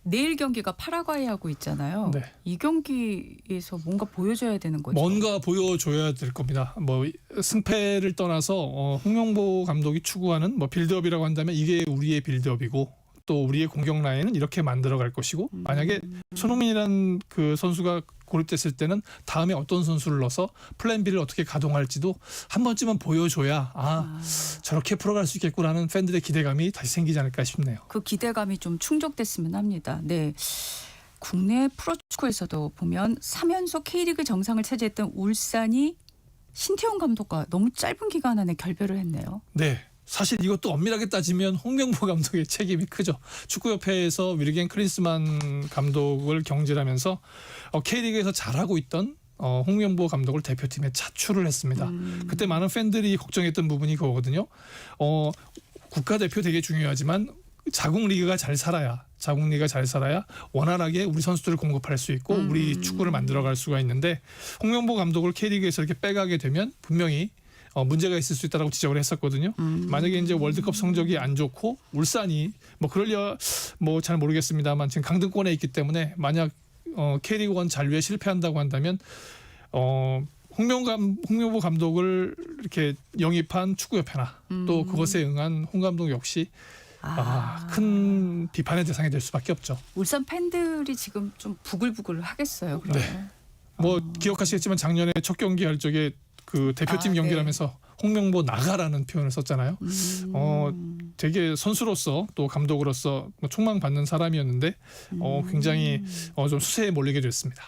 내일 경기가 파라과이하고 있잖아요. 네. 이 경기에서 뭔가 보여줘야 되는 거죠. 뭔가 보여줘야 될 겁니다. 뭐 승패를 떠나서 홍명보 감독이 추구하는 뭐 빌드업이라고 한다면 이게 우리의 빌드업이고 또 우리의 공격 라인은 이렇게 만들어 갈 것이고 만약에 손흥민이라는 그 선수가 고립됐을 때는 다음에 어떤 선수를 넣어서 플랜 B를 어떻게 가동할지도 한 번쯤은 보여줘야 저렇게 풀어갈 수 있겠구나는 팬들의 기대감이 다시 생기지 않을까 싶네요. 그 기대감이 좀 충족됐으면 합니다. 네. 국내 프로축구에서도 보면 3연속 K리그 정상을 차지했던 울산이 신태용 감독과 너무 짧은 기간 안에 결별을 했네요. 네. 사실 이것도 엄밀하게 따지면 홍명보 감독의 책임이 크죠. 축구협회에서 위르겐 크린스만 감독을 경질하면서 K리그에서 잘하고 있던 홍명보 감독을 대표팀에 차출을 했습니다. 그때 많은 팬들이 걱정했던 부분이 그거거든요. 국가대표 되게 중요하지만 자국 리그가 잘 살아야 원활하게 우리 선수들을 공급할 수 있고 우리 축구를 만들어갈 수가 있는데 홍명보 감독을 K리그에서 이렇게 빼가게 되면 분명히 문제가 있을 수 있다라고 지적을 했었거든요. 만약에 이제 월드컵 성적이 안 좋고 울산이 뭐 그럴려 뭐 잘 모르겠습니다만 지금 강등권에 있기 때문에 만약 K리그 1 잔류에 실패한다고 한다면 홍명보 감독을 이렇게 영입한 축구협회나 또 그것에 응한 홍 감독 역시 큰 비판의 대상이 될 수밖에 없죠. 울산 팬들이 지금 좀 부글부글 하겠어요. 그러면. 네. 뭐 기억하시겠지만 작년에 첫 경기 할 적에 그 대표팀 경기를 하면서 홍명보 나가라는 표현을 썼잖아요. 되게 선수로서 또 감독으로서 촉망받는 사람이었는데 굉장히 좀 수세에 몰리게 됐습니다.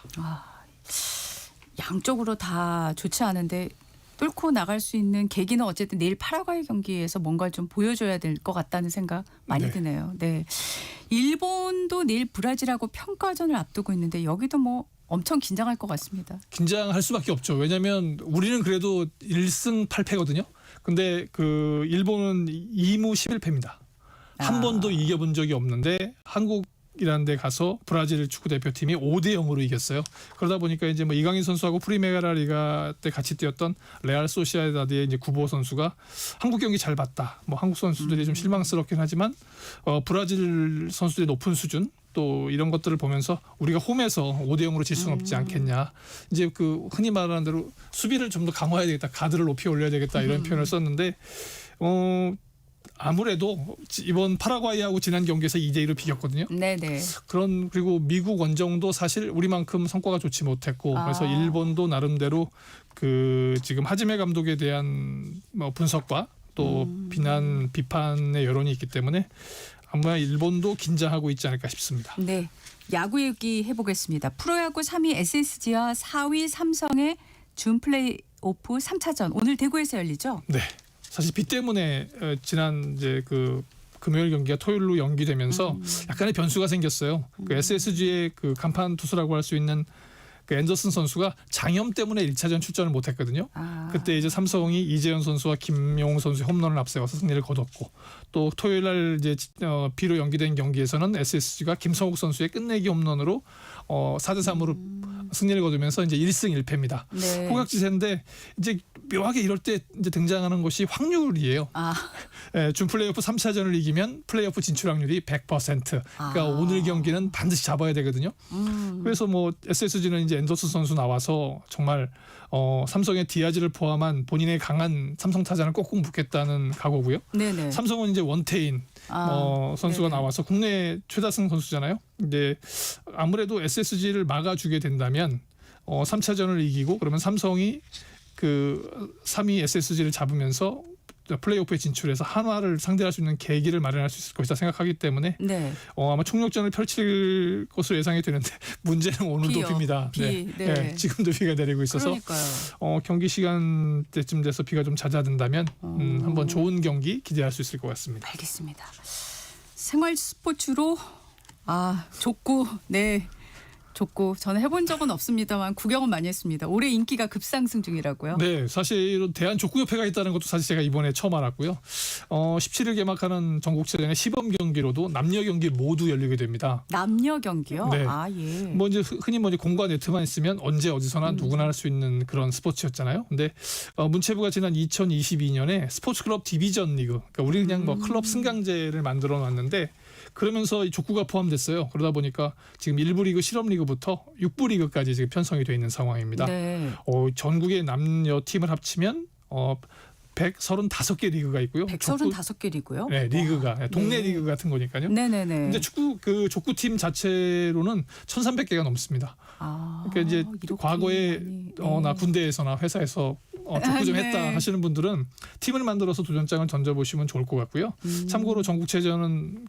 양쪽으로 다 좋지 않은데 뚫고 나갈 수 있는 계기는 어쨌든 내일 파라과이 경기에서 뭔가를 좀 보여줘야 될 것 같다는 생각 많이 드네요. 네. 일본도 내일 브라질하고 평가전을 앞두고 있는데 여기도 뭐 엄청 긴장할 것 같습니다. 긴장할 수밖에 없죠. 왜냐하면 우리는 그래도 1승 8패거든요. 근데 그 일본은 2무 11패입니다. 한 번도 이겨본 적이 없는데 한국이라는 데 가서 브라질 축구 대표팀이 5대0으로 이겼어요. 그러다 보니까 이제 뭐 이강인 선수하고 프리메라 리가 때 같이 뛰었던 레알 소시에다드의 이제 구보 선수가 한국 경기 잘 봤다. 뭐 한국 선수들이 좀 실망스럽긴 하지만 브라질 선수들의 높은 수준 또 이런 것들을 보면서 우리가 홈에서 5대0으로 질 수는 없지 않겠냐. 이제 그 흔히 말하는 대로 수비를 좀 더 강화해야 되겠다. 가드를 높이 올려야 되겠다. 이런 표현을 썼는데 아무래도 이번 파라과이하고 지난 경기에서 2대2로 비겼거든요. 네네. 그리고 미국 원정도 사실 우리만큼 성과가 좋지 못했고 그래서 일본도 나름대로 그 지금 하지메 감독에 대한 뭐 분석과 또 비판의 여론이 있기 때문에 아마 일본도 긴장하고 있지 않을까 싶습니다. 네, 야구 얘기 해보겠습니다. 프로야구 3위 SSG와 4위 삼성의 준 플레이오프 3차전 오늘 대구에서 열리죠? 네, 사실 비 때문에 지난 이제 그 금요일 경기가 토요일로 연기되면서 약간의 변수가 생겼어요. 그 SSG의 그 간판 투수라고 할 수 있는 그 앤더슨 선수가 장염 때문에 1차전 출전을 못했거든요. 그때 이제 삼성이 이재현 선수와 김용웅 선수의 홈런을 앞세워서 승리를 거뒀고 또 토요일 날 이제 비로 연기된 경기에서는 SSG가 김성욱 선수의 끝내기 홈런으로 4대3으로 승리를 거두면서 이제 1승 1패입니다. 네. 호각지세인데 이제 묘하게 이럴 때 이제 등장하는 것이 확률이에요. 준 플레이오프 3차전을 이기면 플레이오프 진출 확률이 100%. 그러니까 오늘 경기는 반드시 잡아야 되거든요. 그래서 뭐 SSG는 이제 앤더슨 선수 나와서 정말 삼성의 디아즈를 포함한 본인의 강한 삼성 타자를 꼭꼭 묶겠다는 각오고요. 네네. 삼성은 이제 원태인 선수가 나와서 국내 최다승 선수잖아요. 근데 아무래도 SSG를 막아주게 된다면 3차전을 이기고 그러면 삼성이 그 3위 SSG를 잡으면서 플레이오프에 진출해서 한화를 상대할 수 있는 계기를 마련할 수 있을 것이다 생각하기 때문에 아마 총력전을 펼칠 것으로 예상이 되는데 문제는 오늘도 비입니다. 네, 지금도 비가 내리고 있어서 경기 시간 때쯤 돼서 비가 좀 잦아든다면 한번 좋은 경기 기대할 수 있을 것 같습니다. 알겠습니다. 생활 스포츠로 족구 족구 저는 해본 적은 없습니다만 구경은 많이 했습니다. 올해 인기가 급상승 중이라고요? 네, 사실 대한족구협회가 있다는 것도 사실 제가 이번에 처음 알았고요. 17일 개막하는 전국체전의 시범 경기로도 남녀 경기 모두 열리게 됩니다. 남녀 경기요? 네. 예. 뭐 이제 흔히 뭐 공과 네트만 있으면 언제 어디서나 누구나 할 수 있는 그런 스포츠였잖아요. 근데 문체부가 지난 2022년에 스포츠클럽 디비전 리그, 그러니까 우리 그냥 뭐 클럽 승강제를 만들어 놨는데. 그러면서 족구가 포함됐어요. 그러다 보니까 지금 1부 리그, 실업 리그부터 6부 리그까지 지금 편성이 되어 있는 상황입니다. 네. 전국의 남녀 팀을 합치면 135개 리그가 있고요. 135개 리그요? 네, 리그가 동네 리그 같은 거니까요. 네네네. 근데 축구 그 족구팀 자체로는 1,300개가 넘습니다. 그러니까 이제 과거에 나 군대에서나 회사에서 족구 좀 했다 하시는 분들은 팀을 만들어서 도전장을 던져보시면 좋을 것 같고요. 참고로 전국체전은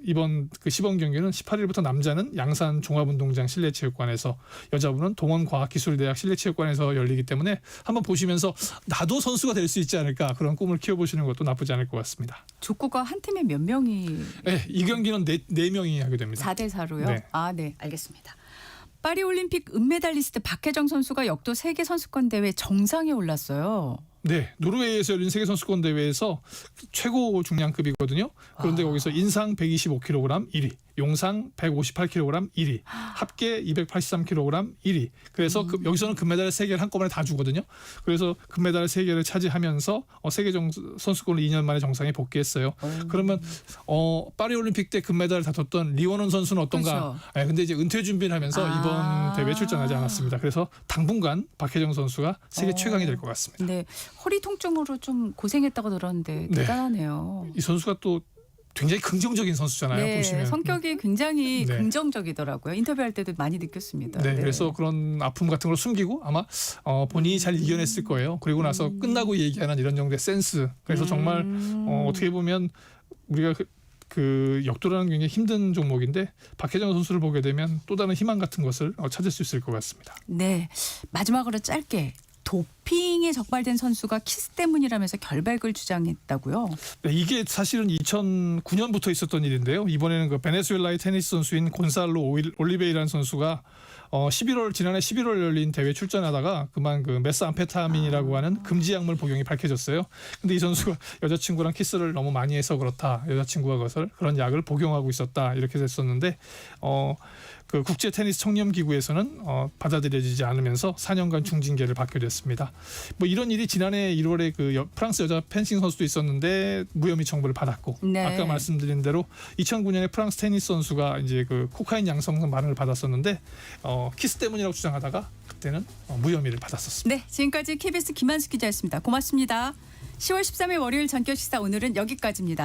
이번 시범 경기는 18일부터 남자는 양산 종합운동장 실내체육관에서, 여자분은 동원과학기술대학 실내체육관에서 열리기 때문에 한번 보시면서 나도 선수가 될 수 있지 않을까, 그런 꿈을 키워보시는 것도 나쁘지 않을 것 같습니다. 족구가 한 팀에 몇 명이? 네, 이 경기는 4명이 하게 됩니다. 4대4로요? 네. 네, 알겠습니다. 파리올림픽 은메달리스트 박혜정 선수가 역도 세계선수권대회 정상에 올랐어요. 네, 노르웨이에서 열린 세계선수권 대회에서 최고 중량급이거든요. 그런데 거기서 인상 125kg 1위, 용상 158kg 1위, 합계 283kg 1위. 그래서 여기서는 금메달 3개를 한꺼번에 다 주거든요. 그래서 금메달 3개를 차지하면서 세계 선수권을 2년 만에 정상에 복귀했어요. 그러면 파리올림픽 때 금메달을 다퉜던 리원원 선수는 어떤가? 그렇죠. 네, 근데 이제 은퇴 준비를 하면서 이번 대회에 출전하지 않았습니다. 그래서 당분간 박혜정 선수가 세계 최강이 될 것 같습니다. 네, 허리 통증으로 좀 고생했다고 들었는데 네. 대단하네요. 이 선수가 또 굉장히 긍정적인 선수잖아요. 네, 보시면 성격이 굉장히 네. 긍정적이더라고요. 인터뷰할 때도 많이 느꼈습니다. 네, 그래서 그런 아픔 같은 걸 숨기고 아마 본인이 잘 이겨냈을 거예요. 그리고 나서 끝나고 얘기하는 이런 정도의 센스. 그래서 정말 어떻게 보면 우리가 그 역도라는 굉장히 힘든 종목인데 박혜정 선수를 보게 되면 또 다른 희망 같은 것을 찾을 수 있을 것 같습니다. 네, 마지막으로 짧게. 도핑에 적발된 선수가 키스 때문이라면서 결백을 주장했다고요? 네, 이게 사실은 2009년부터 있었던 일인데요. 이번에는 그 베네수엘라의 테니스 선수인 곤살로 올리베이라는 선수가 지난해 11월 열린 대회 출전하다가 그만 그 메스암페타민이라고 하는 금지 약물 복용이 밝혀졌어요. 근데 이 선수가 여자친구랑 키스를 너무 많이 해서 그렇다. 여자친구가 그런 약을 복용하고 있었다. 이렇게 됐었는데 그 국제 테니스 청렴 기구에서는 받아들여지지 않으면서 4년간 중징계를 받게 됐습니다. 뭐 이런 일이 지난해 1월에 그 프랑스 여자 펜싱 선수도 있었는데 무혐의 처분을 받았고, 네. 아까 말씀드린 대로 2009년에 프랑스 테니스 선수가 이제 그 코카인 양성 반응을 받았었는데 키스 때문이라고 주장하다가 그때는 무혐의를 받았었습니다. 네, 지금까지 KBS 김한수 기자였습니다. 고맙습니다. 10월 13일 월요일 전격 시사 오늘은 여기까지입니다.